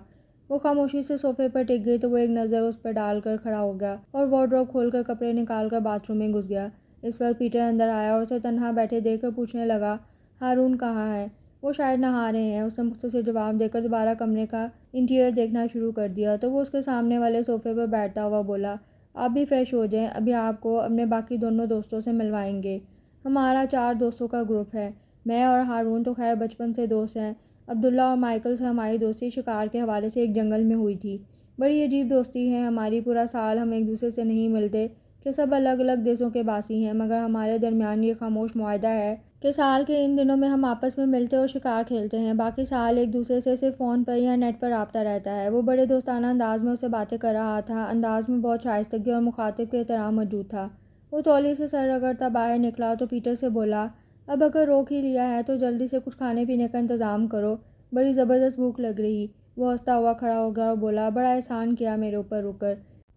[SPEAKER 1] وہ خاموشی سے صوفے پر ٹک گئی تو وہ ایک نظر اس پر ڈال کر کھڑا ہو گیا اور وارڈروب کھول کر کپڑے نکال کر باتھ روم میں گھس گیا۔ اس وقت پیٹر اندر آیا اور اسے تنہا بیٹھے دیکھ کر پوچھنے لگا، ہارون کہاں ہے؟ وہ شاید نہا رہے ہیں، اس نے مختصر جواب دے کر دوبارہ کمرے کا انٹیریئر دیکھنا شروع کر دیا تو وہ اس کے سامنے والے صوفے پر بیٹھتا ہوا بولا، آپ بھی فریش ہو جائیں، ابھی آپ کو اپنے باقی دونوں دوستوں سے ملوائیں گے۔ ہمارا 4 دوستوں کا گروپ ہے، میں اور ہارون تو خیر بچپن سے دوست ہیں، عبداللہ اور مائیکل سے ہماری دوستی شکار کے حوالے سے ایک جنگل میں ہوئی تھی، بڑی عجیب دوستی ہے ہماری، پورا سال ہم ایک دوسرے سے نہیں ملتے کہ سب الگ الگ دیسوں کے باسی ہیں، مگر ہمارے درمیان یہ خاموش معاہدہ ہے کہ سال کے ان دنوں میں ہم آپس میں ملتے اور شکار کھیلتے ہیں، باقی سال ایک دوسرے سے صرف فون پر یا نیٹ پر رابطہ رہتا ہے۔ وہ بڑے دوستانہ انداز میں اسے باتیں کر رہا تھا، انداز میں بہت شائستگی اور مخاطب کے احترام موجود تھا۔ وہ تولی سے سر رگڑتا باہر نکلا تو پیٹر سے بولا، اب اگر روک ہی لیا ہے تو جلدی سے کچھ کھانے پینے کا انتظام کرو، بڑی زبردست بھوک لگ رہی۔ وہ ہنستا ہوا کھڑا ہو گیا اور بولا، بڑا احسان کیا میرے اوپر رک کر،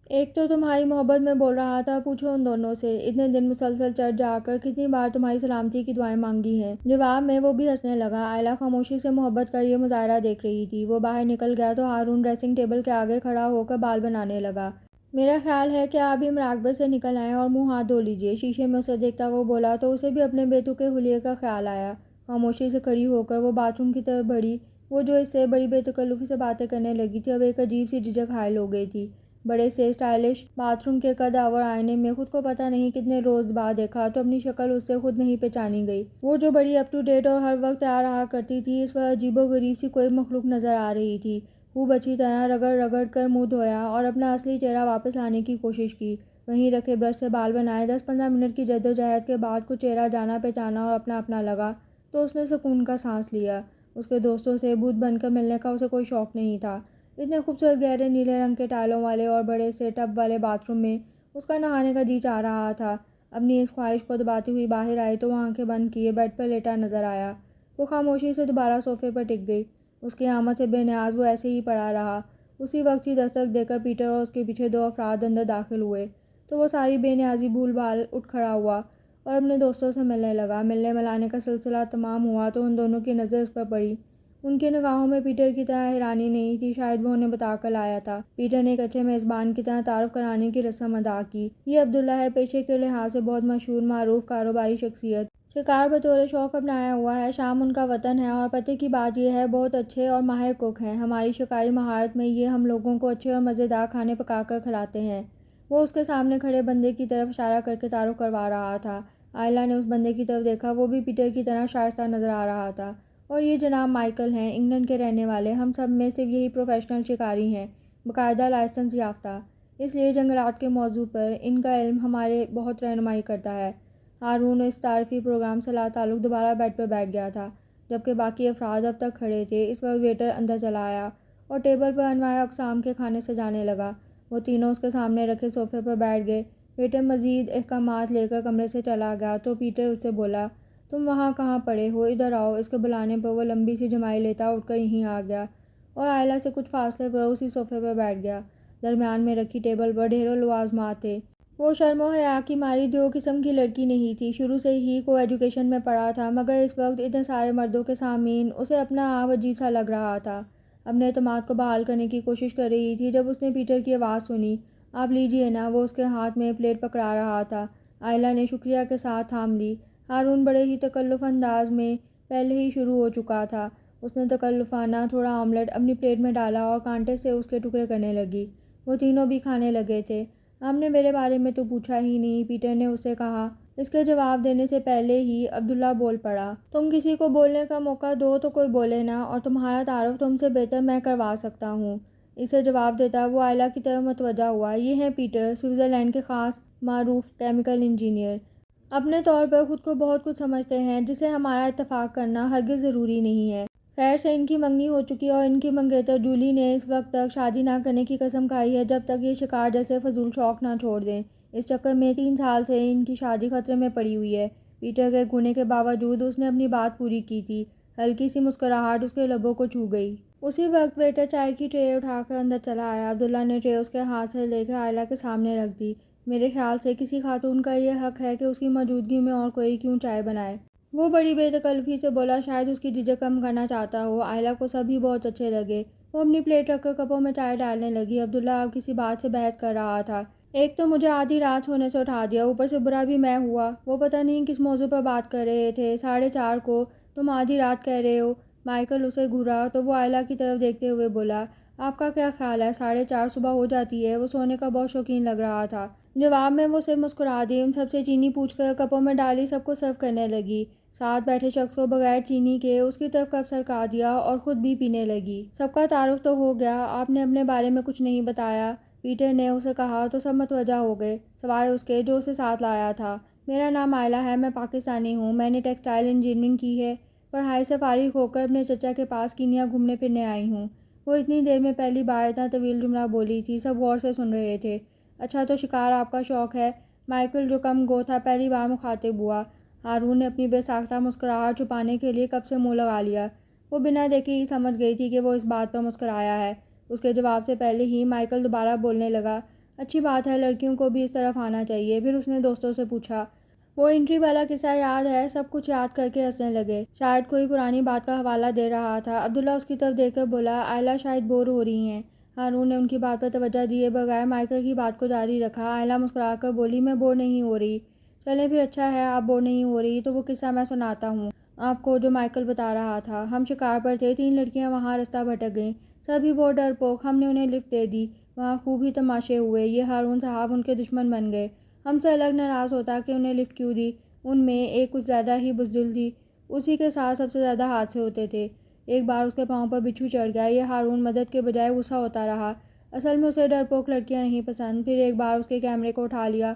[SPEAKER 1] ایک تو تمہاری محبت میں بول رہا تھا، پوچھو ان دونوں سے، اتنے دن مسلسل چڑھ جا کر کتنی بار تمہاری سلامتی کی دعائیں مانگی ہیں۔ جواب میں وہ بھی ہنسنے لگا۔ عائلہ خاموشی سے محبت کا یہ مظاہرہ دیکھ رہی تھی۔ وہ باہر نکل گیا تو ہارون ڈریسنگ ٹیبل کے آگے کھڑا ہو کر بال بنانے لگا۔ میرا خیال ہے کہ آپ بھی مراقبے سے نکل آئیں اور منہ ہاتھ دھو لیجیے، شیشے میں اسے دیکھتا وہ بولا تو اسے بھی اپنے بے تکے حلیے کا خیال آیا۔ خاموشی سے کھڑی ہو کر وہ باتھ روم کی طرف بڑھی۔ وہ جو اس سے بڑی بے تکلفی سے باتیں کرنے لگی تھی اب ایک عجیب سی جھجک حائل ہو گئی تھی۔ بڑے سے اسٹائلش باتھ روم کے قد آور آئینے میں خود کو پتہ نہیں کتنے روز بعد دیکھا تو اپنی شکل اس سے خود نہیں پہچانی گئی۔ وہ جو بڑی اپ ٹو ڈیٹ اور ہر وقت تیار رہا کرتی تھی، اس وقت عجیب و غریب سی کوئی مخلوق نظر آ رہی تھی۔ خوب اچھی طرح رگڑ رگڑ کر منہ دھویا اور اپنا اصلی چہرہ واپس لانے کی کوشش کی، وہیں رکھے برش سے بال بنائے۔ 10-15 منٹ کی جدوجہد کے بعد کچھ چہرہ جانا پہچانا اور اپنا اپنا لگا تو اس نے سکون کا سانس لیا۔ اس کے دوستوں سے بھوت بن کر ملنے کا اسے کوئی شوق نہیں تھا۔ اتنے خوبصورت گہرے نیلے رنگ کے ٹائلوں والے اور بڑے سے ٹب والے باتھ روم میں اس کا نہانے کا جی چاہ رہا تھا۔ اپنی اس خواہش کو دباتی ہوئی باہر آئی تو وہ آنکھیں بند کیے بیڈ پر لیٹا نظر آیا۔ وہ خاموشی سے دوبارہ صوفے پر ٹک گئی۔ اس کی آمد سے بے نیاز وہ ایسے ہی پڑا رہا۔ اسی وقت ہی دستک دے کر پیٹر اور اس کے پیچھے 2 افراد اندر داخل ہوئے تو وہ ساری بے نیازی بھول بھال اٹھ کھڑا ہوا اور اپنے دوستوں سے ملنے لگا۔ ملنے ملانے کا سلسلہ تمام ہوا تو ان دونوں کی نظر اس پر پڑی۔ ان کی نگاہوں میں پیٹر کی طرح حیرانی نہیں تھی، شاید وہ انہیں بتا کر لایا تھا۔ پیٹر نے ایک اچھے میزبان کی طرح تعارف کرانے کی رسم ادا کی۔ یہ عبداللہ ہے، پیشے کے لحاظ سے بہت مشہور معروف کاروباری شخصیت، شکار بطور شوق اپنایا ہوا ہے، شام ان کا وطن ہے، اور پتے کی بات یہ ہے بہت اچھے اور ماہر کوک ہیں۔ ہماری شکاری مہارت میں یہ ہم لوگوں کو اچھے اور مزیدار کھانے پکا کر کھلاتے ہیں۔ وہ اس کے سامنے کھڑے بندے کی طرف اشارہ کر کے تعارف کروا رہا تھا۔ عائلہ نے اس بندے کی طرف دیکھا، وہ بھی پیٹر کی طرح شائستہ نظر آ رہا تھا۔ اور یہ جناب مائیکل ہیں، انگلینڈ کے رہنے والے، ہم سب میں صرف یہی پروفیشنل شکاری ہیں، باقاعدہ لائسنس یافتہ۔ اس لیے جنگلات کے موضوع پر ان کا علم ہمارے بہت رہنمائی کرتا ہے۔ ہارون اس تعارفی پروگرام سے لا تعلق دوبارہ بیڈ پر بیٹھ گیا تھا، جبکہ باقی افراد اب تک کھڑے تھے۔ اس وقت ویٹر اندر چلا آیا اور ٹیبل پر انواع اقسام کے کھانے سجانے لگا۔ وہ تینوں اس کے سامنے رکھے صوفے پر بیٹھ گئے۔ ویٹر مزید احکامات لے کر کمرے سے چلا گیا تو پیٹر اس سے بولا، تم وہاں کہاں پڑے ہو، ادھر آؤ۔ اس کے بلانے پر وہ لمبی سی جمائی لیتا اٹھ کر یہیں آ گیا اور آئلہ سے کچھ فاصلے پر اسی صوفے پر بیٹھ گیا۔ درمیان میں رکھی ٹیبل پر ڈھیروں لوازمات تھے۔ وہ شرم و حیا کی ماری دیو قسم کی لڑکی نہیں تھی، شروع سے ہی کو ایجوکیشن میں پڑھا تھا، مگر اس وقت اتنے سارے مردوں کے سامعین اسے اپنا آپ عجیب سا لگ رہا تھا۔ اپنے اعتماد کو بحال کرنے کی کوشش کر رہی تھی جب اس نے پیٹر کی آواز سنی، آپ لیجئے نا۔ وہ اس کے ہاتھ میں پلیٹ پکڑا رہا تھا۔ آئلہ نے شکریہ کے ساتھ تھام لی۔ ہارون بڑے ہی تکلف انداز میں پہلے ہی شروع ہو چکا تھا۔ اس نے تکلفانہ تھوڑا آملیٹ اپنی پلیٹ میں ڈالا اور کانٹے سے اس کے ٹکڑے کرنے لگی۔ وہ تینوں بھی کھانے لگے تھے۔ آپ نے میرے بارے میں تو پوچھا ہی نہیں، پیٹر نے اس سے کہا۔ اس کے جواب دینے سے پہلے ہی عبداللہ بول پڑا، تم کسی کو بولنے کا موقع دو تو کوئی بولے نا، اور تمہارا تعارف تم سے بہتر میں کروا سکتا ہوں۔ اسے جواب دیتا وہ آئلہ کی طرف متوجہ ہوا، یہ ہیں پیٹر، سوئٹزرلینڈ کے خاص معروف کیمیکل انجینئر۔ اپنے طور پر خود کو بہت کچھ سمجھتے ہیں، جسے ہمارا اتفاق کرنا ہرگز ضروری نہیں ہے۔ خیر سے ان کی منگنی ہو چکی اور ان کی منگیتر جولی نے اس وقت تک شادی نہ کرنے کی قسم کھائی ہے جب تک یہ شکار جیسے فضول شوق نہ چھوڑ دیں۔ اس چکر میں 3 سال سے ان کی شادی خطرے میں پڑی ہوئی ہے۔ پیٹر کے گھونے کے باوجود اس نے اپنی بات پوری کی تھی۔ ہلکی سی مسکراہٹ اس کے لبوں کو چھو گئی۔ اسی وقت ویٹر چائے کی ٹرے اٹھا کر اندر چلا آیا۔ عبداللہ نے ٹرے اس کے ہاتھ سے لے کر آئلہ کے سامنے رکھ دی۔ میرے خیال سے کسی خاتون کا یہ حق ہے کہ اس کی موجودگی میں اور کوئی کیوں چائے بنائے۔ وہ بڑی بے تکلفی سے بولا، شاید اس کی جھجک کم کرنا چاہتا ہو۔ آئلہ کو سب ہی بہت اچھے لگے۔ وہ اپنی پلیٹ رکھ کر کپوں میں چائے ڈالنے لگی۔ عبداللہ اب کسی بات سے بحث کر رہا تھا۔ ایک تو مجھے آدھی رات سونے سے اٹھا دیا، اوپر سے برا بھی میں ہوا۔ وہ پتہ نہیں کس موضوع پر بات کر رہے تھے، 4:30 کو، تم آدھی رات کہہ رہے ہو۔ مائیکل اسے گھورا تو وہ آئلہ کی طرف دیکھتے ہوئے بولا، آپ کا کیا خیال ہے، 4:30 صبح ہو جاتی ہے؟ وہ سونے کا بہت شوقین لگ رہا تھا۔ جواب میں وہ صرف مسکرا دی، ان سب سے چینی پوچھ کر کپوں میں ڈالی سب کو سرو کرنے لگی۔ ساتھ بیٹھے شخص کو بغیر چینی کے اس کی طرف کپ سرکا دیا اور خود بھی پینے لگی۔ سب کا تعارف تو ہو گیا، آپ نے اپنے بارے میں کچھ نہیں بتایا، پیٹر نے اسے کہا تو سب متوجہ ہو گئے، سوائے اس کے جو اسے ساتھ لایا تھا۔ میرا نام آئلہ ہے، میں پاکستانی ہوں، میں نے ٹیکسٹائل انجینئرنگ کی ہے، پڑھائی سے فارغ ہو کر اپنے چچا کے پاس کینیا گھومنے پھرنے آئی ہوں۔ وہ اتنی دیر میں پہلی بار اتنا طویل جملہ بولی تھی، سب غور سے سن رہے تھے۔ اچھا تو شکار آپ کا شوق ہے؟ مائیکل جو کم گو تھا پہلی بار مخاطب ہوا۔ ہارون نے اپنی بے ساختہ مسکراہٹ چھپانے کے لیے کپ سے منہ لگا لیا۔ وہ بنا دیکھے ہی سمجھ گئی تھی کہ وہ اس بات پر مسکرایا ہے۔ اس کے جواب سے پہلے ہی مائیکل دوبارہ بولنے لگا، اچھی بات ہے، لڑکیوں کو بھی اس طرف آنا چاہیے۔ پھر اس نے دوستوں سے پوچھا، وہ انٹری والا قصہ یاد ہے؟ سب کچھ یاد کر کے ہنسنے لگے، شاید کوئی پرانی بات کا حوالہ دے رہا تھا۔ عبداللہ اس کی طرف دیکھ کر بولا، آئلہ شاید بور ہو رہی ہیں۔ ہارون نے ان کی بات پر توجہ دیے بغیر مائیکل کی بات کو جاری رکھا۔ آئلہ مسکرا کر بولی، میں بور نہیں ہو رہی۔ چلیں پھر، اچھا ہے آپ بور نہیں ہو رہی تو وہ قصہ میں سناتا ہوں آپ کو جو مائیکل بتا رہا تھا۔ ہم شکار پر تھے، 3 لڑکیاں وہاں رستہ بھٹک گئیں، سبھی بہت ڈرپوک، ہم نے انہیں لفٹ دے دی، وہاں خوب ہی تماشے ہوئے، یہ ہارون صاحب ان کے دشمن بن گئے، ہم سے الگ ناراض ہوتا کہ انہیں لفٹ کیوں دی۔ ان میں ایک کچھ زیادہ ہی بزدل تھی، اسی کے ساتھ سب سے زیادہ حادثے ہوتے تھے۔ ایک بار اس کے پاؤں پر بچھو چڑھ گیا، یہ ہارون مدد کے بجائے غصہ ہوتا رہا، اصل میں اسے ڈرپوک لڑکیاں نہیں پسند۔ پھر ایک بار اس کے کیمرے کو اٹھا لیا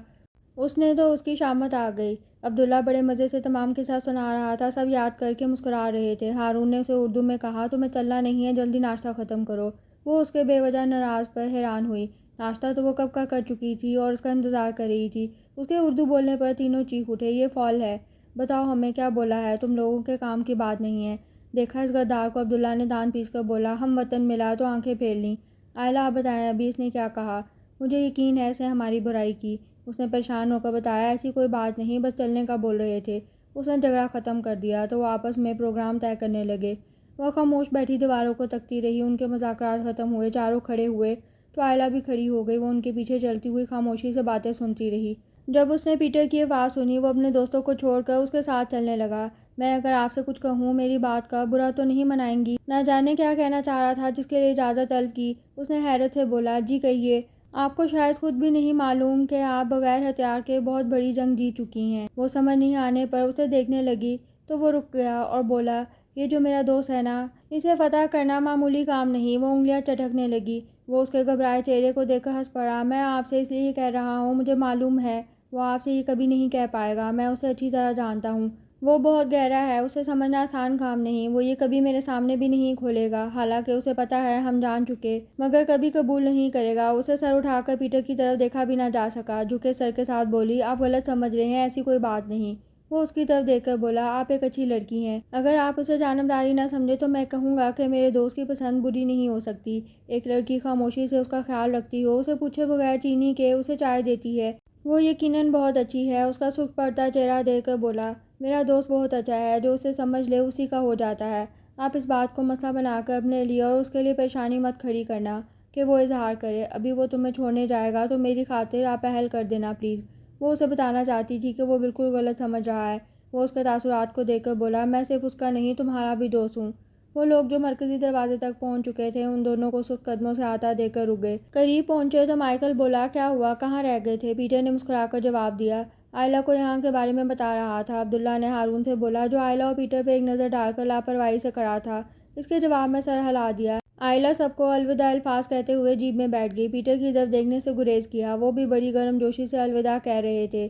[SPEAKER 1] اس نے تو اس کی شامت آ گئی۔ عبداللہ بڑے مزے سے تمام قصہ سنا رہا تھا، سب یاد کر کے مسکرا رہے تھے۔ ہارون نے اسے اردو میں کہا، تمہیں چلنا نہیں ہے، جلدی ناشتہ ختم کرو۔ وہ اس کے بے وجہ ناراض پر حیران ہوئی، ناشتہ تو وہ کب کا کر چکی تھی اور اس کا انتظار کر رہی تھی۔ اس کے اردو بولنے پر تینوں چیخ اٹھے، یہ فول ہے، بتاؤ ہمیں کیا بولا ہے، تم لوگوں کے کام کی بات نہیں ہے۔ دیکھا اس غدار کو، عبداللہ نے دانت پیس کر بولا، ہم وطن ملا تو آنکھیں پھیر لیں۔ آئلہ آپ بتائیں ابھی اس نے کیا کہا؟ مجھے یقین ہے اس نے ہماری برائی کی، اس نے پریشان ہو کر بتایا، ایسی کوئی بات نہیں، بس چلنے کا بول رہے تھے۔ اس نے جھگڑا ختم کر دیا تو وہ آپس میں پروگرام طے کرنے لگے۔ وہ خاموش بیٹھی دیواروں کو تکتی رہی، ان کے مذاکرات ختم ہوئے، چاروں کھڑے ہوئے تو آئلہ بھی کھڑی ہو گئی۔ وہ ان کے پیچھے چلتی ہوئی خاموشی سے باتیں سنتی رہی۔ جب اس نے پیٹر کی آواز سنی، وہ اپنے دوستوں کو چھوڑ کر اس کے ساتھ چلنے لگا۔ میں اگر آپ سے کچھ کہوں، میری بات کا برا تو نہیں منائیں گی؟ نہ جانے کیا کہنا چاہ رہا تھا جس کے لیے اجازت طلب کی۔ اس نے حیرت سے بولا، جی کہیے۔ آپ کو شاید خود بھی نہیں معلوم کہ آپ بغیر ہتھیار کے بہت بڑی جنگ جیت چکی ہیں۔ وہ سمجھ نہیں آنے پر اسے دیکھنے لگی تو وہ رک گیا اور بولا، یہ جو میرا دوست ہے نا، اسے فتح کرنا معمولی کام نہیں۔ وہ انگلیاں چٹکنے لگی۔ وہ اس کے گھبرائے چہرے کو دیکھ کر ہنس پڑا۔ میں آپ سے اس لیے کہہ رہا ہوں، مجھے معلوم ہے وہ آپ سے یہ کبھی نہیں کہہ پائے گا، میں اسے اچھی طرح جانتا ہوں۔ وہ بہت گہرا ہے، اسے سمجھنا آسان کام نہیں، وہ یہ کبھی میرے سامنے بھی نہیں کھولے گا، حالانکہ اسے پتہ ہے ہم جان چکے، مگر کبھی قبول نہیں کرے گا۔ اسے سر اٹھا کر پیٹر کی طرف دیکھا بھی نہ جا سکا، جھکے سر کے ساتھ بولی، آپ غلط سمجھ رہے ہیں، ایسی کوئی بات نہیں۔ وہ اس کی طرف دیکھ کر بولا، آپ ایک اچھی لڑکی ہیں، اگر آپ اسے جانبداری نہ سمجھے تو میں کہوں گا کہ میرے دوست کی پسند بری نہیں ہو سکتی۔ ایک لڑکی خاموشی سے اس کا خیال رکھتی ہو، اسے پوچھے بغیر چینی کے اسے چائے دیتی ہے، وہ یقیناً بہت اچھی ہے۔ اس کا سرخ پڑتا چہرہ دیکھ کر بولا، میرا دوست بہت اچھا ہے، جو اسے سمجھ لے اسی کا ہو جاتا ہے۔ آپ اس بات کو مسئلہ بنا کر اپنے لیے اور اس کے لیے پریشانی مت کھڑی کرنا کہ وہ اظہار کرے، ابھی وہ تمہیں چھوڑنے جائے گا تو میری خاطر آپ پہل کر دینا پلیز۔ وہ اسے بتانا چاہتی تھی کہ وہ بالکل غلط سمجھ رہا ہے۔ وہ اس کے تاثرات کو دیکھ کر بولا، میں صرف اس کا نہیں تمہارا بھی دوست ہوں۔ وہ لوگ جو مرکزی دروازے تک پہنچ چکے تھے ان دونوں کو سست قدموں سے آتا دیکھ کر رک گئے۔ قریب پہنچے تو مائیکل بولا، کیا ہوا، کہاں رہ گئے تھے؟ پیٹر نے مسکرا کر جواب دیا، آئلہ کو یہاں کے بارے میں بتا رہا تھا۔ عبداللہ نے ہارون سے بولا، جو آئلہ اور پیٹر پہ ایک نظر ڈال کر لاپرواہی سے کھڑا تھا۔ اس کے جواب میں سر ہلا دیا۔ آئلہ سب کو الوداع الفاظ کہتے ہوئے جیپ میں بیٹھ گئی، پیٹر کی طرف دیکھنے سے گریز کیا، وہ بھی بڑی گرم جوشی سے الوداع کہہ رہے تھے۔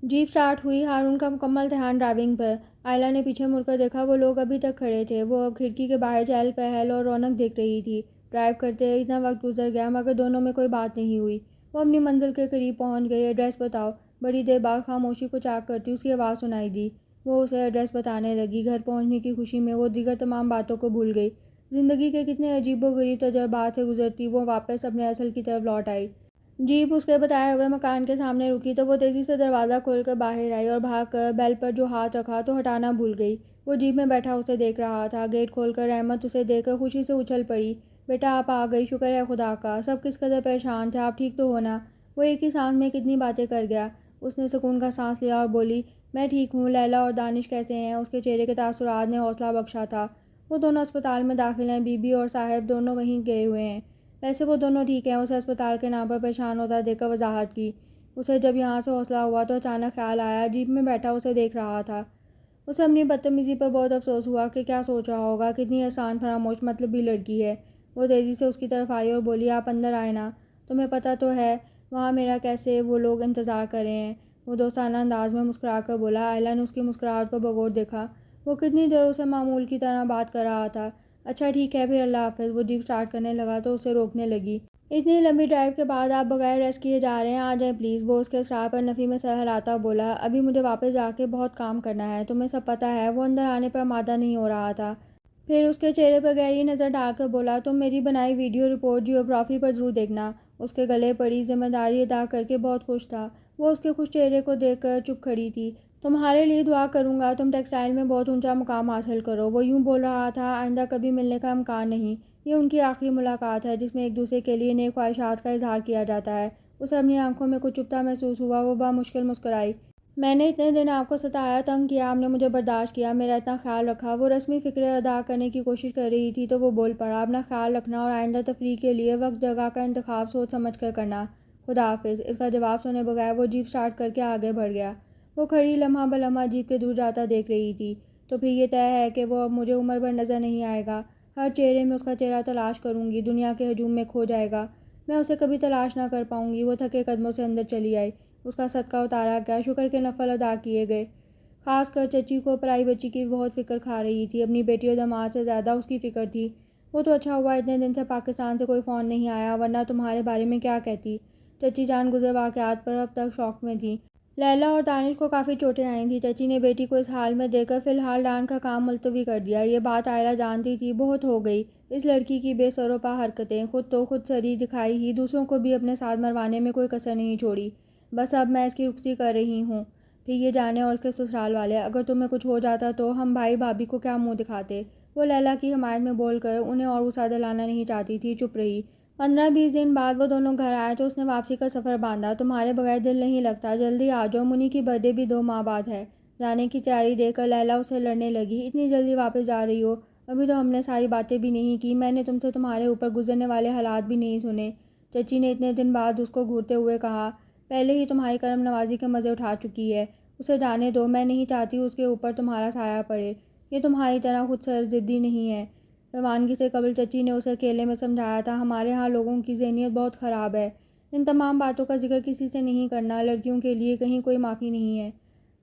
[SPEAKER 1] جیپ سٹارٹ ہوئی، ہارون کا مکمل دھیان ڈرائیونگ پر۔ آئلہ نے پیچھے مڑ کر دیکھا، وہ لوگ ابھی تک کھڑے تھے، وہ اب کھڑکی کے باہر چہل پہل اور رونق دیکھ رہی تھی۔ ڈرائیو کرتے اتنا وقت گزر گیا مگر دونوں میں کوئی بات نہیں ہوئی۔ وہ اپنی منزل کے قریب پہنچ گئی۔ ایڈریس بتاؤ۔ بڑی دیر بعد خاموشی کو چاک کرتی اس کی آواز سنائی دی۔ وہ اسے ایڈریس بتانے لگی۔ گھر پہنچنے کی خوشی میں وہ دیگر تمام باتوں کو بھول گئی۔ زندگی کے کتنے عجیب و غریب تجربات سے گزرتی وہ واپس اپنے اصل کی طرف لوٹ آئی۔ جیپ اس کے بتائے ہوئے مکان کے سامنے رکی تو وہ تیزی سے دروازہ کھول کر باہر آئی اور بھاگ کر بیل پر جو ہاتھ رکھا تو ہٹانا بھول گئی۔ وہ جیپ میں بیٹھا اسے دیکھ رہا تھا۔ گیٹ کھول کر رحمت اسے دیکھ کر خوشی سے اچھل پڑی، بیٹا آپ آ گئی، شکر ہے خدا کا، سب کس قدر پریشان تھے، آپ ٹھیک تو ہو نا؟ وہ ایک ہی سانس میں کتنی باتیں کر گیا۔ اس نے سکون کا سانس لیا اور بولی، میں ٹھیک ہوں، لیلیٰ اور دانش کیسے ہیں؟ اس کے چہرے کے تاثرات نے حوصلہ بخشا تھا۔ وہ دونوں اسپتال میں داخل ہیں، بی بی اور صاحب دونوں وہیں گئے ہوئے ہیں۔ ویسے وہ دونوں ٹھیک ہیں، اسے اسپتال کے نام پر پریشان ہوتا دیکھ کر وضاحت کی۔ اسے جب یہاں سے حوصلہ ہوا تو اچانک خیال آیا، جیپ میں بیٹھا اسے دیکھ رہا تھا۔ اسے اپنی بدتمیزی پر بہت افسوس ہوا کہ کیا سوچ رہا ہوگا، کتنی آسان فراموش مطلبی لڑکی ہے۔ وہ تیزی سے اس کی طرف آئی اور بولی، آپ اندر آئے نا، تمہیں پتہ تو ہے وہاں میرا کیسے وہ لوگ انتظار کر رہے ہیں۔ وہ دوستانہ انداز میں مسکرا کر بولا۔ آئلہ نے اس کی مسکراہٹ کو بغور دیکھا، وہ کتنی دیر اسے معمول کی طرح بات کر رہا تھا۔ اچھا ٹھیک ہے پھر، اللہ حافظ۔ وہ جیپ سٹارٹ کرنے لگا تو اسے روکنے لگی۔ اتنی لمبی ڈرائیو کے بعد آپ بغیر ریسٹ کیے جا رہے ہیں، آ جائیں پلیز۔ وہ اس کے اصرار پر نفی میں سر ہلاتا بولا، ابھی مجھے واپس جا کے بہت کام کرنا ہے، تمہیں سب پتہ ہے۔ وہ اندر آنے پر آمادہ نہیں ہو رہا تھا، پھر اس کے چہرے پر گہری نظر ڈال کر بولا، تم میری بنائی ویڈیو رپورٹ جیوگرافی پر ضرور دیکھنا۔ اس کے گلے پڑی، ذمہ داری ادا کر کے بہت خوش تھا۔ وہ اس کے خوش چہرے کو دیکھ کر چپ کھڑی تھی۔ تمہارے لیے دعا کروں گا، تم ٹیکسٹائل میں بہت اونچا مقام حاصل کرو۔ وہ یوں بول رہا تھا، آئندہ کبھی ملنے کا امکان نہیں، یہ ان کی آخری ملاقات ہے جس میں ایک دوسرے کے لیے نیک خواہشات کا اظہار کیا جاتا ہے۔ اسے اپنی آنکھوں میں کچھ چبھتا محسوس ہوا، وہ بامشکل مسکرائی۔ میں نے اتنے دن آپ کو ستایا، تنگ کیا، آپ نے مجھے برداشت کیا، میرا اتنا خیال رکھا۔ وہ رسمی فکرے ادا کرنے کی کوشش کر رہی تھی تو وہ بول پڑا، اپنا خیال رکھنا اور آئندہ تفریح کے لیے وقت جگہ کا انتخاب سوچ سمجھ کر کرنا، خدا حافظ۔ اس کا جواب سنے بغیر وہ جیپ سٹارٹ کر کے آگے بڑھ گیا۔ وہ کھڑی لمحہ بلمحہ جیپ کے دور جاتا دیکھ رہی تھی۔ تو پھر یہ طے ہے کہ وہ اب مجھے عمر بھر نظر نہیں آئے گا، ہر چہرے میں اس کا چہرہ تلاش کروں گی، دنیا کے ہجوم میں کھو جائے گا، میں اسے کبھی تلاش نہ کر پاؤں گی۔ وہ تھکے قدموں سے اندر چلی آئی، اس کا صدقہ اتارا گیا، شکر کے نفل ادا کیے گئے۔ خاص کر چچی کو پرائی بچی کی بہت فکر کھا رہی تھی، اپنی بیٹی اور داماد سے زیادہ اس کی فکر تھی۔ وہ تو اچھا ہوا اتنے دن سے پاکستان سے کوئی فون نہیں آیا، ورنہ تمہارے بارے میں کیا کہتی۔ چچی جان گزر واقعات پر اب تک شوق میں تھیں۔ لیلیٰ اور دانش کو کافی چوٹیں آئی تھیں۔ چچی نے بیٹی کو اس حال میں دیکھ کر فی الحال ڈان کا کام ملتوی کر دیا۔ یہ بات آئلہ جانتی تھی، بہت ہو گئی اس لڑکی کی بے سر و پا حرکتیں، خود تو خود سری دکھائی ہی، دوسروں کو بھی اپنے ساتھ مروانے میں کوئی کسر نہیں چھوڑی۔ بس اب میں اس کی رخصتی کر رہی ہوں، پھر یہ جانے اور اس کے سسرال والے، اگر تمہیں کچھ ہو جاتا تو ہم بھائی بھابھی کو کیا منہ دکھاتے۔ وہ لیلیٰ کی حمایت میں بول کر انہیں اور غصہ دلانا نہیں چاہتی تھی، چپ رہی۔ 15-20 دن بعد وہ دونوں گھر آئے تو اس نے واپسی کا سفر باندھا۔ تمہارے بغیر دل نہیں لگتا، جلدی آ جاؤ، منی کی برتھ ڈے بھی 2 ماہ بعد ہے۔ جانے کی تیاری دیکھ کر لیلیٰ اسے لڑنے لگی، اتنی جلدی واپس جا رہی ہو، ابھی تو ہم نے ساری باتیں بھی نہیں کی، میں نے تم سے تمہارے اوپر گزرنے والے حالات بھی نہیں سنے۔ چچی نے اتنے دن بعد اس کو گھورتے ہوئے کہا، پہلے ہی تمہاری کرم نوازی کے مزے اٹھا چکی ہے، اسے جانے دو، میں نہیں چاہتی اس کے اوپر تمہارا سایہ پڑے، یہ تمہاری طرح خود سر ضدی نہیں ہے۔ روانگی سے قبل چچی نے اسے اکیلے میں سمجھایا تھا، ہمارے ہاں لوگوں کی ذہنیت بہت خراب ہے، ان تمام باتوں کا ذکر کسی سے نہیں کرنا، لڑکیوں کے لیے کہیں کوئی معافی نہیں ہے،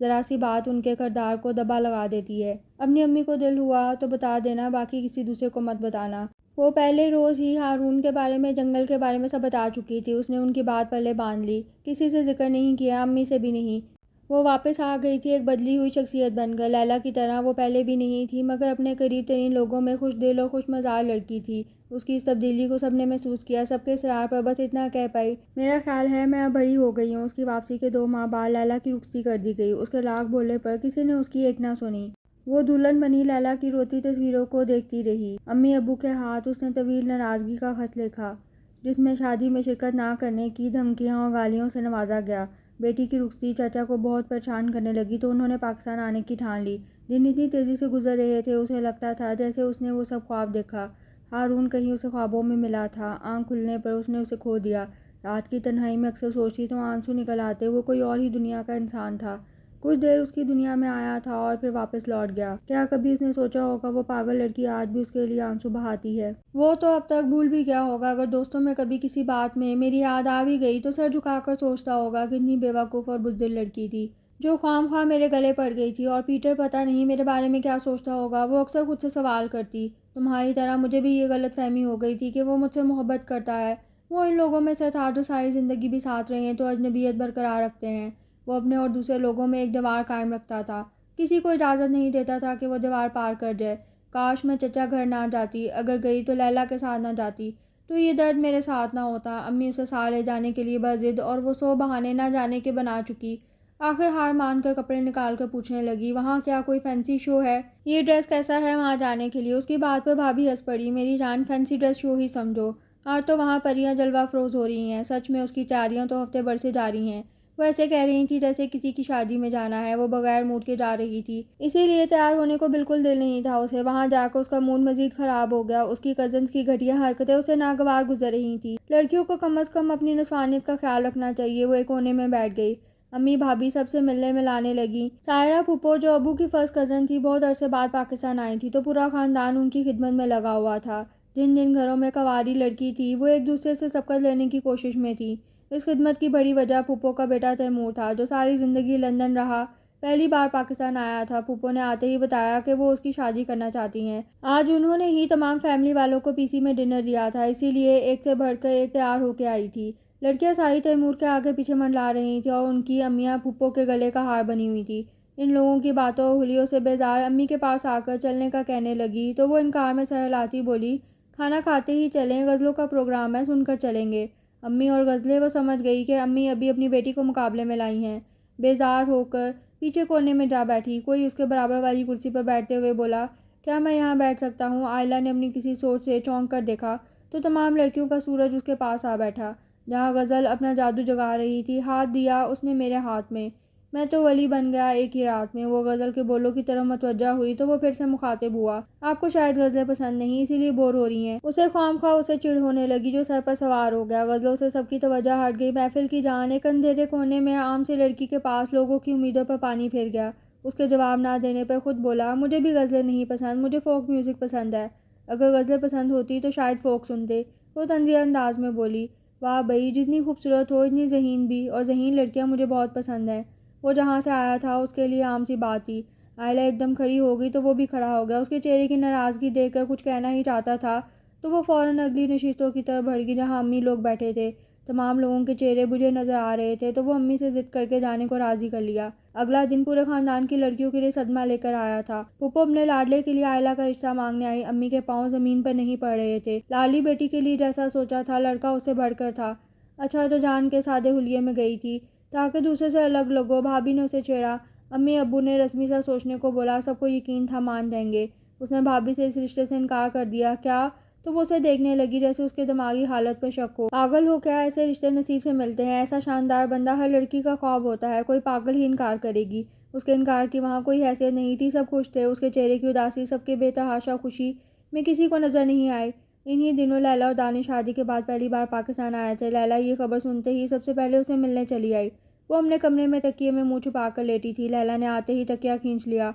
[SPEAKER 1] ذرا سی بات ان کے کردار کو دبا لگا دیتی ہے، اپنی امی کو دل ہوا تو بتا دینا، باقی کسی دوسرے کو مت بتانا۔ وہ پہلے روز ہی ہارون کے بارے میں، جنگل کے بارے میں سب بتا چکی تھی، اس نے ان کی بات پلے باندھ لی، کسی سے ذکر نہیں کیا، امی سے بھی نہیں۔ وہ واپس آ گئی تھی ایک بدلی ہوئی شخصیت بن کر، لیلا کی طرح وہ پہلے بھی نہیں تھی، مگر اپنے قریب ترین لوگوں میں خوش دل اور خوش مزاج لڑکی تھی۔ اس کی اس تبدیلی کو سب نے محسوس کیا، سب کے اصرار پر بس اتنا کہہ پائی، میرا خیال ہے میں اب بڑی ہو گئی ہوں۔ اس کی واپسی کے 2 ماہ بعد لیلا کی رخصتی کر دی گئی، اس کے لاکھ بولنے پر کسی نے اس کی ایک نہ سنی۔ وہ دلہن بنی لیلا کی روتی تصویروں کو دیکھتی رہی، امی ابو کے ہاتھ اس نے طویل ناراضگی کا خط لکھا، جس میں شادی میں شرکت نہ کرنے کی دھمکیاں اور گالیوں سے نوازا گیا۔ بیٹی کی رخصتی چچا کو بہت پریشان کرنے لگی تو انہوں نے پاکستان آنے کی ٹھان لی۔ دن اتنی تیزی سے گزر رہے تھے، اسے لگتا تھا جیسے اس نے وہ سب خواب دیکھا۔ ہارون کہیں اسے خوابوں میں ملا تھا، آنکھ کھلنے پر اس نے اسے کھو دیا۔ رات کی تنہائی میں اکثر سوچتی تو آنسو نکل آتے، وہ کوئی اور ہی دنیا کا انسان تھا، کچھ دیر اس کی دنیا میں آیا تھا اور پھر واپس لوٹ گیا۔ کیا کبھی اس نے سوچا ہوگا وہ پاگل لڑکی آج بھی اس کے لیے آنسو بہاتی ہے؟ وہ تو اب تک بھول بھی گیا ہوگا، اگر دوستوں میں کبھی کسی بات میں میری یاد آ بھی گئی تو سر جھکا کر سوچتا ہوگا کتنی بے وقوف اور بزدل لڑکی تھی، جو خواہ خواہ میرے گلے پڑ گئی تھی، اور پیٹر پتہ نہیں میرے بارے میں کیا سوچتا ہوگا۔ وہ اکثر خود سے سوال کرتی، تمہاری طرح مجھے بھی یہ غلط فہمی ہو گئی تھی کہ وہ مجھ سے محبت کرتا ہے، وہ ان لوگوں میں سے تھا جو ساری زندگی بھی ساتھ رہے ہیں تو اجنبیت برقرار رکھتے ہیں۔ وہ اپنے اور دوسرے لوگوں میں ایک دیوار قائم رکھتا تھا، کسی کو اجازت نہیں دیتا تھا کہ وہ دیوار پار کر جائے۔ کاش میں چچا گھر نہ جاتی، اگر گئی تو لیلا کے ساتھ نہ جاتی تو یہ درد میرے ساتھ نہ ہوتا۔ امی اسے ساتھ لے جانے کے لیے بضد اور وہ 100 بہانے نہ جانے کے بنا چکی، آخر ہار مان کر کپڑے نکال کر پوچھنے لگی، وہاں کیا کوئی فینسی شو ہے؟ یہ ڈریس کیسا ہے وہاں جانے کے لیے؟ اس کی بات پر بھابھی ہنس پڑی، میری جان فینسی ڈریس شو ہی سمجھو، آج تو وہاں پریاں جلوہ افروز ہو رہی ہیں، سچ میں اس کی تیاریاں تو ہفتے بھر سے جاری ہیں۔ وہ ایسے کہہ رہی تھی جیسے کسی کی شادی میں جانا ہے، وہ بغیر موڈ کے جا رہی تھی، اسی لیے تیار ہونے کو بالکل دل نہیں تھا اسے۔ وہاں جا کر اس کا موڈ مزید خراب ہو گیا، اس کی کزنز کی گھٹیا حرکتیں اسے ناگوار گزر رہی تھیں۔ لڑکیوں کو کم از کم اپنی نسوانیت کا خیال رکھنا چاہیے۔ وہ ایک کونے میں بیٹھ گئی، امی بھابھی سب سے ملنے ملانے لگی۔ سائرہ پھوپھو جو ابو کی فرسٹ کزن تھی، بہت عرصے بعد پاکستان آئی تھی تو پورا خاندان ان کی خدمت میں لگا ہوا تھا۔ جن جن گھروں میں کنواری لڑکی تھی وہ ایک دوسرے سے سبقت لینے کی کوشش میں تھی۔ اس خدمت کی بڑی وجہ پھوپھو کا بیٹا تیمور تھا، جو ساری زندگی لندن رہا، پہلی بار پاکستان آیا تھا۔ پھوپھو نے آتے ہی بتایا کہ وہ اس کی شادی کرنا چاہتی ہیں۔ آج انہوں نے ہی تمام فیملی والوں کو پی سی میں ڈنر دیا تھا، اسی لیے ایک سے بڑھ کر ایک تیار ہو کے آئی تھی۔ لڑکیاں ساری تیمور کے آگے پیچھے منڈلا رہی تھیں اور ان کی امیاں پھوپھو کے گلے کا ہار بنی ہوئی تھی۔ ان لوگوں کی باتوں اور حلیوں سے بیزار امی کے پاس آ کر چلنے کا کہنے لگی تو وہ انکار میں سر ہلاتی بولی، کھانا کھاتے ہی چلیں، غزلوں کا پروگرام ہے، سن کر چلیں گے۔ امی اور غزلیں، وہ سمجھ گئی کہ امی ابھی اپنی بیٹی کو مقابلے میں لائی ہیں۔ بیزار ہو کر پیچھے کونے میں جا بیٹھی، کوئی اس کے برابر والی کرسی پر بیٹھتے ہوئے بولا، کیا میں یہاں بیٹھ سکتا ہوں؟ عائلہ نے اپنی کسی سوچ سے چونک کر دیکھا تو تمام لڑکیوں کا سورج اس کے پاس آ بیٹھا، جہاں غزل اپنا جادو جگا رہی تھی۔ ہاتھ دیا اس نے میرے ہاتھ میں، میں تو ولی بن گیا ایک ہی رات میں۔ وہ غزل کے بولوں کی طرف متوجہ ہوئی تو وہ پھر سے مخاطب ہوا، آپ کو شاید غزلیں پسند نہیں، اسی لیے بور ہو رہی ہیں؟ اسے خواہ اسے چڑ ہونے لگی جو سر پر سوار ہو گیا۔ غزلوں سے سب کی توجہ ہٹ گئی، محفل کی جان ایک اندھیرے کونے میں عام سی لڑکی کے پاس لوگوں کی امیدوں پر پانی پھیر گیا۔ اس کے جواب نہ دینے پر خود بولا، مجھے بھی غزلیں نہیں پسند، مجھے فوک میوزک پسند ہے۔ اگر غزلیں پسند ہوتی تو شاید فوک سنتے۔ وہ طنزیہ انداز میں بولی، واہ بھئی، جتنی خوبصورت ہو اتنی ذہین بھی، اور ذہین لڑکیاں مجھے بہت پسند ہیں۔ وہ جہاں سے آیا تھا اس کے لیے عام سی بات تھی۔ عائلہ ایک دم کھڑی ہو گئی تو وہ بھی کھڑا ہو گیا، اس کے چہرے کی ناراضگی دیکھ کر کچھ کہنا ہی چاہتا تھا تو وہ فوراً اگلی نشستوں کی طرف بڑھ گئی جہاں امی لوگ بیٹھے تھے۔ تمام لوگوں کے چہرے بجھے نظر آ رہے تھے تو وہ امی سے ضد کر کے جانے کو راضی کر لیا۔ اگلا دن پورے خاندان کی لڑکیوں کے لیے صدمہ لے کر آیا تھا۔ پھوپھو اپنے لاڈلے کے لیے عائلہ کا رشتہ مانگنے آئی، امی کے پاؤں زمین پر نہیں پڑ رہے تھے۔ لاڈلی بیٹی کے لیے جیسا سوچا تھا، لڑکا اس سے بڑھ کر تھا۔ اچھا تو جان کے سادے حلیے میں گئی تھی تاکہ دوسرے سے الگ لگو، بھابھی نے اسے چھیڑا۔ امی ابو نے رسمی سا سوچنے کو بولا، سب کو یقین تھا مان جائیں گے۔ اس نے بھابھی سے اس رشتے سے انکار کر دیا۔ کیا؟ تو وہ اسے دیکھنے لگی جیسے اس کے دماغی حالت پر شک ہو۔ پاگل ہو کیا؟ ایسے رشتے نصیب سے ملتے ہیں، ایسا شاندار بندہ ہر لڑکی کا خواب ہوتا ہے، کوئی پاگل ہی انکار کرے گی؟ اس کے انکار کی وہاں کوئی حیثیت نہیں تھی، سب خوش تھے۔ اس کے چہرے کی اداسی سب کے بے تحاشا خوشی میں کسی کو نظر نہیں آئی۔ انہی دنوں لیلا اور دانش شادی کے بعد پہلی بار پاکستان آئے تھے۔ لیلا یہ خبر سنتے ہی سب سے پہلے اسے ملنے چلی آئی۔ وہ اپنے کمرے میں تکیے میں منہ چھپا کر لیٹی تھی۔ لیلا نے آتے ہی تکیہ کھینچ لیا،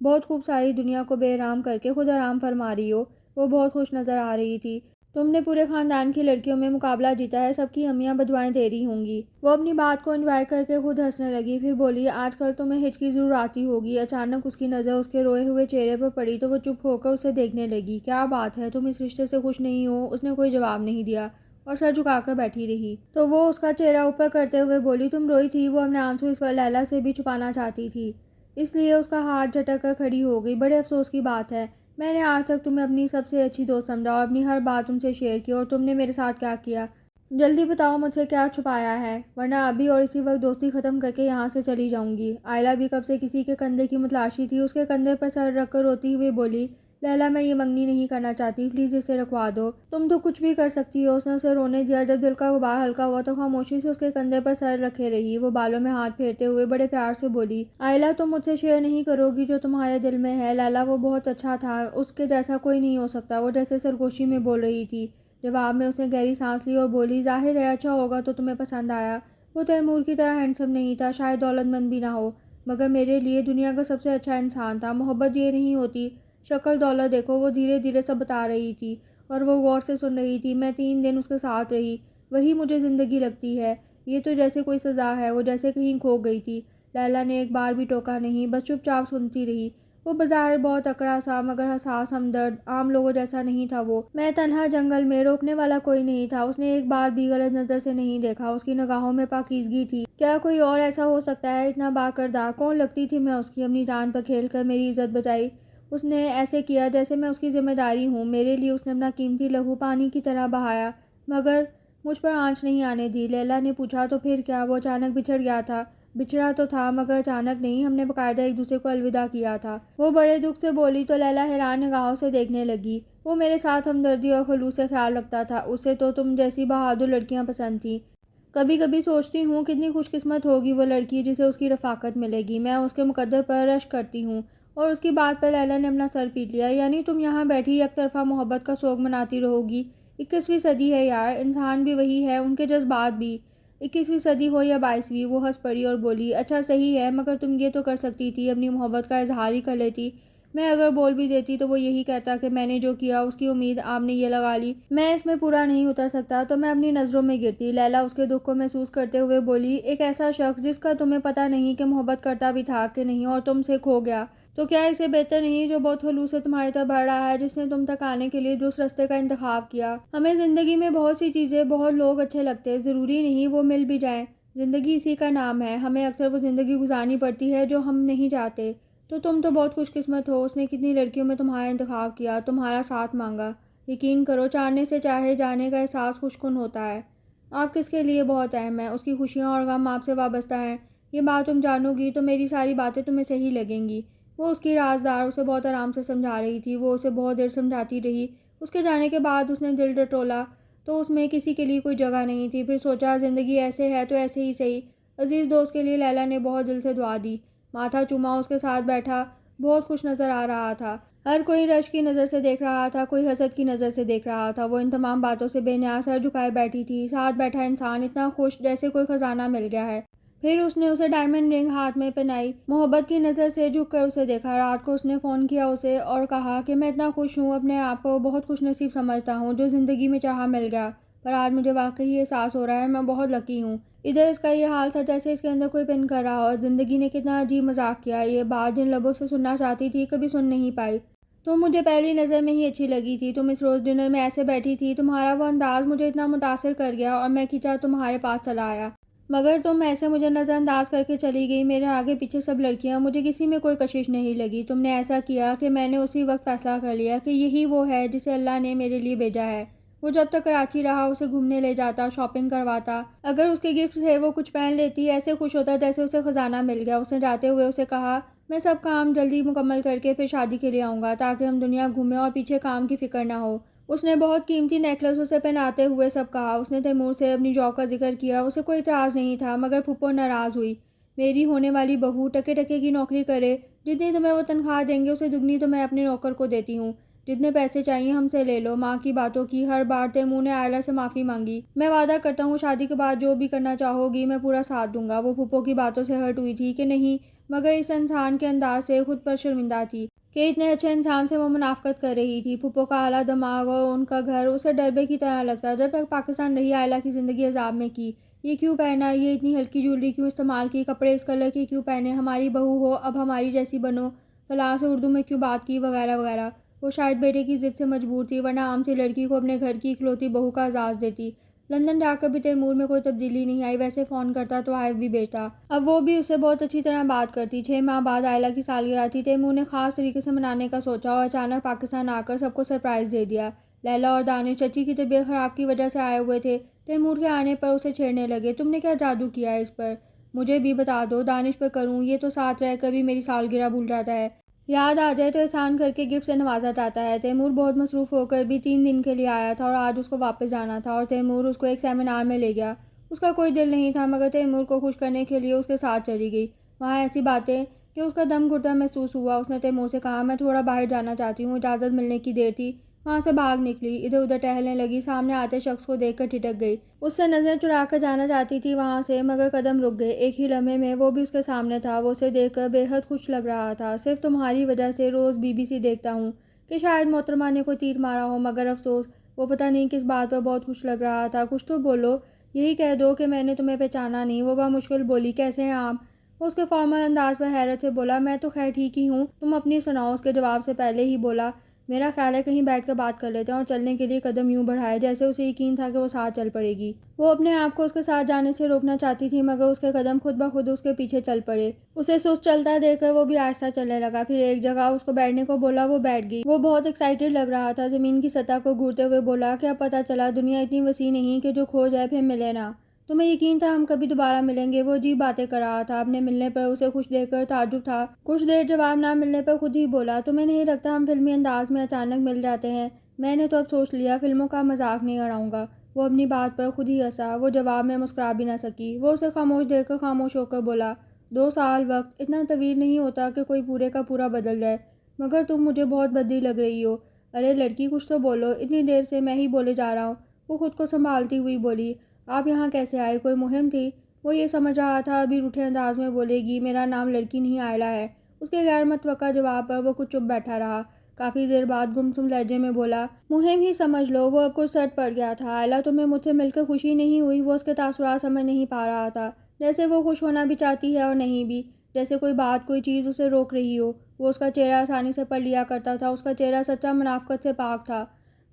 [SPEAKER 1] بہت خوب، ساری دنیا کو بے آرام کر کے خود آرام فرما رہی ہو۔ وہ بہت خوش نظر آ رہی تھی۔ تم نے پورے خاندان کی لڑکیوں میں مقابلہ جیتا ہے، سب کی امیاں بدوائیں دے رہی ہوں گی۔ وہ اپنی بات کو انجوائے کر کے خود ہنسنے لگی، پھر بولی آج کل تمہیں ہچکی ضرور آتی ہوگی۔ اچانک اس کی نظر اس کے روئے ہوئے چہرے پر پڑی تو وہ چپ ہو کر اسے دیکھنے لگی۔ کیا بات ہے، تم اس رشتے سے خوش نہیں ہو؟ اس نے کوئی جواب نہیں دیا اور سر جھکا کر بیٹھی رہی۔ تو وہ اس کا چہرہ اوپر کرتے ہوئے بولی تم روئی تھی؟ وہ اپنے آنسو اس وقت لیلا سے بھی چھپانا چاہتی تھی، اس لیے اس کا ہاتھ جھٹک کر کھڑی ہو گئی۔ بڑے افسوس کی بات ہے، میں نے آج تک تمہیں اپنی سب سے اچھی دوست سمجھا اور اپنی ہر بات تم سے شیئر کی، اور تم نے میرے ساتھ کیا کیا؟ جلدی بتاؤ مجھ سے کیا چھپایا ہے، ورنہ ابھی اور اسی وقت دوستی ختم کر کے یہاں سے چلی جاؤں گی۔ آئلہ بھی کب سے کسی کے کندھے کی متلاشی تھی، اس کے کندھے پر سر رکھ کر روتی ہوئی بولی لیلا میں یہ منگنی نہیں کرنا چاہتی، پلیز اسے رکھوا دو، تم تو کچھ بھی کر سکتی ہو۔ اس نے اسے رونے دیا۔ جب دل کا غبار ہلکا ہوا تو خاموشی سے اس کے کندھے پر سر رکھے رہی۔ وہ بالوں میں ہاتھ پھیرتے ہوئے بڑے پیار سے بولی آئلہ تم مجھ سے شیئر نہیں کرو گی جو تمہارے دل میں ہے؟ لیلا وہ بہت اچھا تھا، اس کے جیسا کوئی نہیں ہو سکتا، وہ جیسے سرگوشی میں بول رہی تھی۔ جواب میں اس نے گہری سانس لی اور بولی ظاہر ہے اچھا ہوگا تو تمہیں پسند آیا، وہ تیمور کی طرح ہینڈسم نہیں تھا، شاید دولت مند بھی نہ ہو، مگر میرے لیے دنیا کا سب سے اچھا انسان تھا۔ محبت یہ نہیں ہوتی، شکل دولت دیکھو۔ وہ دھیرے دھیرے سب بتا رہی تھی اور وہ غور سے سن رہی تھی۔ میں 3 دن اس کے ساتھ رہی، وہی مجھے زندگی لگتی ہے، یہ تو جیسے کوئی سزا ہے۔ وہ جیسے کہیں کھو گئی تھی۔ لیلا نے ایک بار بھی ٹوکا نہیں، بس چپ چاپ سنتی رہی۔ وہ بظاہر بہت اکڑا سا مگر حساس ہمدرد، عام لوگوں جیسا نہیں تھا وہ۔ میں تنہا جنگل میں، روکنے والا کوئی نہیں تھا، اس نے ایک بار بھی غلط نظر سے نہیں دیکھا، اس کی نگاہوں میں پاکیزگی تھی۔ کیا کوئی اور ایسا ہو سکتا ہے؟ اتنا با کردار کون لگتی تھی میں اس کی؟ اپنی جان پر کھیل کر میری عزت بچائی، اس نے ایسے کیا جیسے میں اس کی ذمہ داری ہوں۔ میرے لیے اس نے اپنا قیمتی لہو پانی کی طرح بہایا، مگر مجھ پر آنچ نہیں آنے دی۔ لیلا نے پوچھا تو پھر کیا؟ وہ اچانک بچھڑ گیا تھا؟ بچھڑا تو تھا مگر اچانک نہیں، ہم نے باقاعدہ ایک دوسرے کو الوداع کیا تھا۔ وہ بڑے دکھ سے بولی تو لیلا حیران نگاہوں سے دیکھنے لگی۔ وہ میرے ساتھ ہمدردی اور خلوص سے خیال رکھتا تھا، اسے تو تم جیسی بہادر لڑکیاں پسند تھیں۔ کبھی کبھی سوچتی ہوں کتنی خوش قسمت ہوگی وہ لڑکی جسے اس کی رفاقت ملے گی۔ میں اس کے مقدر پر رشک کرتی ہوں۔ اور اس کی بات پر لیلا نے اپنا سر پیٹ لیا۔ یعنی تم یہاں بیٹھی یک طرفہ محبت کا سوگ مناتی رہو گی؟ 21ویں صدی ہے یار، انسان بھی وہی ہے، ان کے جذبات بھی، 21ویں صدی ہو یا 22ویں۔ وہ ہنس پڑی اور بولی اچھا صحیح ہے، مگر تم یہ تو کر سکتی تھی، اپنی محبت کا اظہار ہی کر لیتی۔ میں اگر بول بھی دیتی تو وہ یہی کہتا کہ میں نے جو کیا اس کی امید آپ نے یہ لگا لی، میں اس میں پورا نہیں اتر سکتا تو میں اپنی نظروں میں گرتی۔ لیلا اس کے دکھ کو محسوس کرتے ہوئے بولی ایک ایسا شخص جس کا تمہیں پتہ نہیں کہ محبت کرتا بھی تھا کہ نہیں اور تم سے کھو گیا، تو کیا اسے بہتر نہیں جو بہت خلوص سے تمہاری طرف بڑھ رہا ہے، جس نے تم تک آنے کے لیے درست راستے کا انتخاب کیا؟ ہمیں زندگی میں بہت سی چیزیں، بہت لوگ اچھے لگتے، ضروری نہیں وہ مل بھی جائیں، زندگی اسی کا نام ہے، ہمیں اکثر وہ زندگی گزارنی پڑتی ہے جو ہم نہیں چاہتے۔ تو تم تو بہت خوش قسمت ہو، اس نے کتنی لڑکیوں میں تمہارا انتخاب کیا، تمہارا ساتھ مانگا۔ یقین کرو چاہنے سے چاہے جانے کا احساس خوش کن ہوتا ہے۔ آپ کس کے لیے بہت اہم ہیں، اس کی خوشیاں اور غم آپ سے وابستہ ہیں، یہ بات تم جانو گی تو میری ساری باتیں تمہیں صحیح لگیں گی۔ وہ اس کی رازدار اسے بہت آرام سے سمجھا رہی تھی۔ وہ اسے بہت دیر سمجھاتی رہی۔ اس کے جانے کے بعد اس نے دل ٹٹولا تو اس میں کسی کے لیے کوئی جگہ نہیں تھی۔ پھر سوچا زندگی ایسے ہے تو ایسے ہی صحیح۔ عزیز دوست کے لیے لیلا نے بہت دل سے دعا دی، ماتھا چوما، اس کے ساتھ بیٹھا، بہت خوش نظر آ رہا تھا۔ ہر کوئی رشک کی نظر سے دیکھ رہا تھا، کوئی حسد کی نظر سے دیکھ رہا تھا۔ وہ ان تمام باتوں سے بے نیاز سر جھکائے بیٹھی تھی، ساتھ بیٹھا انسان اتنا خوش جیسے کوئی خزانہ مل گیا ہے۔ پھر اس نے اسے ڈائمنڈ رنگ ہاتھ میں پہنائی، محبت کی نظر سے جھک کر اسے دیکھا۔ رات کو اس نے فون کیا اسے اور کہا کہ میں اتنا خوش ہوں، اپنے آپ کو بہت خوش نصیب سمجھتا ہوں، جو زندگی میں چاہا مل گیا، پر آج مجھے واقعی احساس ہو رہا ہے میں بہت لکی ہوں۔ ادھر اس کا یہ حال تھا جیسے اس کے اندر کوئی پن کر رہا ہو، زندگی نے کتنا عجیب مذاق کیا۔ یہ بات جن لبوں سے سننا چاہتی تھی کبھی سن نہیں پائی۔ تم مجھے پہلی نظر میں ہی اچھی لگی تھی، تم اس روز ڈنر میں ایسے بیٹھی تھی، تمہارا وہ انداز مجھے اتنا متاثر کر گیا اور میں کھنچا تمہارے پاس چلا آیا، مگر تم ایسے مجھے نظر انداز کر کے چلی گئی، میرے آگے پیچھے سب لڑکیاں، مجھے کسی میں کوئی کشش نہیں لگی۔ تم نے ایسا کیا کہ میں نے اسی وقت فیصلہ کر لیا کہ یہی وہ ہے جسے اللہ نے میرے لیے بھیجا ہے۔ وہ جب تک کراچی رہا اسے گھومنے لے جاتا، شاپنگ کرواتا، اگر اس کے گفٹ تھے وہ کچھ پہن لیتی، ایسے خوش ہوتا جیسے اسے خزانہ مل گیا۔ اس نے جاتے ہوئے اسے کہا میں سب کام جلدی مکمل کر کے پھر شادی کے لیے آؤں گا تاکہ ہم دنیا گھومیں اور پیچھے کام کی فکر نہ ہو۔ اس نے بہت قیمتی نیکلس اسے پہناتے ہوئے سب کہا۔ اس نے تیمور سے اپنی جاب کا ذکر کیا، اسے کوئی اعتراض نہیں تھا، مگر پھپھو ناراض ہوئی۔ میری ہونے والی بہو ٹکے ٹکے کی نوکری کرے، جتنی تمہیں وہ تنخواہ دیں گے اسے دگنی تو میں اپنے نوکر کو دیتی ہوں، جتنے پیسے چاہیے ہم سے لے لو۔ ماں کی باتوں کی ہر بار تیمور نے آئلہ سے معافی مانگی۔ میں وعدہ کرتا ہوں شادی کے بعد جو بھی کرنا چاہو گی میں پورا ساتھ دوں گا۔ وہ پھپھو کی باتوں سے ہرٹ ہوئی تھی کہ نہیں، مگر اس انسان کے انداز سے خود پر شرمندہ تھی۔ کہ اتنے اچھے انسان سے وہ منافقت کر رہی تھی۔ پھپھو کا اعلیٰ دماغ اور ان کا گھر اسے ڈربے کی طرح لگتا۔ جب تک پاکستان رہی آئلہ کی زندگی عذاب میں کی۔ یہ کیوں پہنا، یہ اتنی ہلکی جویلری کیوں استعمال کی، کپڑے اس کلر کے کیوں پہنے، ہماری بہو ہو اب ہماری جیسی بنو، فلاں سے اردو میں کیوں بات کی، وغیرہ وغیرہ۔ وہ شاید بیٹے کی ضد سے مجبور تھی، ورنہ عام سی لڑکی کو اپنے گھر کی اکلوتی بہو کا اعزاز دیتی۔ لندن جا کر بھی تیمور میں کوئی تبدیلی نہیں آئی، ویسے فون کرتا تو آئف بھی بھیجتا۔ اب وہ بھی اسے بہت اچھی طرح بات کرتی۔ 6 ماہ بعد آئلہ کی سالگرہ تھی۔ تیمور نے خاص طریقے سے منانے کا سوچا اور اچانک پاکستان آ کر سب کو سرپرائز دے دیا۔ لیلی اور دانش چچی کی طبیعت خراب کی وجہ سے آئے ہوئے تھے۔ تیمور کے آنے پر اسے چھیڑنے لگے، تم نے کیا جادو کیا ہے اس پر، مجھے بھی بتا دو، دانش پر کروں، یہ تو ساتھ رہ کر بھی میری سالگرہ بھول جاتا ہے، یاد آ جائے تو احسان کر کے گفٹ سے نوازا جاتا ہے۔ تیمور بہت مصروف ہو کر بھی 3 دن کے لیے آیا تھا اور آج اس کو واپس جانا تھا، اور تیمور اس کو ایک سیمینار میں لے گیا۔ اس کا کوئی دل نہیں تھا، مگر تیمور کو خوش کرنے کے لیے اس کے ساتھ چلی گئی۔ وہاں ایسی باتیں کہ اس کا دم گھٹتا محسوس ہوا۔ اس نے تیمور سے کہا، میں تھوڑا باہر جانا چاہتی ہوں، اجازت ملنے کی دیر تھی۔ وہاں سے بھاگ نکلی، ادھر ادھر ٹہلنے لگی، سامنے آتے شخص کو دیکھ کر ٹھٹک گئی۔ اس سے نظریں چرا کر جانا چاہتی تھی وہاں سے، مگر قدم رک گئے۔ ایک ہی لمحے میں وہ بھی اس کے سامنے تھا۔ وہ اسے دیکھ کر بے حد خوش لگ رہا تھا۔ صرف تمہاری وجہ سے روز BBC دیکھتا ہوں کہ شاید محترمہ نے کوئی تیر مارا ہو، مگر افسوس وہ پتہ نہیں کس بات پر بہت خوش لگ رہا تھا۔ کچھ تو بولو، یہی کہہ دو کہ میں نے تمہیں پہچانا نہیں۔ وہ بمشکل بولی، کیسے ہیں آپ؟ وہ اس کے فارمل انداز پر حیرت سے بولا، میں تو خیر ٹھیک ہی ہوں، تم اپنی سناؤ۔ اس کے جواب سے پہلے ہی بولا، میرا خیال ہے کہیں بیٹھ کر بات کر لیتے ہیں، اور چلنے کے لیے قدم یوں بڑھائے جیسے اسے یقین تھا کہ وہ ساتھ چل پڑے گی۔ وہ اپنے آپ کو اس کے ساتھ جانے سے روکنا چاہتی تھی، مگر اس کے قدم خود بخود اس کے پیچھے چل پڑے۔ اسے سست چلتا دیکھ کر وہ بھی آہستہ چلنے لگا، پھر ایک جگہ اس کو بیٹھنے کو بولا، وہ بیٹھ گئی۔ وہ بہت ایکسائٹڈ لگ رہا تھا، زمین کی سطح کو گھورتے ہوئے بولا کہ اب پتہ چلا دنیا اتنی وسیع نہیں کہ جو کھو جائے پھر ملے نہ۔ تمہیں یقین تھا ہم کبھی دوبارہ ملیں گے؟ وہ عجیب باتیں کر رہا تھا۔ اپنے ملنے پر اسے خوش دیکھ کر تعجب تھا۔ کچھ دیر جواب نہ ملنے پر خود ہی بولا، تمہیں نہیں لگتا ہم فلمی انداز میں اچانک مل جاتے ہیں؟ میں نے تو اب سوچ لیا فلموں کا مذاق نہیں اڑاؤں گا۔ وہ اپنی بات پر خود ہی ہنسا۔ وہ جواب میں مسکرا بھی نہ سکی۔ وہ اسے خاموش دیکھ کر خاموش ہو کر بولا، 2 سال وقت اتنا طویل نہیں ہوتا کہ کوئی پورے کا پورا بدل جائے، مگر تم مجھے بہت بدی لگ رہی ہو۔ ارے لڑکی کچھ تو بولو، اتنی دیر سے میں ہی بولے جا رہا ہوں۔ وہ خود کو سنبھالتی ہوئی بولی، آپ یہاں کیسے آئے، کوئی مہم تھی؟ وہ یہ سمجھ رہا تھا ابھی روٹھے انداز میں بولے گی، میرا نام لڑکی نہیں آئلہ ہے۔ اس کے غیر متوقع جواب پر وہ کچھ چپ بیٹھا رہا۔ کافی دیر بعد گمسم لہجے میں بولا، مہم ہی سمجھ لو۔ وہ اب کچھ سٹ پڑ گیا تھا۔ آئلہ تمہیں مجھ سے مل کر خوشی نہیں ہوئی؟ وہ اس کے تاثرات سمجھ نہیں پا رہا تھا، جیسے وہ خوش ہونا بھی چاہتی ہے اور نہیں بھی، جیسے کوئی بات کوئی چیز اسے روک رہی ہو۔ وہ اس کا چہرہ آسانی سے پڑھ لیا کرتا تھا، اس کا چہرہ سچا منافقت سے پاک تھا،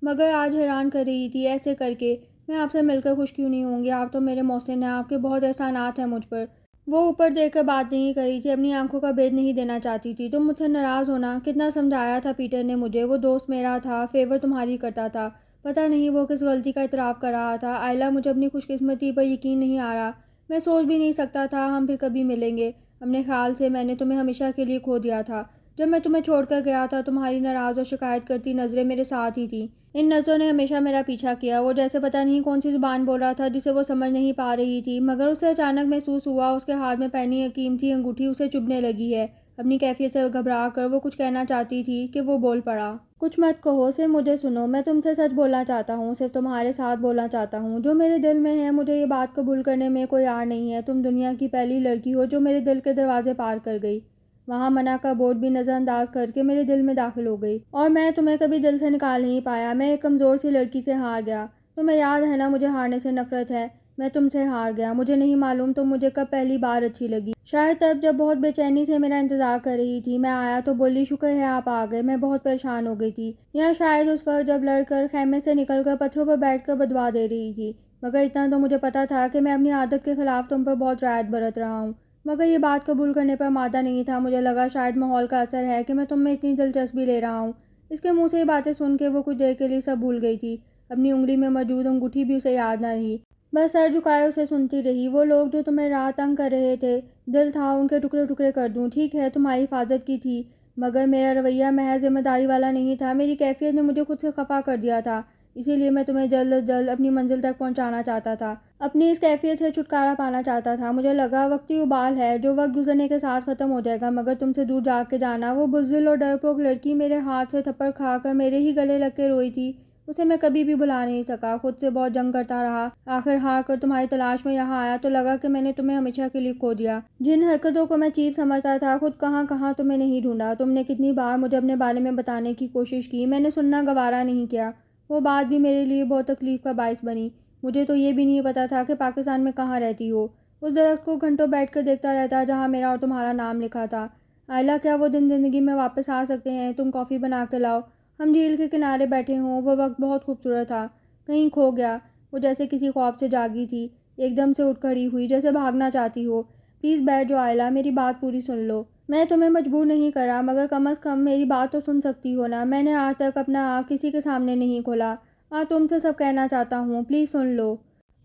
[SPEAKER 1] مگر آج حیران کر رہی تھی ایسے کر کے، میں آپ سے مل کر خوش کیوں نہیں ہوں گی؟ آپ تو میرے محسن ہیں، آپ کے بہت احسانات ہیں مجھ پر۔ وہ اوپر دیکھ کر بات نہیں کر رہی تھی، اپنی آنکھوں کا بھید نہیں دینا چاہتی تھی۔ تم مجھ سے ناراض ہونا، کتنا سمجھایا تھا پیٹر نے مجھے، وہ دوست میرا تھا، فیور تمہاری کرتا تھا، پتہ نہیں وہ کس غلطی کا اعتراف کر رہا تھا۔ آئلہ مجھے اپنی خوش قسمتی پر یقین نہیں آ رہا، میں سوچ بھی نہیں سکتا تھا ہم پھر کبھی ملیں گے۔ اپنے خیال سے میں نے تمہیں ہمیشہ کے لیے کھو دیا تھا۔ جب میں تمہیں چھوڑ کر گیا تھا تمہاری ناراض اور شکایت کرتی نظریں میرے ساتھ ہی تھیں۔ ان نظروں نے ہمیشہ میرا پیچھا کیا۔ وہ جیسے پتہ نہیں کون سی زبان بول رہا تھا جسے وہ سمجھ نہیں پا رہی تھی، مگر اسے اچانک محسوس ہوا اس کے ہاتھ میں پہنی ایک قیمتی انگوٹھی اسے چبھنے لگی ہے۔ اپنی کیفیت سے گھبرا کر وہ کچھ کہنا چاہتی تھی کہ وہ بول پڑا، کچھ مت کہو، صرف مجھے سنو، میں تم سے سچ بولنا چاہتا ہوں، صرف تمہارے ساتھ بولنا چاہتا ہوں جو میرے دل میں ہے۔ مجھے یہ بات قبول کرنے میں کوئی آڑ نہیں ہے، تم دنیا کی پہلی لڑکی ہو جو میرے دل کے دروازے پار کر گئی، وہاں منع کا بورڈ بھی نظر انداز کر کے میرے دل میں داخل ہو گئی، اور میں تمہیں کبھی دل سے نکال نہیں پایا۔ میں ایک کمزور سی لڑکی سے ہار گیا، تمہیں یاد ہے نا مجھے ہارنے سے نفرت ہے، میں تم سے ہار گیا۔ مجھے نہیں معلوم تم مجھے کب پہلی بار اچھی لگی، شاید تب جب بہت بے چینی سے میرا انتظار کر رہی تھی۔ میں آیا تو بولی، شکر ہے آپ آ گئے، میں بہت پریشان ہو گئی تھی، یا شاید اس وقت جب لڑ کر خیمے سے نکل کر پتھروں پر بیٹھ کر بدوا دے رہی تھی، مگر اتنا تو مجھے پتا تھا کہ میں اپنی عادت کے خلاف تم پر بہت رعایت برت رہا ہوں، مگر یہ بات قبول کرنے پر مادہ نہیں تھا۔ مجھے لگا شاید ماحول کا اثر ہے کہ میں تم میں اتنی دلچسپی لے رہا ہوں۔ اس کے منہ سے یہ باتیں سن کے وہ کچھ دیر کے لیے سب بھول گئی تھی، اپنی انگلی میں موجود انگوٹھی بھی اسے یاد نہ رہی، بس سر جھکائے اسے سنتی رہی۔ وہ لوگ جو تمہیں راہ تنگ کر رہے تھے، دل تھا ان کے ٹکڑے ٹکڑے کر دوں، ٹھیک ہے تمہاری حفاظت کی تھی، مگر میرا رویہ محض ذمہ داری والا نہیں تھا، میری کیفیت نے مجھے خود سے خفا کر دیا تھا، اسی لیے میں تمہیں جلد از جلد اپنی منزل تک پہنچانا چاہتا تھا، اپنی اس کیفیت سے چھٹکارا پانا چاہتا تھا۔ مجھے لگا وقتی ابال ہے جو وقت گزرنے کے ساتھ ختم ہو جائے گا، مگر تم سے دور جا کے جانا۔ وہ بزدل اور ڈرپوک لڑکی میرے ہاتھ سے تھپڑ کھا کر میرے ہی گلے لگ کے روئی تھی، اسے میں کبھی بھی بھلا نہیں سکا، خود سے بہت جنگ کرتا رہا، آخر ہار کر تمہاری تلاش میں یہاں آیا تو لگا کہ میں نے تمہیں ہمیشہ کے لیے کھو دیا۔ جن حرکتوں کو میں چیپ سمجھتا تھا، خود کہاں کہاں تمہیں نہیں ڈھونڈا۔ تم نے کتنی بار مجھے اپنے بارے میں بتانے کی کوشش کی، میں نے سننا گوارا نہیں کیا۔ وہ بات بھی میرے لیے بہت تکلیف کا باعث بنی۔ مجھے تو یہ بھی نہیں پتا تھا کہ پاکستان میں کہاں رہتی ہو۔ اس درخت کو گھنٹوں بیٹھ کر دیکھتا رہتا جہاں میرا اور تمہارا نام لکھا تھا۔ آئلہ، کیا وہ دن زندگی میں واپس آ سکتے ہیں؟ تم کافی بنا کے لاؤ، ہم جھیل کے کنارے بیٹھے ہوں۔ وہ وقت بہت خوبصورت تھا، کہیں کھو گیا۔ وہ جیسے کسی خواب سے جاگی تھی، ایک دم سے اٹھ کھڑی ہوئی جیسے بھاگنا چاہتی ہو۔ پلیز بیٹھ جاؤ آئلہ، میری بات پوری سن لو۔ میں تمہیں مجبور نہیں کرا، مگر کم از کم میری بات تو سن سکتی ہو نا۔ میں نے آج تک اپنا آپ کسی کے سامنے نہیں کھولا، آج تم سے سب کہنا چاہتا ہوں، پلیز سن لو۔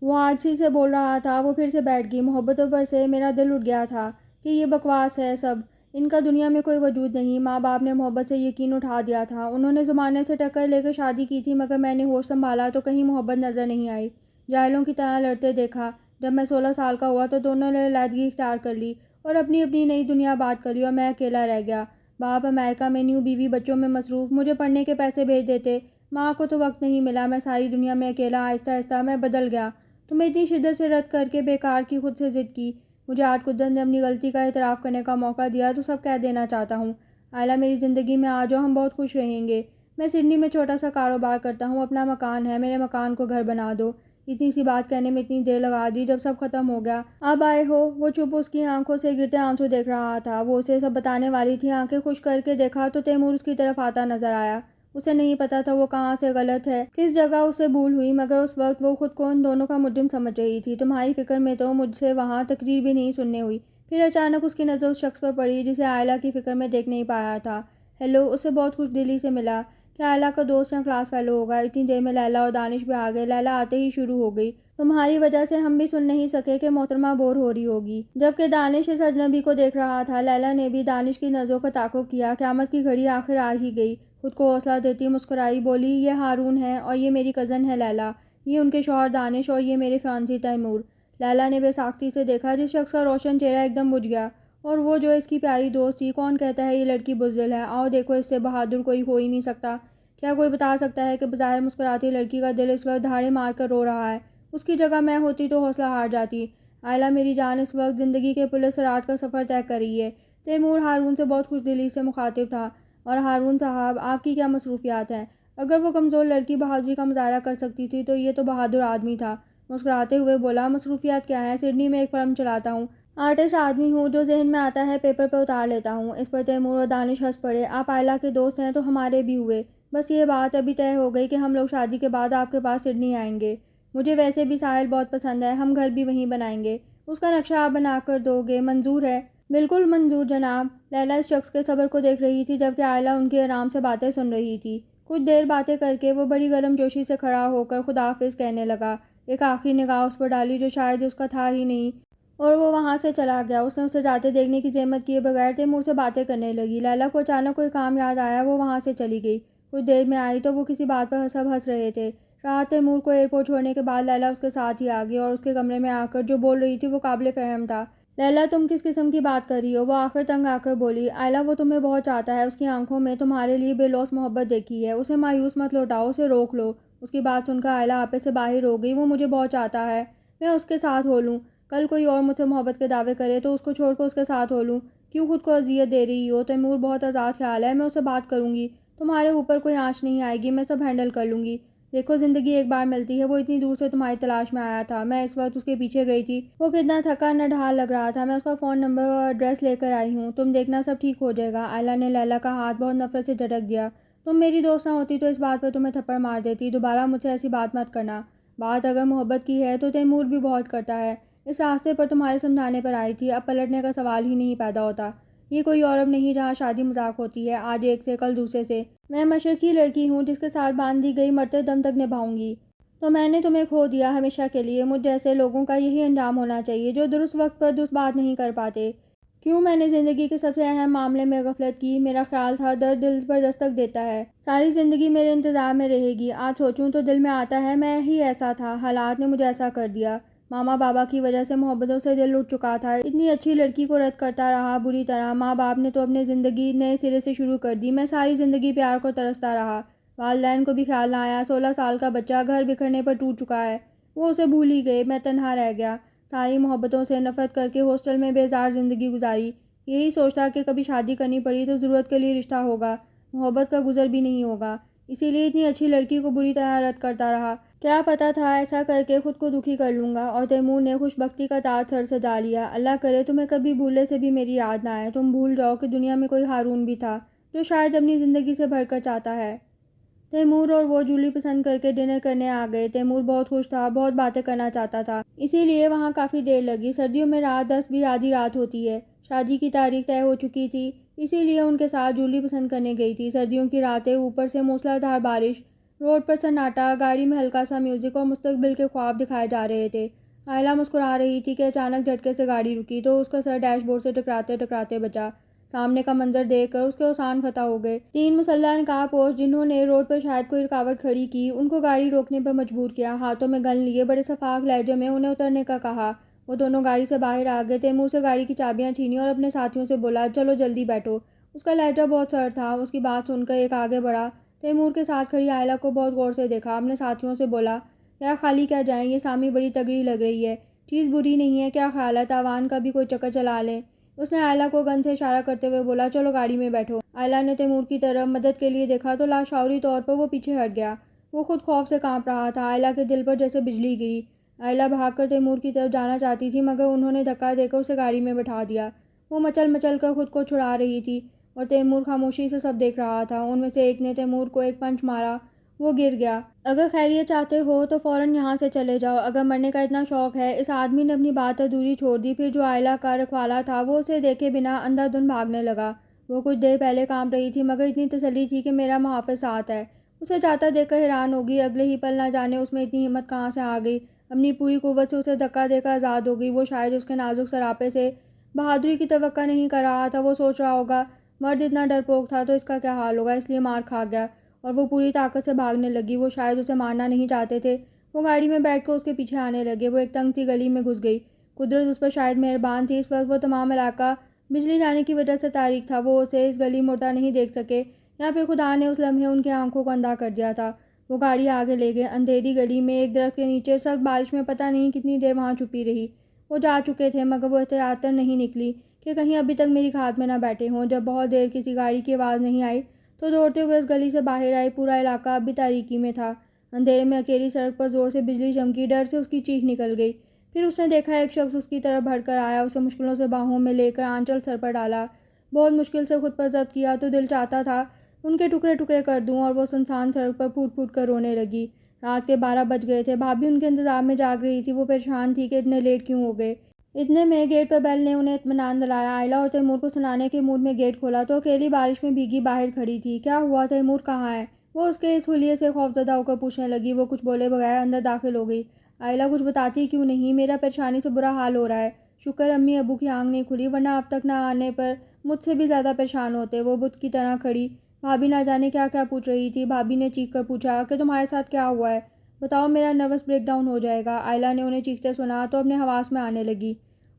[SPEAKER 1] وہ عاجزی سے بول رہا تھا، وہ پھر سے بیٹھ گئی۔ محبتوں پر سے میرا دل اٹھ گیا تھا کہ یہ بکواس ہے سب، ان کا دنیا میں کوئی وجود نہیں۔ ماں باپ نے محبت سے یقین اٹھا دیا تھا، انہوں نے زمانے سے ٹکر لے کر شادی کی تھی، مگر میں نے ہوش سنبھالا تو کہیں محبت نظر نہیں آئی۔ جاہلوں کی طرح لڑتے دیکھا۔ جب میں 16 سال کا ہوا تو دونوں نے علیحدگی اختیار کر لی اور اپنی اپنی نئی دنیا آباد کر لی، اور میں اکیلا رہ گیا۔ باپ امریکہ میں نیو، بیوی بچوں میں مصروف، مجھے پڑھنے کے پیسے بھیج دیتے، ماں کو تو وقت نہیں ملا۔ میں ساری دنیا میں اکیلا، آہستہ آہستہ میں بدل گیا۔ تمہیں اتنی شدت سے رد کر کے بیکار کی خود سے ضد کی۔ مجھے آج قدرت نے اپنی غلطی کا اعتراف کرنے کا موقع دیا تو سب کہہ دینا چاہتا ہوں۔ آئلہ، میری زندگی میں آ جاؤ، ہم بہت خوش رہیں گے۔ میں سڈنی میں چھوٹا سا کاروبار کرتا ہوں، اپنا مکان ہے، میرے مکان کو گھر بنا دو۔ اتنی سی بات کہنے میں اتنی دیر لگا دی، جب سب ختم ہو گیا اب آئے ہو۔ وہ چپ اس کی آنکھوں سے گرتے آنسو دیکھ رہا تھا۔ وہ اسے سب بتانے والی تھی، آنکھیں خشک کر کے دیکھا تو تیمور اس کی طرف آتا نظر آیا۔ اسے نہیں پتا تھا وہ کہاں سے غلط ہے، کس جگہ اسے بھول ہوئی، مگر اس وقت وہ خود کو ان دونوں کا مجرم سمجھ رہی تھی۔ تمہاری فکر میں تو مجھ سے وہاں تقریر بھی نہیں سننے ہوئی۔ پھر اچانک اس کی نظر اس شخص پر پڑی جسے آئلہ کی فکر میں دیکھ نہیں پایا تھا۔ ہیلو، اسے بہت خوش دلی سے ملا کہ آئلہ کا دوست یا کلاس فیلو ہوگا۔ اتنی دیر میں لیلی اور دانش بھی آ گئے۔ لیلی آتے ہی شروع ہو گئی، تمہاری وجہ سے ہم بھی سن نہیں سکے کہ محترمہ بور ہو رہی ہوگی۔ جبکہ دانش اس اجنبی کو دیکھ رہا تھا، لیلی نے بھی دانش کی نظروں کا تعاقب کیا۔ قیامت کی گھڑی آخر آ ہی گئی۔ خود کو حوصلہ دیتی مسکرائی بولی، یہ ہارون ہے اور یہ میری کزن ہے لیلی، یہ ان کے شوہر دانش اور یہ میرے فیانسی تیمور۔ لیلی نے بے ساختگی سے دیکھا، جس شخص کا روشن چہرہ ایک دم بجھ گیا، اور وہ جو اس کی پیاری دوست تھی۔ کون کہتا ہے یہ لڑکی بزدل ہے؟ آؤ دیکھو، اس سے بہادر کوئی ہو ہی نہیں سکتا۔ کیا کوئی بتا سکتا ہے کہ بظاہر مسکراتی لڑکی کا دل اس وقت دھاڑے مار کر رو رہا ہے؟ اس کی جگہ میں ہوتی تو حوصلہ ہار جاتی۔ آئلہ میری جان اس وقت زندگی کے پل صراط کا سفر طے کر رہی ہے۔ تیمور ہارون سے بہت خوش دلی سے مخاطب تھا، اور ہارون صاحب، آپ کی کیا مصروفیات ہیں؟ اگر وہ کمزور لڑکی بہادری کا مظاہرہ کر سکتی تھی تو یہ تو بہادر آدمی تھا۔ مسکراتے ہوئے بولا، مصروفیات کیا ہیں؟ سڈنی میں ایک فرم چلاتا ہوں، آرٹسٹ آدمی ہوں، جو ذہن میں آتا ہے پیپر پہ اتار لیتا ہوں۔ اس پر تیمور اور دانش ہنس پڑے۔ آپ آئلہ کے دوست ہیں تو ہمارے بھی ہوئے۔ بس یہ بات ابھی طے ہو گئی کہ ہم لوگ شادی کے بعد آپ کے پاس سڈنی آئیں گے۔ مجھے ویسے بھی ساحل بہت پسند ہے، ہم گھر بھی وہیں بنائیں گے۔ اس کا نقشہ آپ بنا کر دو گے؟ منظور ہے؟ بالکل منظور جناب۔ لیلی اس شخص کے صبر کو دیکھ رہی تھی، جبکہ آئلہ ان کی آرام سے باتیں سن رہی تھی۔ کچھ دیر باتیں کر کے وہ بڑی گرم جوشی سے کھڑا ہو کر خدا حافظ کہنے لگا، ایک آخری نگاہ اس پر ڈالی جو شاید اس کا تھا ہی نہیں، اور وہ وہاں سے چلا گیا۔ اس نے اسے جاتے دیکھنے کی زحمت کیے بغیر تیمور سے باتیں کرنے لگی۔ لیلی کو اچانک کوئی کام یاد آیا، وہ وہاں سے چلی گئی۔ کچھ دیر میں آئی تو وہ کسی بات پر سب ہنس رہے تھے۔ رات تیمور کو ایئرپورٹ چھوڑنے کے بعد لیلی اس کے ساتھ ہی آ گئی، اور اس کے کمرے میں آ کر جو بول رہی تھی وہ قابل فہم تھا۔ لیلی، تم کس قسم کی بات کر رہی ہو؟ وہ آخر تنگ آ کر بولی۔ آئلہ، وہ تمہیں بہت چاہتا ہے، اس کی آنکھوں میں تمہارے لیے بے لوث محبت دیکھی ہے، اسے مایوس مت لوٹاؤ، اسے روک لو۔ اس کی بات سن کر آئلہ آپے سے باہر ہو گئی۔ وہ مجھے بہت چاہتا ہے، میں اس کے ساتھ ہو لوں۔ کل کوئی اور مجھ سے محبت کے دعوے کرے تو اس کو چھوڑ کر اس کے ساتھ ہو لوں؟ کیوں خود کو اذیت دے رہی ہو؟ تیمور بہت آزاد خیال ہے، میں اسے بات کروں گی، تمہارے اوپر کوئی آنچ نہیں آئے گی، میں سب ہینڈل کر لوں گی۔ دیکھو، زندگی ایک بار ملتی ہے، وہ اتنی دور سے تمہاری تلاش میں آیا تھا، میں اس وقت اس کے پیچھے گئی تھی، وہ کتنا تھکا نڈھال لگ رہا تھا، میں اس کا فون نمبر اور ایڈریس لے کر آئی ہوں، تم دیکھنا سب ٹھیک ہو جائے گا۔ آئلہ نے لیلی کا ہاتھ بہت نفرت سے جھٹک دیا۔ تم میری دوست نہ ہوتی تو اس بات پر تمہیں تھپڑ مار دیتی، دوبارہ مجھ سے ایسی بات مت کرنا۔ بات اگر محبت کی ہے تو تیمور بھی بہت کرتا ہے، اس راستے پر تمہارے سمجھانے پر آئی تھی، اب پلٹنے کا سوال ہی نہیں پیدا ہوتا۔ یہ کوئی یورپ نہیں جہاں شادی مذاق ہوتی ہے، آج ایک سے کل دوسرے سے۔ میں مشرقی لڑکی ہوں جس کے ساتھ باندھی گئی مرتے دم تک نبھاؤں گی، تو میں نے تمہیں کھو دیا ہمیشہ کے لیے۔ مجھ جیسے لوگوں کا یہی انجام ہونا چاہیے جو درست وقت پر درست بات نہیں کر پاتے۔ کیوں میں نے زندگی کے سب سے اہم معاملے میں غفلت کی؟ میرا خیال تھا درد دل پر دستک دیتا ہے، ساری زندگی میرے انتظار میں رہے گی۔ آج سوچوں تو دل میں آتا ہے میں ہی ایسا تھا، حالات نے مجھے ایسا کر دیا۔ ماما بابا کی وجہ سے محبتوں سے دل اٹھ چکا تھا، اتنی اچھی لڑکی کو رد کرتا رہا بری طرح۔ ماں باپ نے تو اپنی زندگی نئے سرے سے شروع کر دی، میں ساری زندگی پیار کو ترستا رہا۔ والدین کو بھی خیال نہ آیا 16 سال کا بچہ گھر بکھرنے پر ٹوٹ چکا ہے۔ وہ اسے بھول ہی گئے، میں تنہا رہ گیا، ساری محبتوں سے نفرت کر کے ہاسٹل میں بیزار زندگی گزاری۔ یہی سوچتا کہ کبھی شادی کرنی پڑی تو ضرورت کے لیے رشتہ ہوگا، محبت کا گزر بھی نہیں ہوگا، اسی لیے اتنی اچھی لڑکی کو بری طرح رد کرتا رہا۔ کیا پتا تھا ایسا کر کے خود کو دکھی کر لوں گا۔ اور تیمور نے خوش بختی کا تاج سر سجا لیا۔ اللہ کرے تمہیں کبھی بھولنے سے بھی میری یاد نہ آئے، تم بھول جاؤ کہ دنیا میں کوئی ہارون بھی تھا جو شاید اپنی زندگی سے بھر کر چاہتا ہے۔ تیمور اور وہ جولی پسند کر کے ڈنر کرنے آ گئے۔ تیمور بہت خوش تھا، بہت باتیں کرنا چاہتا تھا، اسی لیے وہاں کافی دیر لگی۔ سردیوں میں رات 10 بھی آدھی رات ہوتی ہے۔ شادی کی تاریخ طے ہو چکی تھی، اسی لیے ان کے ساتھ جولی پسند کرنے گئی تھی۔ سردیوں کی راتیں، اوپر سے موسلا دھار بارش، روڈ پر سناٹا، گاڑی میں ہلکا سا میوزک اور مستقبل کے خواب دکھائے جا رہے تھے۔ آئلہ مسکرا رہی تھی کہ اچانک جھٹکے سے گاڑی رکی تو اس کا سر ڈیش بورڈ سے ٹکراتے ٹکراتے بچا۔ سامنے کا منظر دیکھ کر اس کے اوسان خطا ہو گئے۔ 3 مسلح نقاب پوش جنہوں نے روڈ پر شاید کوئی رکاوٹ کھڑی کی، ان کو گاڑی روکنے پر مجبور کیا، ہاتھوں میں گن لیے بڑے شفاف لہجے میں انہیں اترنے کا کہا۔ وہ دونوں گاڑی سے باہر آ گئے۔ تیمور سے گاڑی کی چابیاں چھینی اور اپنے ساتھیوں سے بولا، چلو جلدی بیٹھو۔ اس کا لہجہ بہت سرد تھا۔ اس کی بات سن کر ایک آگے بڑھا، تیمور کے ساتھ کھڑی آئلہ کو بہت غور سے دیکھا، اپنے ساتھیوں سے بولا، یار خالی کیا جائیں، یہ سامی بڑی تگڑی لگ رہی ہے، چیز بری نہیں ہے، کیا خیال ہے تاوان کا بھی کوئی چکر چلا لیں۔ اس نے آئلہ کو گن سے اشارہ کرتے ہوئے بولا، چلو گاڑی میں بیٹھو۔ آئلہ نے تیمور کی طرف مدد کے لیے دیکھا تو لاشعوری طور پر وہ پیچھے ہٹ گیا۔ وہ خود خوف سے کانپ رہا تھا۔ آئلہ کے دل پر جیسے بجلی گری۔ آئلہ بھاگ کر تیمور کی طرف جانا چاہتی تھی مگر انہوں نے دھکا دے کر اسے گاڑی میں بٹھا دیا۔ وہ مچل مچل کر خود کو چھڑا رہی تھی اور تیمور خاموشی سے سب دیکھ رہا تھا۔ ان میں سے ایک نے تیمور کو ایک پنچ مارا، وہ گر گیا۔ اگر خیریت چاہتے ہو تو فوراً یہاں سے چلے جاؤ، اگر مرنے کا اتنا شوق ہے۔ اس آدمی نے اپنی بات ادھوری چھوڑ دی، پھر جو آئلہ کا رکھوالا تھا وہ اسے دیکھے بنا اندھا دھند بھاگنے لگا۔ وہ کچھ دیر پہلے کانپ رہی تھی مگر اتنی تسلی تھی کہ میرا محافظ ساتھ ہے۔ اسے جاتا دیکھ کر حیران ہوگی، اگلے ہی پل نہ جانے اس میں اتنی ہمت کہاں سے آ گئی، اپنی پوری قوت سے اسے دھکا دے کر آزاد ہو گئی۔ وہ شاید اس کے نازک سراپے سے بہادری کی توقع نہیں کر رہا تھا۔ وہ سوچ رہا ہوگا، مرد اتنا ڈرپوک تھا تو اس کا کیا حال ہوگا، اس لیے مار کھا گیا اور وہ پوری طاقت سے بھاگنے لگی۔ وہ شاید اسے مارنا نہیں چاہتے تھے۔ وہ گاڑی میں بیٹھ کر اس کے پیچھے آنے لگے۔ وہ ایک تنگ سی گلی میں گھس گئی۔ قدرت اس پر شاید مہربان تھی، اس وقت وہ تمام علاقہ بجلی جانے کی وجہ سے تاریک تھا۔ وہ اسے اس گلی مڑتا نہیں دیکھ سکے یا پھر خدا نے اس لمحے ان کی آنکھوں کو اندھا کر دیا تھا۔ وہ گاڑی آگے لے گئے۔ اندھیری گلی میں ایک درخت کے نیچے سخت بارش میں پتہ نہیں کتنی دیر وہاں چھپی رہی۔ وہ جا چکے تھے مگر وہ احتیاطاً نہیں نکلی کہ کہیں ابھی تک میری کھات میں نہ بیٹھے ہوں۔ جب بہت دیر کسی گاڑی کی آواز نہیں آئی تو دوڑتے ہوئے اس گلی سے باہر آئے۔ پورا علاقہ اب بھی تاریکی میں تھا۔ اندھیرے میں اکیلی سڑک پر زور سے بجلی چمکی، ڈر سے اس کی چیخ نکل گئی۔ پھر اس نے دیکھا ایک شخص اس کی طرف بڑھ کر آیا، اسے مشکلوں سے باہوں میں لے کر آنچل سر پر ڈالا۔ بہت مشکل سے خود پر ضبط کیا تو دل چاہتا تھا ان کے ٹکڑے ٹکڑے کر دوں، اور وہ سنسان سڑک پر پھوٹ پھوٹ کر رونے لگی۔ رات کے 12 بج گئے تھے۔ بھابھی ان کے انتظار میں جاگ رہی تھی۔ وہ پریشان تھی کہ اتنے لیٹ کیوں ہو گئے۔ اتنے میں گیٹ پر بیل نے انہیں اطمینان دلایا۔ آئلہ اور تیمور کو سنانے کے موڈ میں گیٹ کھولا تو اکیلی بارش میں بھیگی باہر کھڑی تھی۔ کیا ہوا، تیمور کہاں ہے؟ وہ اس کے اس حلیے سے خوفزدہ ہو کر پوچھنے لگی۔ وہ کچھ بولے بغیر اندر داخل ہو گئی۔ آئلہ کچھ بتاتی کیوں نہیں؟ میرا پریشانی سے برا حال ہو رہا ہے۔ شکر امی ابو کی آنکھ نہیں کھلی، ورنہ اب تک نہ آنے پر مجھ سے بھی زیادہ پریشان ہوتے۔ وہ بت کی طرح کھڑی، بھابھی نہ جانے کیا کیا پوچھ رہی تھی۔ بھابھی نے چیخ کر پوچھا کہ تمہارے ساتھ کیا ہوا ہے، بتاؤ میرا نروس بریک ڈاؤن ہو جائے گا۔ آئلہ نے انہیں چیختے سنا تو اپنے حواس میں آنے لگی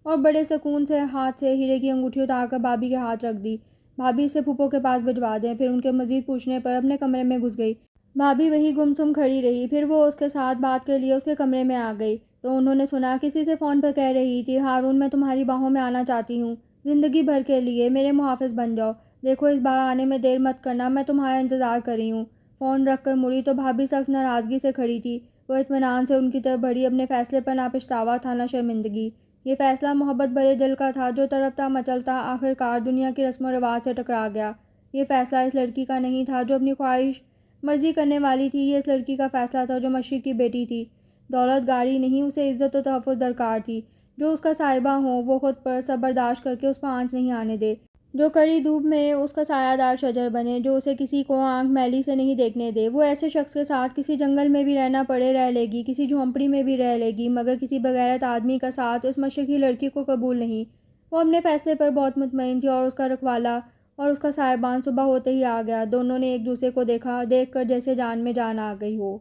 [SPEAKER 1] اور بڑے سکون سے ہاتھ سے ہیرے کی انگوٹھی اتار کر بھابھی کے ہاتھ رکھ دی۔ بھابھی اسے پھوپھو کے پاس بھجوا دیں۔ پھر ان کے مزید پوچھنے پر اپنے کمرے میں گھس گئی۔ بھابھی وہیں گم سم کھڑی رہی۔ پھر وہ اس کے ساتھ بات کے لیے اس کے کمرے میں آ گئی تو انہوں نے سنا کسی سے فون پر کہہ رہی تھی، ہارون میں تمہاری باہوں میں آنا چاہتی ہوں، زندگی بھر کے لیے میرے محافظ بن جاؤ، دیکھو اس بار آنے میں دیر مت کرنا، میں تمہارا انتظار کر رہی ہوں۔ فون رکھ کر مڑی تو بھابھی سخت ناراضگی سے کھڑی تھی۔ وہ اطمینان سے ان کی طرف بڑھی۔ اپنے فیصلے پر نہ پچھتاوا تھا نہ شرمندگی۔ یہ فیصلہ محبت بھرے دل کا تھا جو تڑپتا مچلتا آخر کار دنیا کی رسم و رواج سے ٹکرا گیا۔ یہ فیصلہ اس لڑکی کا نہیں تھا جو اپنی خواہش مرضی کرنے والی تھی، یہ اس لڑکی کا فیصلہ تھا جو مشرق کی بیٹی تھی۔ دولت گاڑی نہیں، اسے عزت و تحفظ درکار تھی۔ جو اس کا صاحبہ ہو وہ خود پر سب برداشت کر کے اس پر آنچ نہیں آنے دے، جو کڑی دھوپ میں اس کا سایہ دار شجر بنے، جو اسے کسی کو آنکھ میلی سے نہیں دیکھنے دے۔ وہ ایسے شخص کے ساتھ کسی جنگل میں بھی رہنا پڑے رہ لے گی، کسی جھونپڑی میں بھی رہ لے گی، مگر کسی بغیرت آدمی کا ساتھ اس مشرقی لڑکی کو قبول نہیں۔ وہ اپنے فیصلے پر بہت مطمئن تھی اور اس کا رکھوالا اور اس کا صاحبان صبح ہوتے ہی آ گیا۔ دونوں نے ایک دوسرے کو دیکھا، دیکھ کر جیسے جان میں جان آ گئی ہو۔